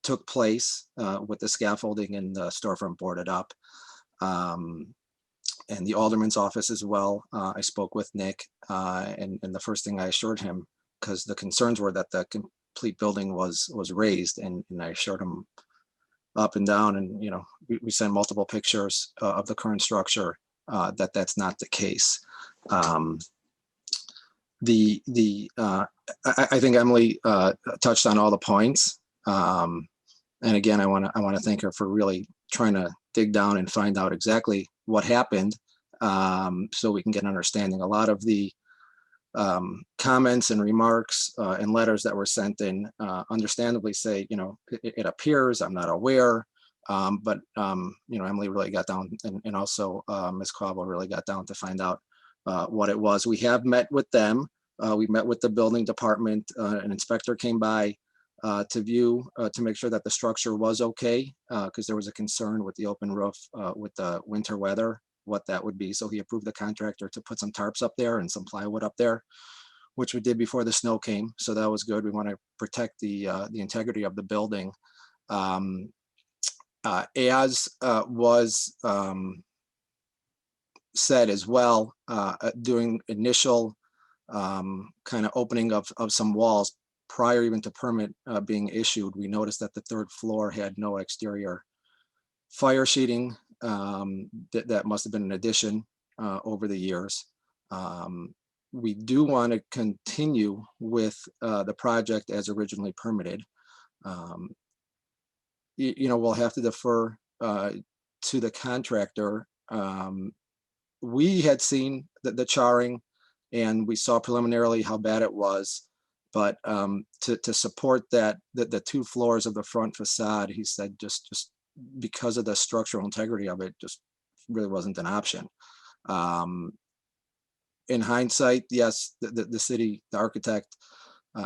took place with the scaffolding and the storefront boarded up. And the alderman's office as well. I spoke with Nick, and the first thing I assured him, because the concerns were that the complete building was raised, and I assured him up and down, and we sent multiple pictures of the current structure, that's not the case. I think Emily touched on all the points, and again, I want to thank her for really trying to dig down and find out exactly what happened, so we can get an understanding. A lot of the comments and remarks and letters that were sent in understandably say, it appears, I'm not aware, but Emily really got down, and also Ms. Cobble really got down to find out what it was. We have met with them. We met with the building department. An inspector came by to view, to make sure that the structure was okay, because there was a concern with the open roof with the winter weather, what that would be. So he approved the contractor to put some tarps up there and some plywood up there, which we did before the snow came. So that was good. We want to protect the integrity of the building. As was said as well, doing initial kind of opening of some walls prior even to permit being issued, we noticed that the third floor had no exterior fire sheeting. That must have been an addition over the years. We do want to continue with the project as originally permitted. We'll have to defer to the contractor. We had seen the charring, and we saw preliminarily how bad it was, but to support that, the 2 floors of the front facade, he said just because of the structural integrity of it, just really wasn't an option. In hindsight, yes, the city, the architect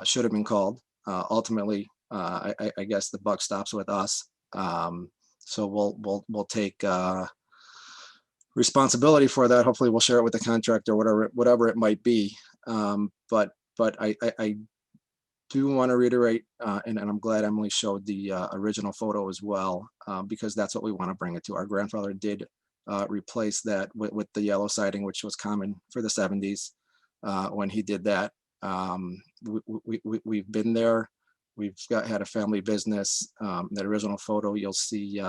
should have been called. Ultimately, I guess the buck stops with us. So we'll take responsibility for that. Hopefully we'll share it with the contractor, whatever it might be. But I do want to reiterate, and I'm glad Emily showed the original photo as well, because that's what we want to bring it to. Our grandfather did replace that with the yellow siding, which was common for the 70s when he did that. We've been there. We've had a family business. That original photo, you'll see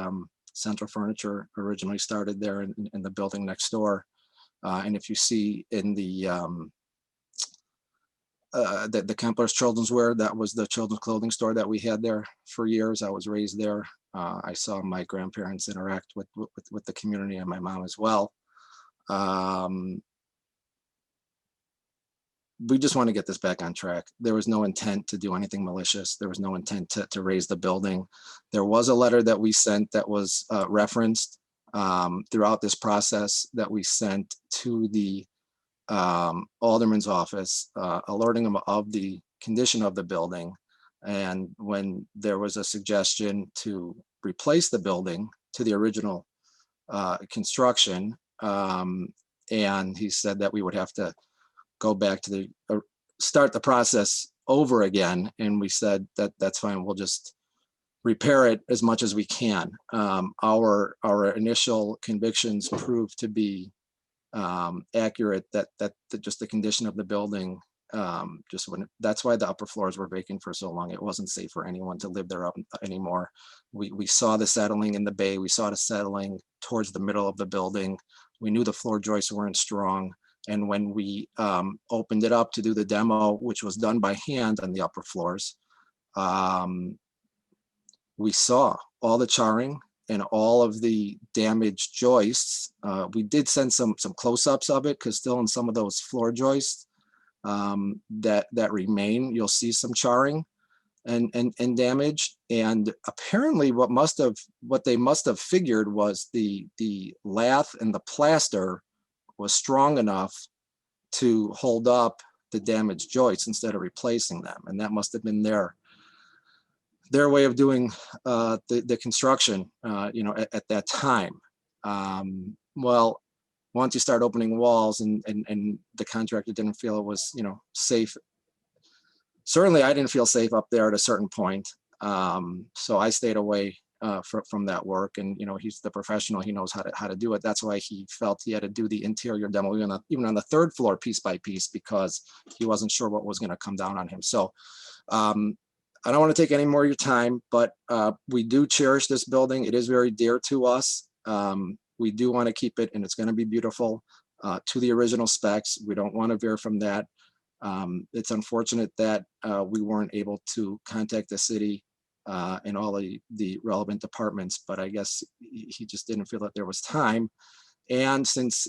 Central Furniture originally started there in the building next door. And if you see in the Kempler's Children's Wear, that was the children's clothing store that we had there for years. I was raised there. I saw my grandparents interact with the community and my mom as well. We just want to get this back on track. There was no intent to do anything malicious. There was no intent to raise the building. There was a letter that we sent that was referenced throughout this process that we sent to the alderman's office, alerting them of the condition of the building. And when there was a suggestion to replace the building to the original construction, and he said that we would have to go back to start the process over again. And we said that that's fine. We'll just repair it as much as we can. Our initial convictions proved to be accurate, that just the condition of the building Just when, that's why the upper floors were vacant for so long. It wasn't safe for anyone to live there up anymore. We saw the settling in the bay. We saw the settling towards the middle of the building. We knew the floor joists weren't strong. And when we opened it up to do the demo, which was done by hand on the upper floors, we saw all the charring and all of the damaged joists. We did send some close-ups of it because still in some of those floor joists that remain, you'll see some charring and damage. And apparently what they must have figured was the lath and the plaster was strong enough to hold up the damaged joists instead of replacing them. And that must have been their way of doing the construction, at that time. Well, once you start opening walls and the contractor didn't feel it was, safe. Certainly I didn't feel safe up there at a certain point. So I stayed away from that work, and he's the professional, he knows how to do it. That's why he felt he had to do the interior demo even on the third floor piece by piece, because he wasn't sure what was going to come down on him. So I don't want to take any more of your time, but we do cherish this building. It is very dear to us. We do want to keep it, and it's going to be beautiful to the original specs. We don't want to veer from that. It's unfortunate that we weren't able to contact the city and all the relevant departments, but I guess he just didn't feel that there was time. And since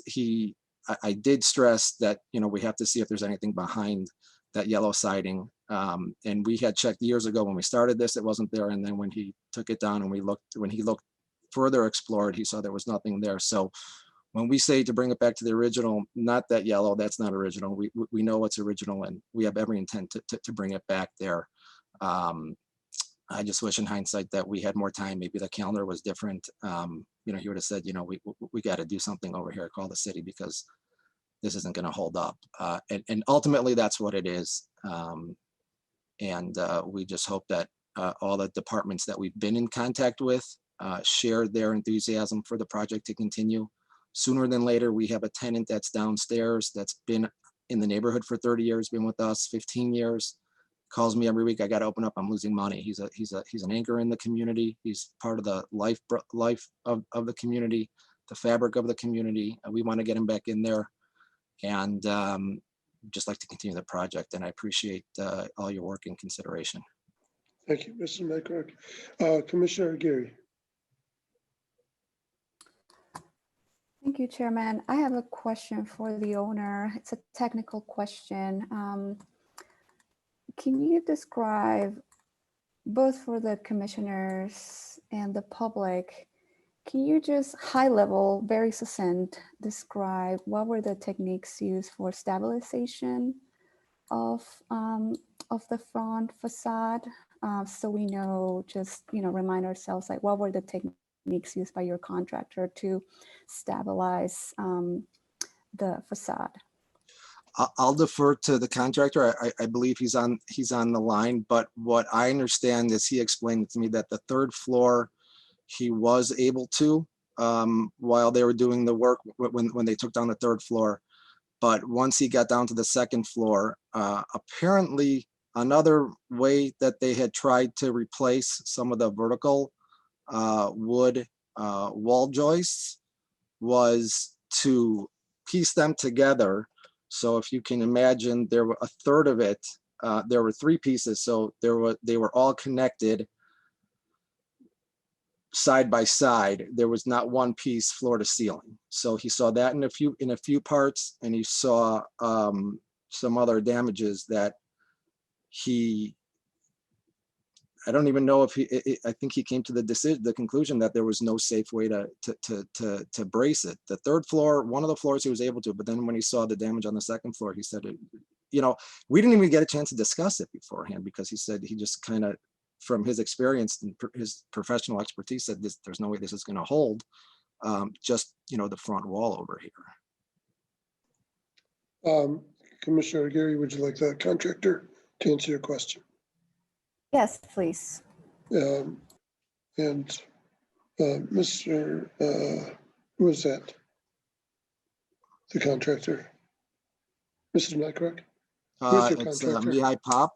I did stress that, we have to see if there's anything behind that yellow siding. And we had checked years ago when we started this, it wasn't there. And then when he took it down and when he looked further explored, he saw there was nothing there. So when we say to bring it back to the original, not that yellow, that's not original. We know what's original, and we have every intent to bring it back there. I just wish in hindsight that we had more time. Maybe the calendar was different. He would have said, we got to do something over here, call the city, because this isn't going to hold up. And ultimately that's what it is. And we just hope that all the departments that we've been in contact with share their enthusiasm for the project to continue. Sooner than later, we have a tenant that's downstairs that's been in the neighborhood for 30 years, been with us 15 years, calls me every week, I got to open up, I'm losing money. He's an anchor in the community. He's part of the life of the community, the fabric of the community. We want to get him back in there, and just like to continue the project. And I appreciate all your work and consideration. Thank you, Mr. Nykruk. Commissioner Aguirre. Thank you, Chairman. I have a question for the owner. It's a technical question. Can you describe, both for the commissioners and the public, can you just high level, very succinct, describe what were the techniques used for stabilization of the front facade? So we know, just, remind ourselves, like, what were the techniques used by your contractor to stabilize the facade? I'll defer to the contractor. I believe he's on the line, but what I understand is he explained to me that the third floor he was able to while they were doing the work when they took down the third floor. But once he got down to the second floor, apparently another way that they had tried to replace some of the vertical wood wall joists was to piece them together. So if you can imagine, there were a third of it, there were three pieces. So they were all connected side by side. There was not one piece floor to ceiling. So he saw that in a few parts, and he saw some other damages that I don't even know if I think he came to the conclusion that there was no safe way to brace it. The third floor, one of the floors he was able to, but then when he saw the damage on the second floor, he said, we didn't even get a chance to discuss it beforehand, because he said he just kind of, from his experience and his professional expertise, said there's no way this is going to hold. Just, the front wall over here. Commissioner Aguirre, would you like the contractor to answer your question? Yes, please. And Mr. Who was that? The contractor? Mr. Nykruk? Who's your It's contractor? Mihai Pop.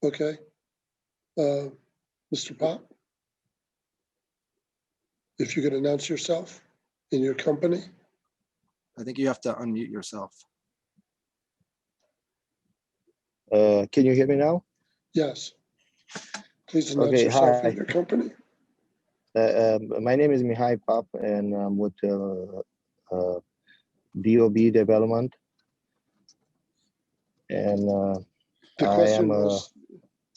Okay. Mr. Pop? If you could announce yourself and your company. I think you have to unmute yourself. Can you hear me now? Yes. Please announce Okay, yourself hi. and your company. My name is Mihai Pap, and I'm with DOB Development. And The I question am was,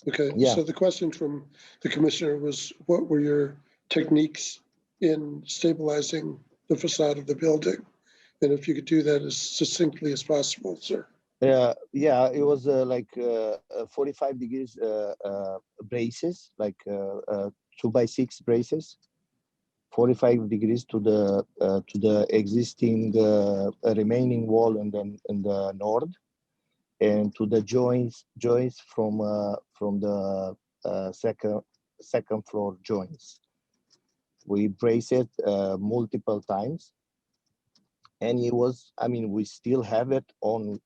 okay, yeah. so the question from the commissioner was, what were your techniques in stabilizing the facade of the building? And if you could do that as succinctly as possible, sir. Yeah, it was like 45 degrees braces, like 2x6 braces, 45 degrees to the existing remaining wall in the north, and to the joints from the second floor joints. We braced it multiple times, and it was, I mean, we still have it on,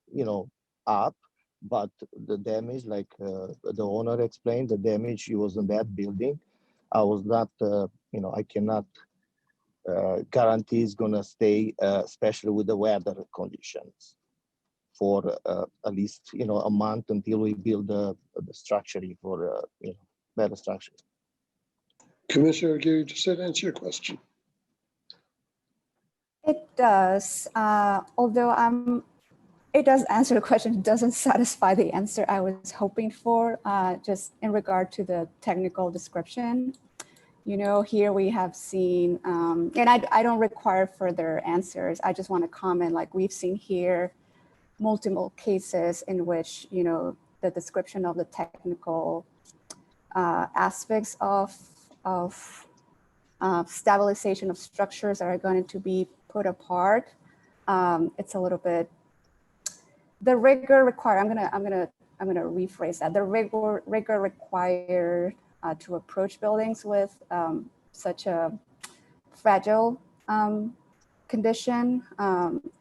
up, but the damage, like the owner explained, the damage it was in that building. I was not, I cannot guarantee it's gonna stay, especially with the weather conditions, for at least a month until we build the structure for better structure. Commissioner Aguirre, does that answer your question? It does, although it does answer the question. It doesn't satisfy the answer I was hoping for, just in regard to the technical description. Here we have seen, and I don't require further answers. I just want to comment, like we've seen here, multiple cases in which, the description of the technical aspects of stabilization of structures are going to be put apart. It's a little bit, the rigor required, I'm gonna rephrase that. The rigor required to approach buildings with such a fragile condition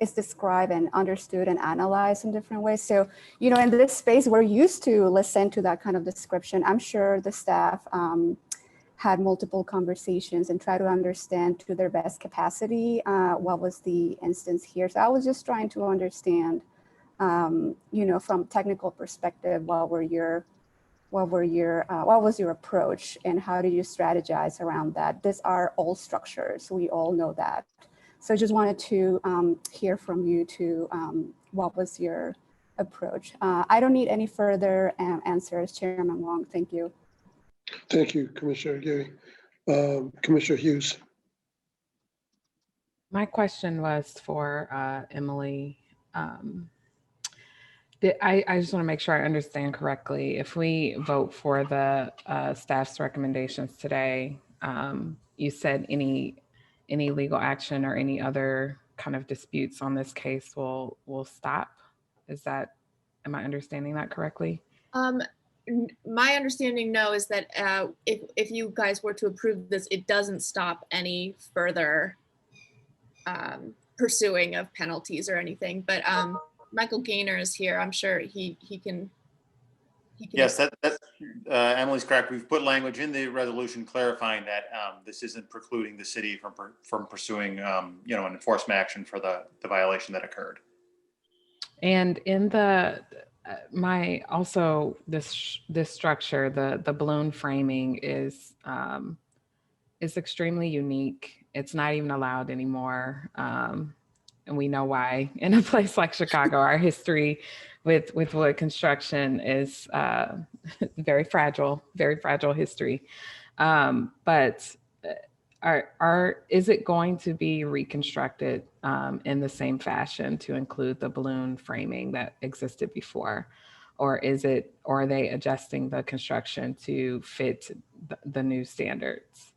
is described and understood and analyzed in different ways. So, in this space, we're used to listen to that kind of description. I'm sure the staff had multiple conversations and try to understand to their best capacity what was the instance here. So I was just trying to understand, from technical perspective, what was your approach and how do you strategize around that? These are old structures, we all know that. So I just wanted to hear from you to what was your approach. I don't need any further answers, Chairman Wong, thank you. Thank you, Commissioner Aguirre. Commissioner Hughes. My question was for Emily. I just want to make sure I understand correctly. If we vote for the staff's recommendations today, you said any legal action or any other kind of disputes on this case will stop. Am I understanding that correctly? My understanding, no, is that if you guys were to approve this, it doesn't stop any further pursuing of penalties or anything. But Michael Gaynor is here. I'm sure he can. Yes, Emily's correct. We've put language in the resolution clarifying that this isn't precluding the city from pursuing, an enforcement action for the violation that occurred. And in this structure, the balloon framing is extremely unique. It's not even allowed anymore. And we know why. In a place like Chicago, our history with wood construction is very fragile history. But is it going to be reconstructed in the same fashion to include the balloon framing that existed before? Or are they adjusting the construction to fit the new standards?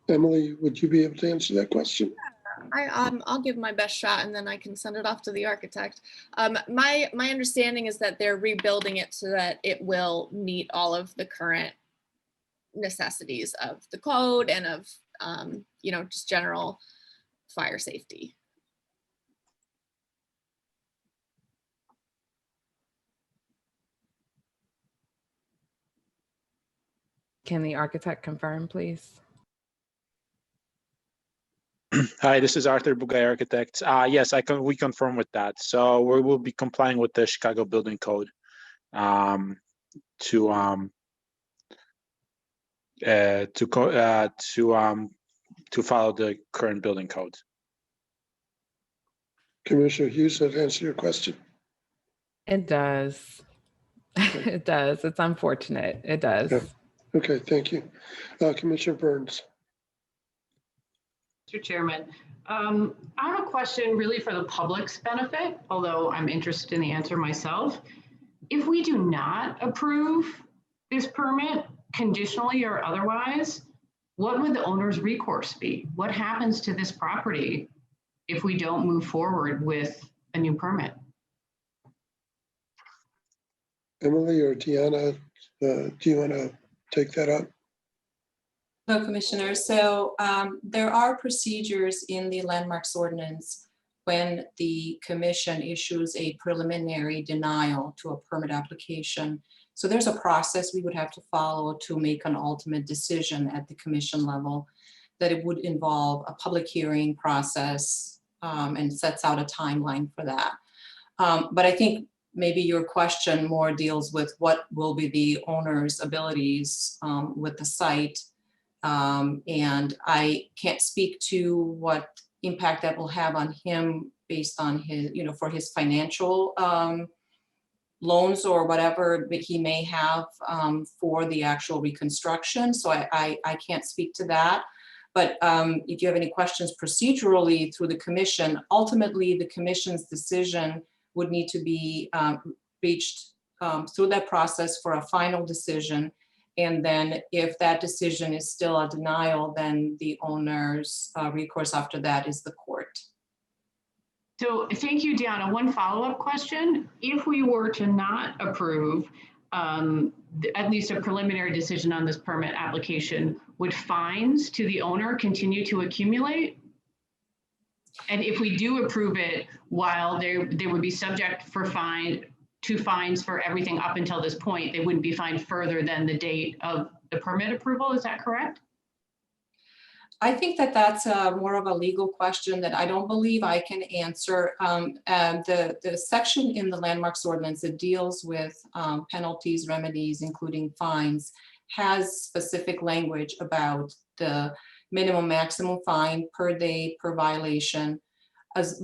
Emily, would you be able to answer that question? I'll give my best shot and then I can send it off to the architect. My understanding is that they're rebuilding it so that it will meet all of the current necessities of the code and of just general fire safety. Can the architect confirm, please? Hi, this is Arthur Bugay, architect. Yes, we confirm with that. So we will be complying with the Chicago Building Code um, to follow the current building code. Commissioner Hughes, that answer your question? It does. It does. It's unfortunate. It does. Yeah. Okay, thank you. Commissioner Burns. Mr. Chairman, I have a question really for the public's benefit, although I'm interested in the answer myself. If we do not approve this permit, conditionally or otherwise, what would the owner's recourse be? What happens to this property if we don't move forward with a new permit? Emily or Deanna, do you want to take that up? No, Commissioner. So there are procedures in the landmarks ordinance when the commission issues a preliminary denial to a permit application. So there's a process we would have to follow to make an ultimate decision at the commission level, that it would involve a public hearing process and sets out a timeline for that. But I think maybe your question more deals with what will be the owner's abilities with the site. And I can't speak to what impact that will have on him based on his, for his financial loans or whatever he may have for the actual reconstruction. So I can't speak to that. But if you have any questions procedurally through the commission, ultimately the commission's decision would need to be reached through that process for a final decision. And then if that decision is still a denial, then the owner's recourse after that is the court. So thank you, Deanna. One follow-up question. If we were to not approve at least a preliminary decision on this permit application, would fines to the owner continue to accumulate? And if we do approve it, while they would be subject for fines for everything up until this point, they wouldn't be fined further than the date of the permit approval. Is that correct? I think that that's more of a legal question that I don't believe I can answer. The section in the landmarks ordinance that deals with penalties, remedies, including fines, has specific language about the minimum maximum fine per day per violation.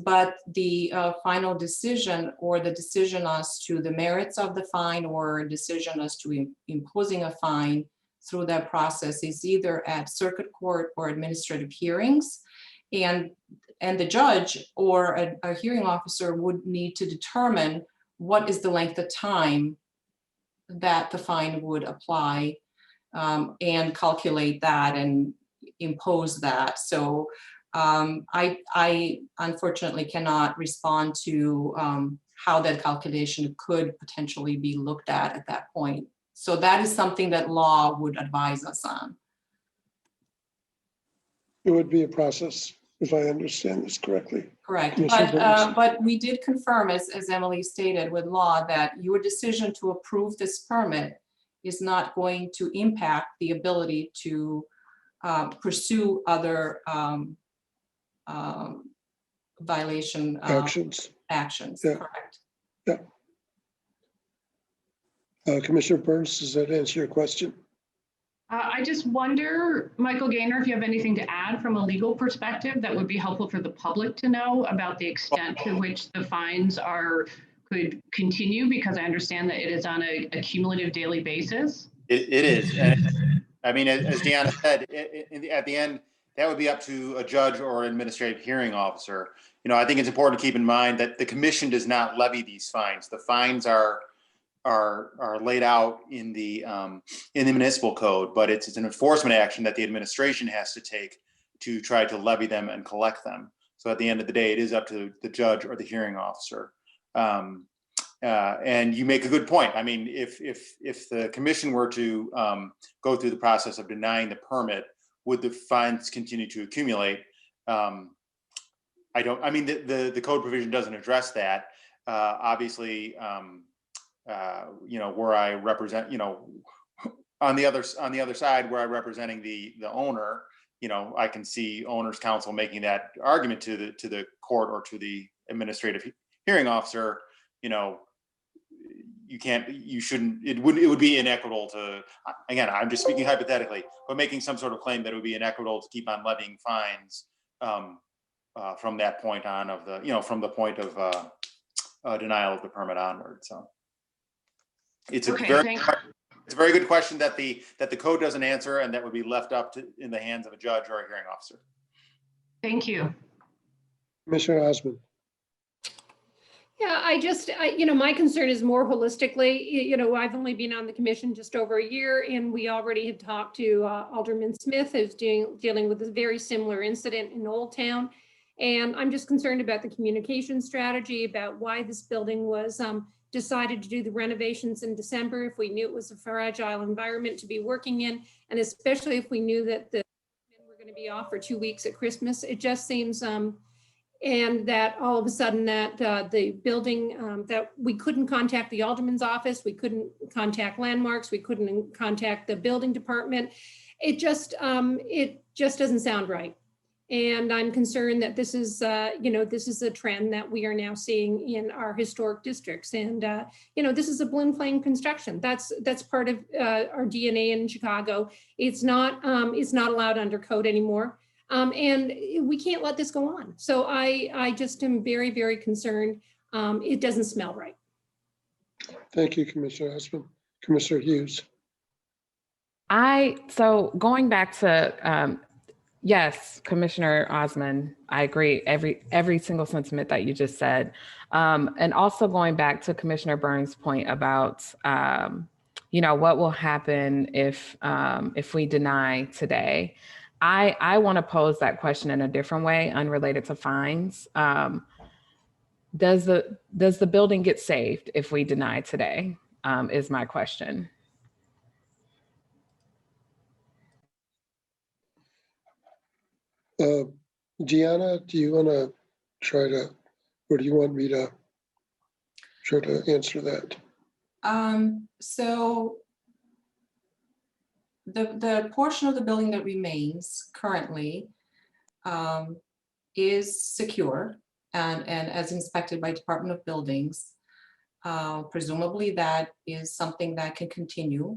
But the final decision or the decision as to the merits of the fine or decision as to imposing a fine through that process is either at circuit court or administrative hearings. And the judge or a hearing officer would need to determine what is the length of time that the fine would apply and calculate that and impose that. So I unfortunately cannot respond to how that calculation could potentially be looked at that point. So that is something that law would advise us on. It would be a process, if I understand this correctly. Correct, Commissioner Burns. but we did confirm, as Emily stated, with law that your decision to approve this permit is not going to impact the ability to pursue other violation actions. Yeah. Correct. Yeah. Commissioner Burns, does that answer your question? I just wonder, Michael Gaynor, if you have anything to add from a legal perspective that would be helpful for the public to know about the extent to which the fines could continue, because I understand that it is on a cumulative daily basis. It is. And I mean, as Deanna said, at the end, that would be up to a judge or an administrative hearing officer. I think it's important to keep in mind that the commission does not levy these fines. The fines are laid out in the municipal code, but it's an enforcement action that the administration has to take to try to levy them and collect them. So at the end of the day, it is up to the judge or the hearing officer. And you make a good point. I mean, if the commission were to go through the process of denying the permit, would the fines continue to accumulate? The code provision doesn't address that. Obviously, where I represent, on the other side where I'm representing the owner, you know, I can see owner's counsel making that argument to the court or to the administrative hearing officer, you know, it would be inequitable to, again, I'm just speaking hypothetically, but making some sort of claim that it would be inequitable to keep on levying fines from that point on of the, you know, from the point of denial of the permit onward. So it's a very good question that the code doesn't answer, and that would be left up to in the hands of a judge or a hearing officer. Thank you. Commissioner Osmann. Yeah, you know, my concern is more holistically, you know, I've only been on the commission just over a year, and we already had talked to Alderman Smith, who's dealing with a very similar incident in Old Town. And I'm just concerned about the communication strategy, about why this building was decided to do the renovations in December, if we knew it was a fragile environment to be working in, and especially if we knew that the were going to be off for 2 weeks at Christmas. It just seems, and that all of a sudden that the building, that we couldn't contact the alderman's office, we couldn't contact landmarks, we couldn't contact the building department. It just doesn't sound right. And I'm concerned that this is, you know, this is a trend that we are now seeing in our historic districts. And, you know, this is a balloon flame construction. That's part of our DNA in Chicago. It's not allowed under code anymore. And we can't let this go on. So I just am very, very concerned. It doesn't smell right. Thank you, Commissioner Osmann. Commissioner Hughes. So going back to, yes, Commissioner Osmann, I agree. Every single sentiment that you just said. And also going back to Commissioner Burns' point about, you know, what will happen if we deny today. I want to pose that question in a different way, unrelated to fines. Does the building get saved if we deny today? Is my question. Deanna, do you want to try to, or do you want me to try to answer that? So the portion of the building that remains currently is secure and as inspected by Department of Buildings. Presumably that is something that can continue.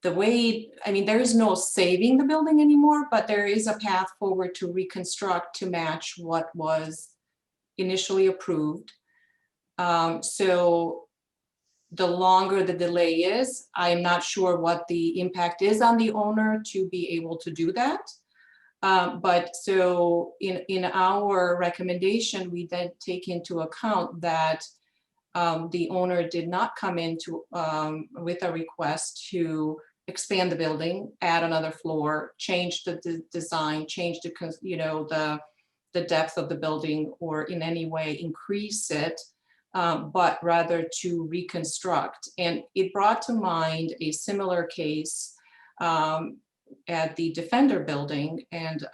The way, I mean, there is no saving the building anymore, but there is a path forward to reconstruct to match what was initially approved. So the longer the delay is, I'm not sure what the impact is on the owner to be able to do that. But so in our recommendation, we then take into account that the owner did not come into with a request to expand the building, add another floor, change the design, change the depth of the building, or in any way increase it, but rather to reconstruct. And it brought to mind a similar case at the Defender building, and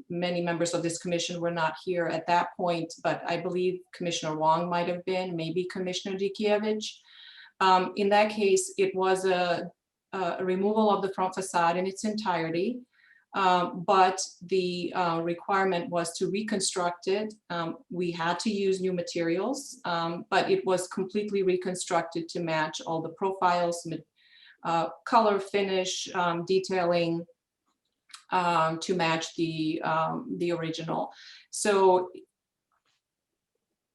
many members of this commission were not here at that point, but I believe Commissioner Wong might have been, maybe Commissioner Dikievich. In that case, it was a removal of the front facade in its entirety, but the requirement was to reconstruct it. We had to use new materials, but it was completely reconstructed to match all the profiles, color, finish, detailing, to match the original. So,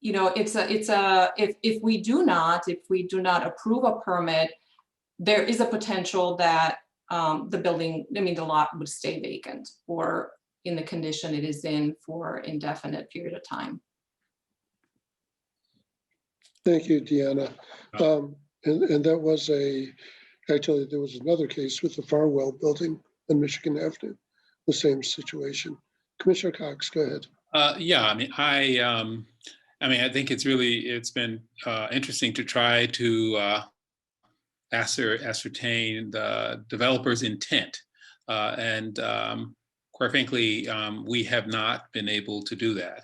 you know, if we do not approve a permit, there is a potential that the building, I mean, the lot would stay vacant or in the condition it is in for indefinite period of time. Thank you, Deanna. And that was actually, there was another case with the Farwell building on Michigan Avenue, the same situation. Commissioner Cox, go ahead. Yeah, I mean, I think it's been interesting to try to ascertain the developer's intent. And quite frankly, we have not been able to do that.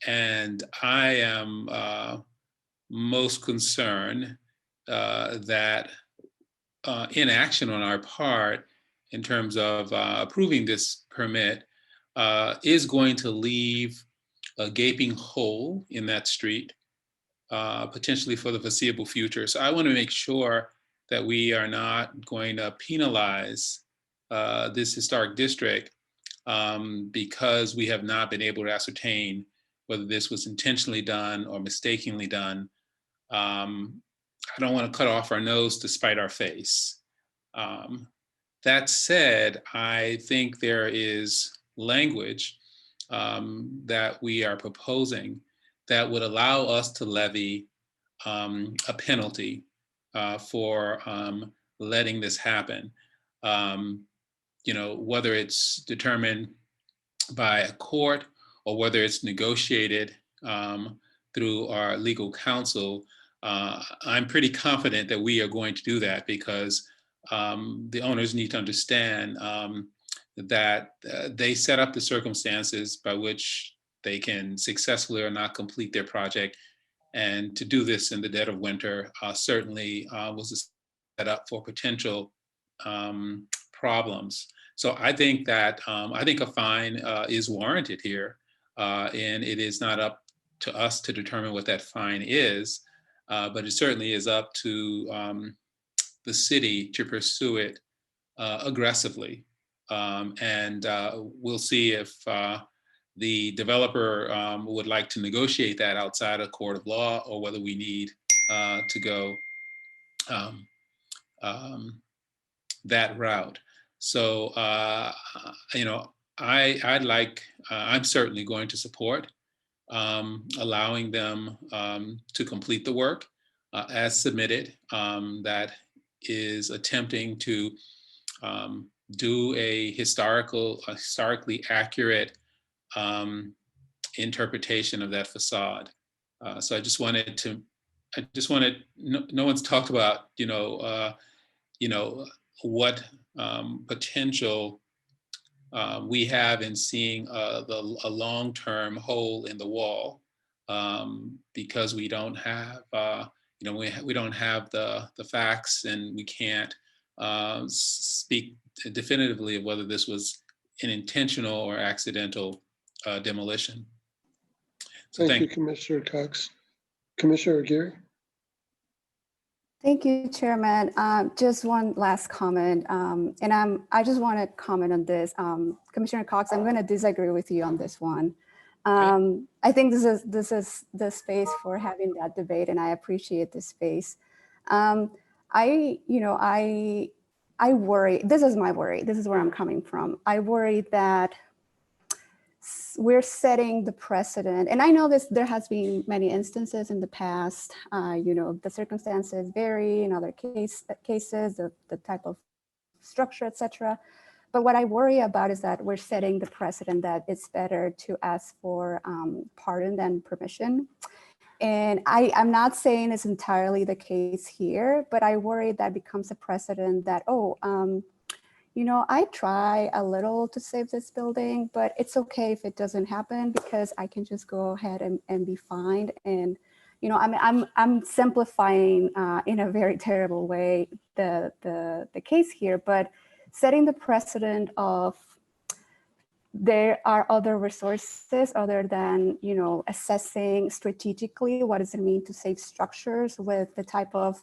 And I am most concern that inaction on our part in terms of approving this permit is going to leave a gaping hole in that street, potentially for the foreseeable future. So I want to make sure that we are not going to penalize this historic district because we have not been able to ascertain whether this was intentionally done or mistakenly done. I don't want to cut off our nose to spite our face. That said, I think there is language that we are proposing that would allow us to levy a penalty for letting this happen. You know, whether it's determined by a court or whether it's negotiated through our legal counsel, I'm pretty confident that we are going to do that because the owners need to understand that they set up the circumstances by which they can successfully or not complete their project. And to do this in the dead of winter certainly was set up for potential problems. So I think that I think a fine is warranted here, and it is not up to us to determine what that fine is, but it certainly is up to the city to pursue it aggressively. And we'll see if the developer would like to negotiate that outside a court of law or whether we need to go that route. So, you know, I'm certainly going to support allowing them to complete the work as submitted. That is attempting to do a historically accurate interpretation of that facade. So I just wanted, no one's talked about, you know, what potential we have in seeing a long-term hole in the wall because we don't have, you know, we don't have the facts, and we can't speak definitively of whether this was an intentional or accidental demolition. So Thank you, Commissioner Cox. Commissioner Aguirre? Thank you, Chairman. Just one last comment, and I just want to comment on this. Commissioner Cox, I'm going to disagree with you on this one. I think this is the space for having that debate, and I appreciate this space. I worry. This is my worry. This is where I'm coming from. I worry that we're setting the precedent, and I know there has been many instances in the past. You know, the circumstances vary in other cases, the type of structure, etc. But what I worry about is that we're setting the precedent that it's better to ask for pardon than permission. And I'm not saying it's entirely the case here, but I worry that becomes a precedent that, you know, I try a little to save this building, but it's okay if it doesn't happen because I can just go ahead and be fined. And, you know, I'm simplifying in a very terrible way the case here, but setting the precedent of there are other resources other than, you know, assessing strategically what does it mean to save structures with the type of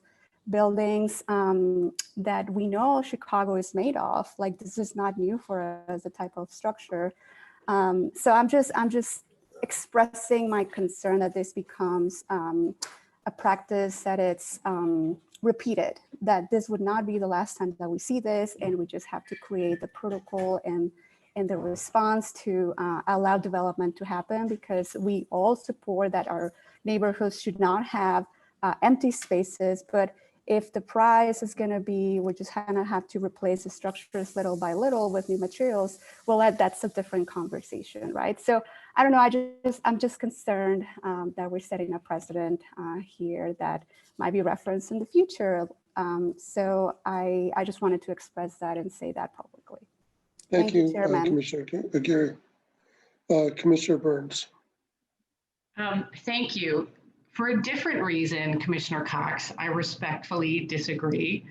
buildings that we know Chicago is made of. Like, this is not new for us, the type of structure. So I'm just expressing my concern that this becomes a practice that it's repeated, that this would not be the last time that we see this, and we just have to create the protocol and the response to allow development to happen, because we all support that our neighborhoods should not have empty spaces. But if the price is going to be, we're just going to have to replace the structures little by little with new materials, well, that's a different conversation, right? So I don't know, I'm just concerned that we're setting a precedent here that might be referenced in the future. So I just wanted to express that and say that publicly. Thank you, Chairman. Commissioner Aguirre. Commissioner Burns. Thank you. for a different reason, Commissioner Cox, I respectfully disagree,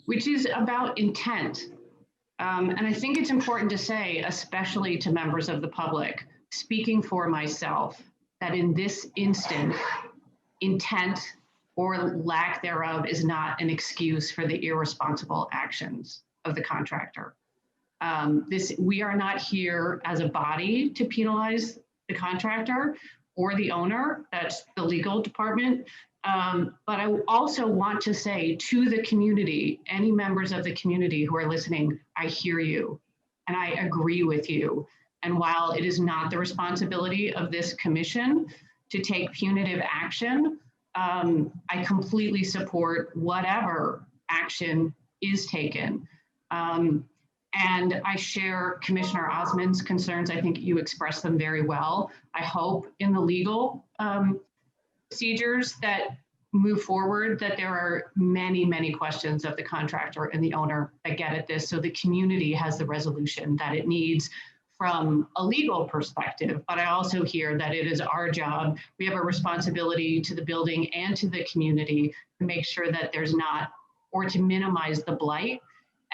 which is about intent. And I think it's important to say, especially to members of the public, speaking for myself, that in this instance, intent or lack thereof is not an excuse for the irresponsible actions of the contractor. We are not here as a body to penalize the contractor or the owner, that's the legal department. But I also want to say to the community, any members of the community who are listening, I hear you and I agree with you. And while it is not the responsibility of this commission to take punitive action, I completely support whatever action is taken. And I share Commissioner Osmond's concerns. I think you expressed them very well. I hope in the legal procedures that move forward that there are many, many questions of the contractor and the owner that get at this, so the community has the resolution that it needs from a legal perspective. But I also hear that it is our job. We have a responsibility to the building and to the community to make sure that there's not, or to minimize the blight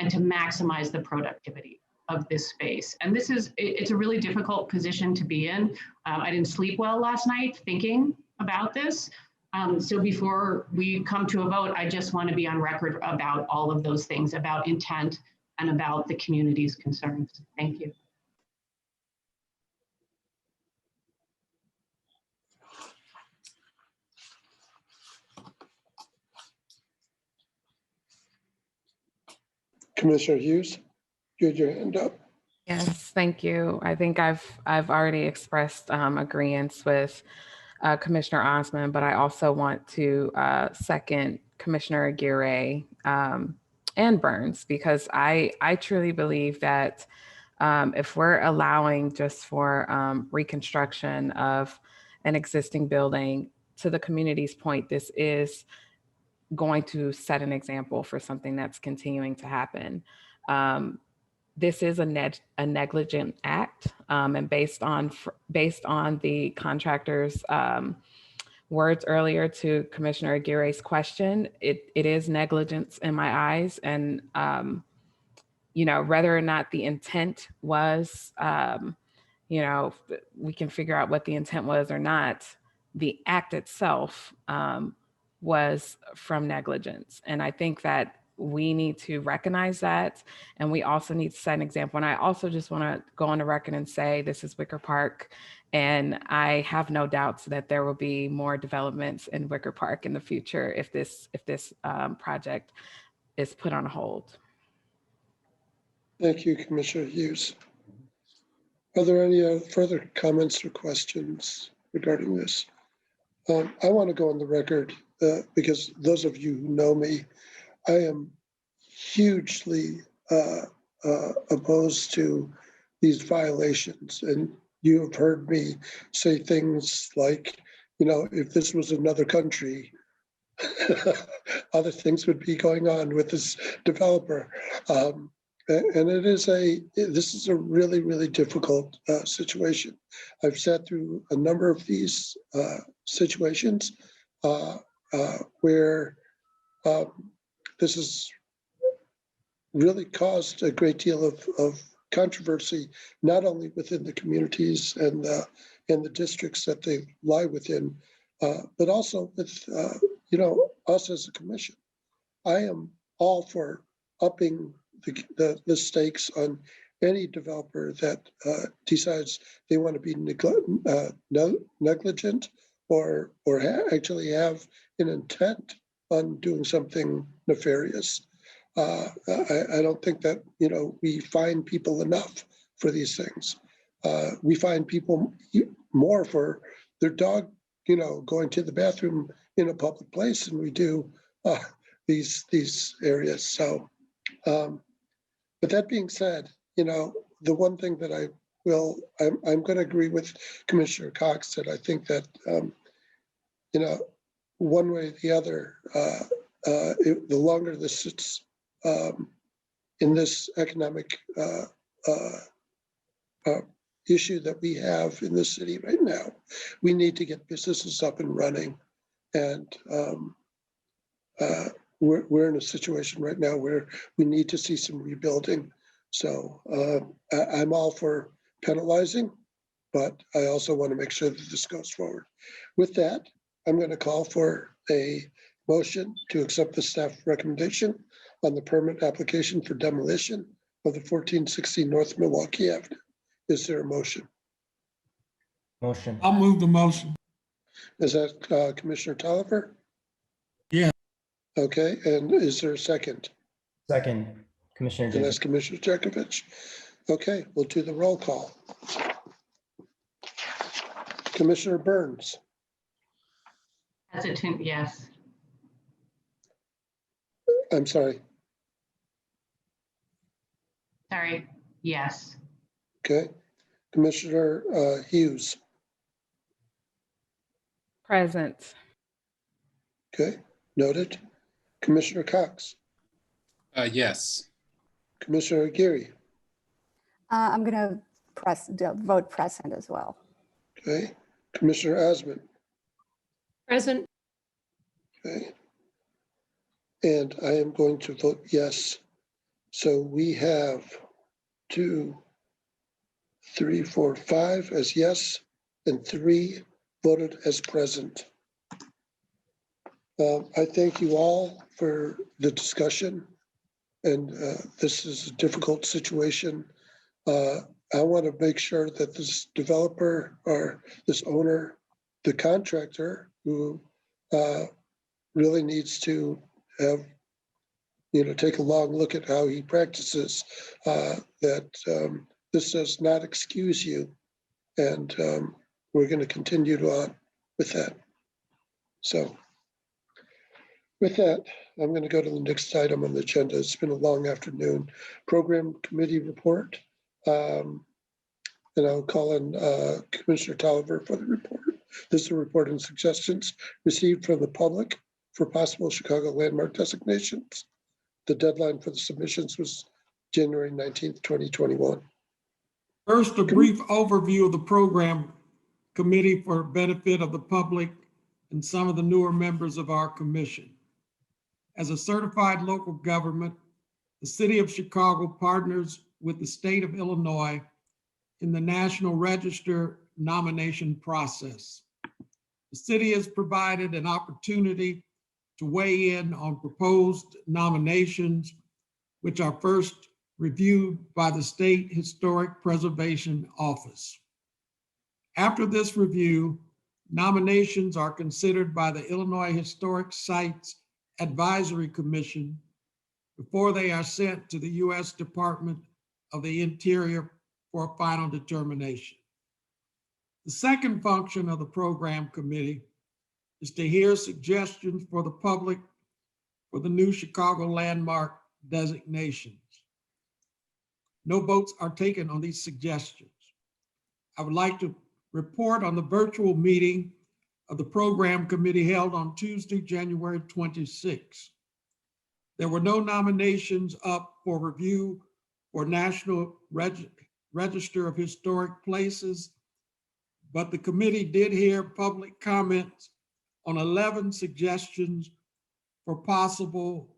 and to maximize the productivity of this space. And this is, it's a really difficult position to be in. I didn't sleep well last night thinking about this. So before we come to a vote, I just want to be on record about all of those things, about intent and about the community's concerns. Thank you. Commissioner Hughes, you had your hand up. Yes, thank you. I think I've already expressed agreement with Commissioner Osmond, but I also want to second Commissioner Aguirre and Burns, because I truly believe that if we're allowing just for reconstruction of an existing building, to the community's point, this is going to set an example for something that's continuing to happen. This is a negligent act, and based on the contractor's words earlier to Commissioner Aguirre's question, it is negligence in my eyes. And you know, whether or not the intent was, you know, we can figure out what the intent was or not. The act itself was from negligence, and I think that we need to recognize that, and we also need to set an example. And I also just want to go on the record and say this is Wicker Park, and I have no doubts that there will be more developments in Wicker Park in the future if this project is put on hold. Thank you, Commissioner Hughes. Are there any further comments or questions regarding this? I want to go on the record because those of you who know me, I am hugely opposed to these violations. And you have heard me say things like, you know, if this was another country, other things would be going on with this developer. And this is a really, really difficult situation. I've sat through a number of these situations where this has really caused a great deal of controversy, not only within the communities and the districts that they lie within, but also with you know, us as a commission. I am all for upping the stakes on any developer that decides they want to be negligent or actually have an intent on doing something nefarious. I don't think that, you know, we find people enough for these things. We find people more for their dog, you know, going to the bathroom in a public place than we do these areas. So, but that being said, you know, the one thing that I'm going to agree with Commissioner Cox that I think that, you know, one way or the other, the longer this sits in this economic issue that we have in the city right now, we need to get businesses up and running. And we're in a situation right now where we need to see some rebuilding. So I'm all for penalizing, but I also want to make sure that this goes forward. With that, I'm going to call for a motion to accept the staff recommendation on the permit application for demolition of the 1460 North Milwaukee Avenue. Is there a motion? Motion. I'll move the motion. Is that Commissioner Tolliver? Yeah. Okay, and is there a second? Second, Commissioner And that's Jacob. Commissioner Jekovich. Okay, we'll do the roll call. Commissioner Burns, Hesitant, yes. I'm sorry. Sorry, yes. Okay, Commissioner Hughes. Present. Okay, noted. Commissioner Cox, Yes. Commissioner Aguirre. I'm gonna vote present as well. Okay, Commissioner Osmond. Present. Okay. And I am going to vote yes. So we have 2, 3, 4, 5 as yes, and 3 voted as present. I thank you all for the discussion. And this is a difficult situation. I want to make sure that this developer or this owner, the contractor who really needs to have, take a long look at how he practices, that this does not excuse you. And we're going to continue on with that. So with that, I'm going to go to the next item on the agenda. It's been a long afternoon. Program committee report. And I'll call in Commissioner Tolliver for the report. This is a report and suggestions received from the public for possible Chicago landmark designations. The deadline for the submissions was January 19th, 2021. First, a brief overview of the program committee for benefit of the public and some of the newer members of our commission. As a certified local government, the City of Chicago partners with the state of Illinois in the National Register nomination process. The city has provided an opportunity to weigh in on proposed nominations, which are first reviewed by the State Historic Preservation Office. After this review, nominations are considered by the Illinois Historic Sites Advisory Commission before they are sent to the U.S. Department of the Interior for a final determination. The second function of the program committee is to hear suggestions for the public for the new Chicago landmark designations. No votes are taken on these suggestions. I would like to report on the virtual meeting of the program committee held on Tuesday, January 26. There were no nominations up for review for National Register of Historic Places, but the committee did hear public comments on 11 suggestions for possible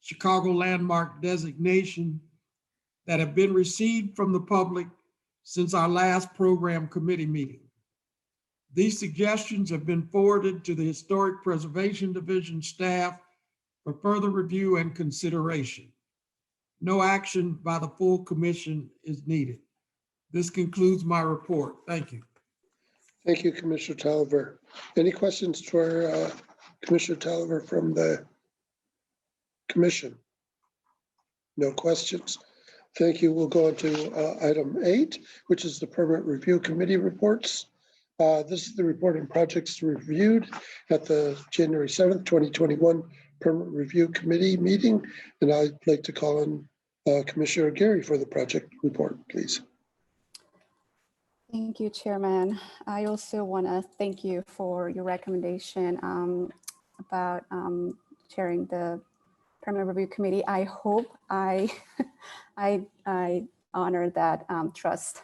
Chicago landmark designation that have been received from the public since our last program committee meeting. These suggestions have been forwarded to the Historic Preservation Division staff for further review and consideration. No action by the full commission is needed. This concludes my report. Thank you. Thank you, Commissioner Tolliver. Any questions for Commissioner Tolliver from the commission? No questions. Thank you. We'll go on to item 8, which is the permit review committee reports. This is the report on projects reviewed at the January 7th, 2021 permit review committee meeting. And I'd like to call on Commissioner Aguirre for the project report, please. Thank you, Chairman. I also want to thank you for your recommendation about chairing the permit review committee. I hope I honor that trust.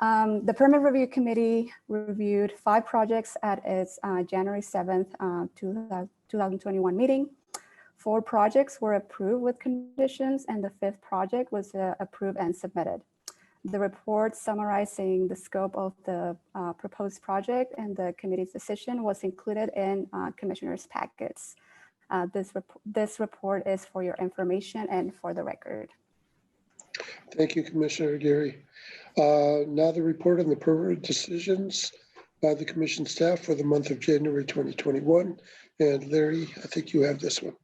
The Permit Review Committee reviewed 5 projects at its January 7th, 2021 meeting. 4 projects were approved with conditions, and the 5th project was approved and submitted. The report summarizing the scope of the proposed project and the committee's decision was included in commissioners' packets. This report is for your information and for the record. Thank you, Commissioner Gary. Now the report on the permit decisions by the commission staff for the month of January 2021. And Larry, I think you have this one.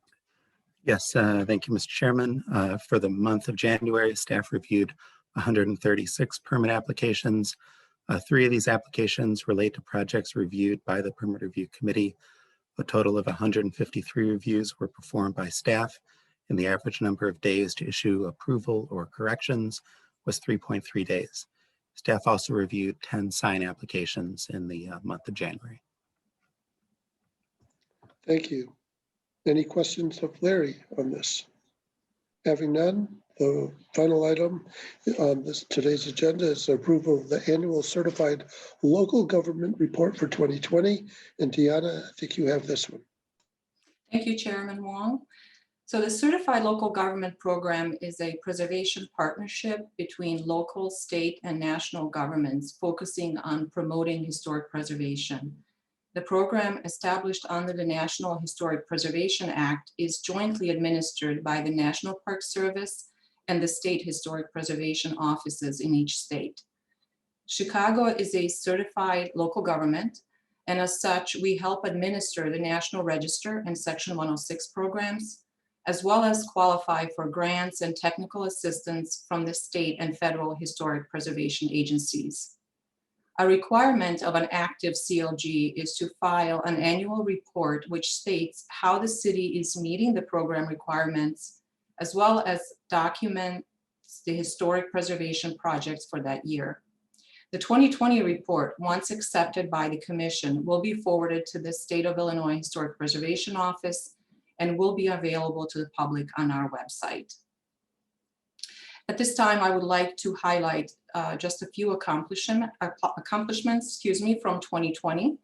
Yes, thank you, Mr. Chairman. For the month of January, staff reviewed 136 permit applications. 3 of these applications relate to projects reviewed by the Permit Review Committee. A total of 153 reviews were performed by staff, and the average number of days to issue approval or corrections was 3.3 days. Staff also reviewed 10 sign applications in the month of January. Thank you. Any questions of Larry on this? Having none, the final item on today's agenda is approval of the annual certified local government report for 2020. And Deanna, I think you have this one. Thank you, Chairman Wong. So the Certified Local Government Program is a preservation partnership between local, state, and national governments focusing on promoting historic preservation. The program, established under the National Historic Preservation Act, is jointly administered by the National Park Service and the state historic preservation offices in each state. Chicago is a certified local government, and as such, we help administer the National Register and Section 106 programs, as well as qualify for grants and technical assistance from the state and federal historic preservation agencies. A requirement of an active CLG is to file an annual report which states how the city is meeting the program requirements, as well as documents the historic preservation projects for that year. The 2020 report, once accepted by the Commission, will be forwarded to the State of Illinois Historic Preservation Office and will be available to the public on our website. At this time, I would like to highlight just a few accomplishments from 2020.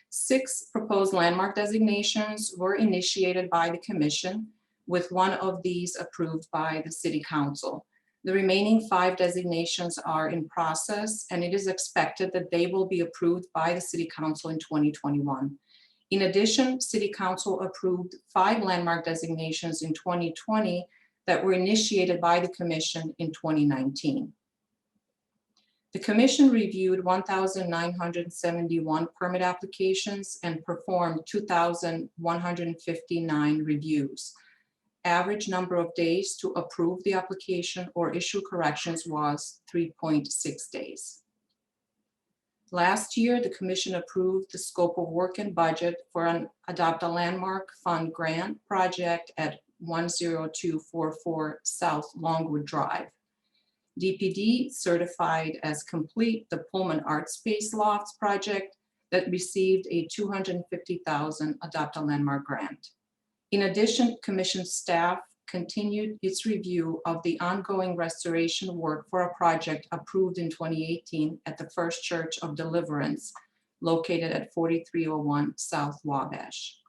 6 proposed landmark designations were initiated by the Commission, with one of these approved by the City Council. The remaining 5 designations are in process, and it is expected that they will be approved by the City Council in 2021. In addition, City Council approved 5 landmark designations in 2020 that were initiated by the Commission in 2019. The Commission reviewed 1,971 permit applications and performed 2,159 reviews. Average number of days to approve the application or issue corrections was 3.6 days. Last year, the Commission approved the scope of work and budget for an Adopt a Landmark Fund grant project at 10244 South Longwood Drive. DPD certified as complete the Pullman Art Space Lofts project that received a $250,000 Adopt a Landmark grant. In addition, Commission staff continued its review of the ongoing restoration work for a project approved in 2018 at the First Church of Deliverance, located at 4301 South Wabash.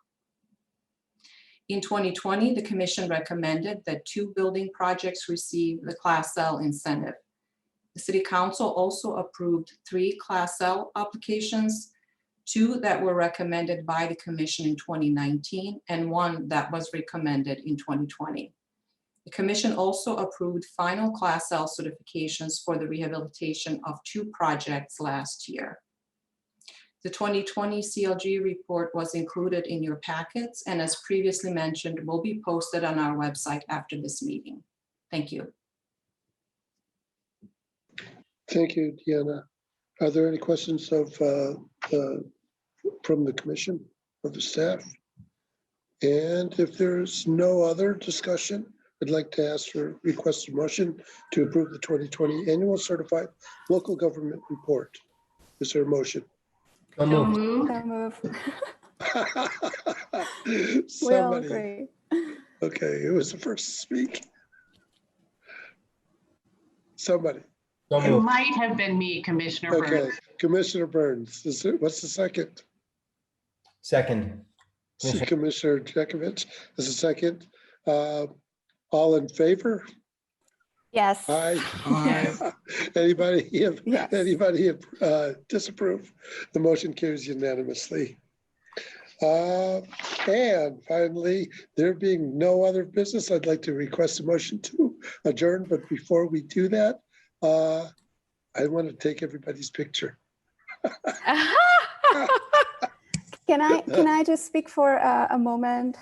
In 2020, the Commission recommended that 2 building projects receive the Class L incentive. The City Council also approved 3 Class L applications, 2 that were recommended by the Commission in 2019, and 1 that was recommended in 2020. The Commission also approved final Class L certifications for the rehabilitation of 2 projects last year. The 2020 CLG report was included in your packets, and as previously mentioned, will be posted on our website after this meeting. Thank you. Thank you, Deanna. Are there any questions of from the Commission or the staff? And if there's no other discussion, I'd like to ask for request a motion to approve the 2020 Annual Certified Local Government Report. Is there a motion? So moved. Somebody. Okay, who was the first to speak? Somebody. So It moved. might have been me, Commissioner Okay, Burns. Commissioner Burns, what's the second? Second. Commissioner Jekovich is a second. All in favor? Yes. Aye. Aye. Anybody, Yes. anybody disapprove? The motion carries unanimously. And finally, there being no other business, I'd like to request a motion to adjourn. But before we do that, I want to take everybody's picture. Can I just speak for a moment,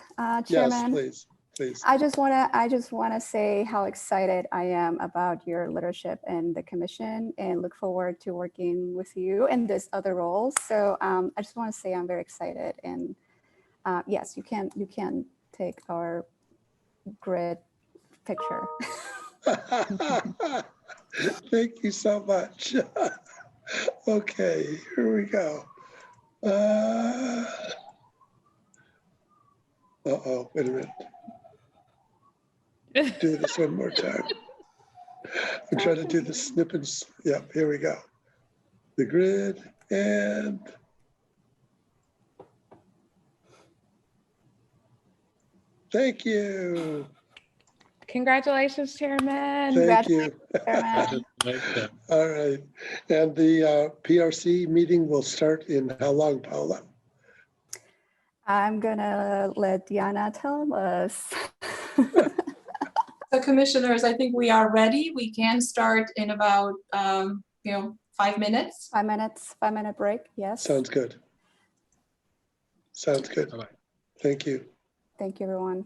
Chairman? Yes, please. I just want to say how excited I am about your leadership in the commission and look forward to working with you in this other roles. So I just want to say I'm very excited, and yes, you can take our grid picture. Thank you so much. Okay, here we go. Uh-oh, wait a minute. Do this one more time. I'm trying to do the snippets. Yep, here we go. The grid and thank you. Congratulations, Chairman. Thank you. Chairman. All right. And the PRC meeting will start in how long, Paula? I'm gonna let Diana tell us. So commissioners, I think we are ready. We can start in about, 5 minutes. 5 minutes, 5-minute break. Yes. Sounds good. Sounds good. Thank you. Thank you, everyone.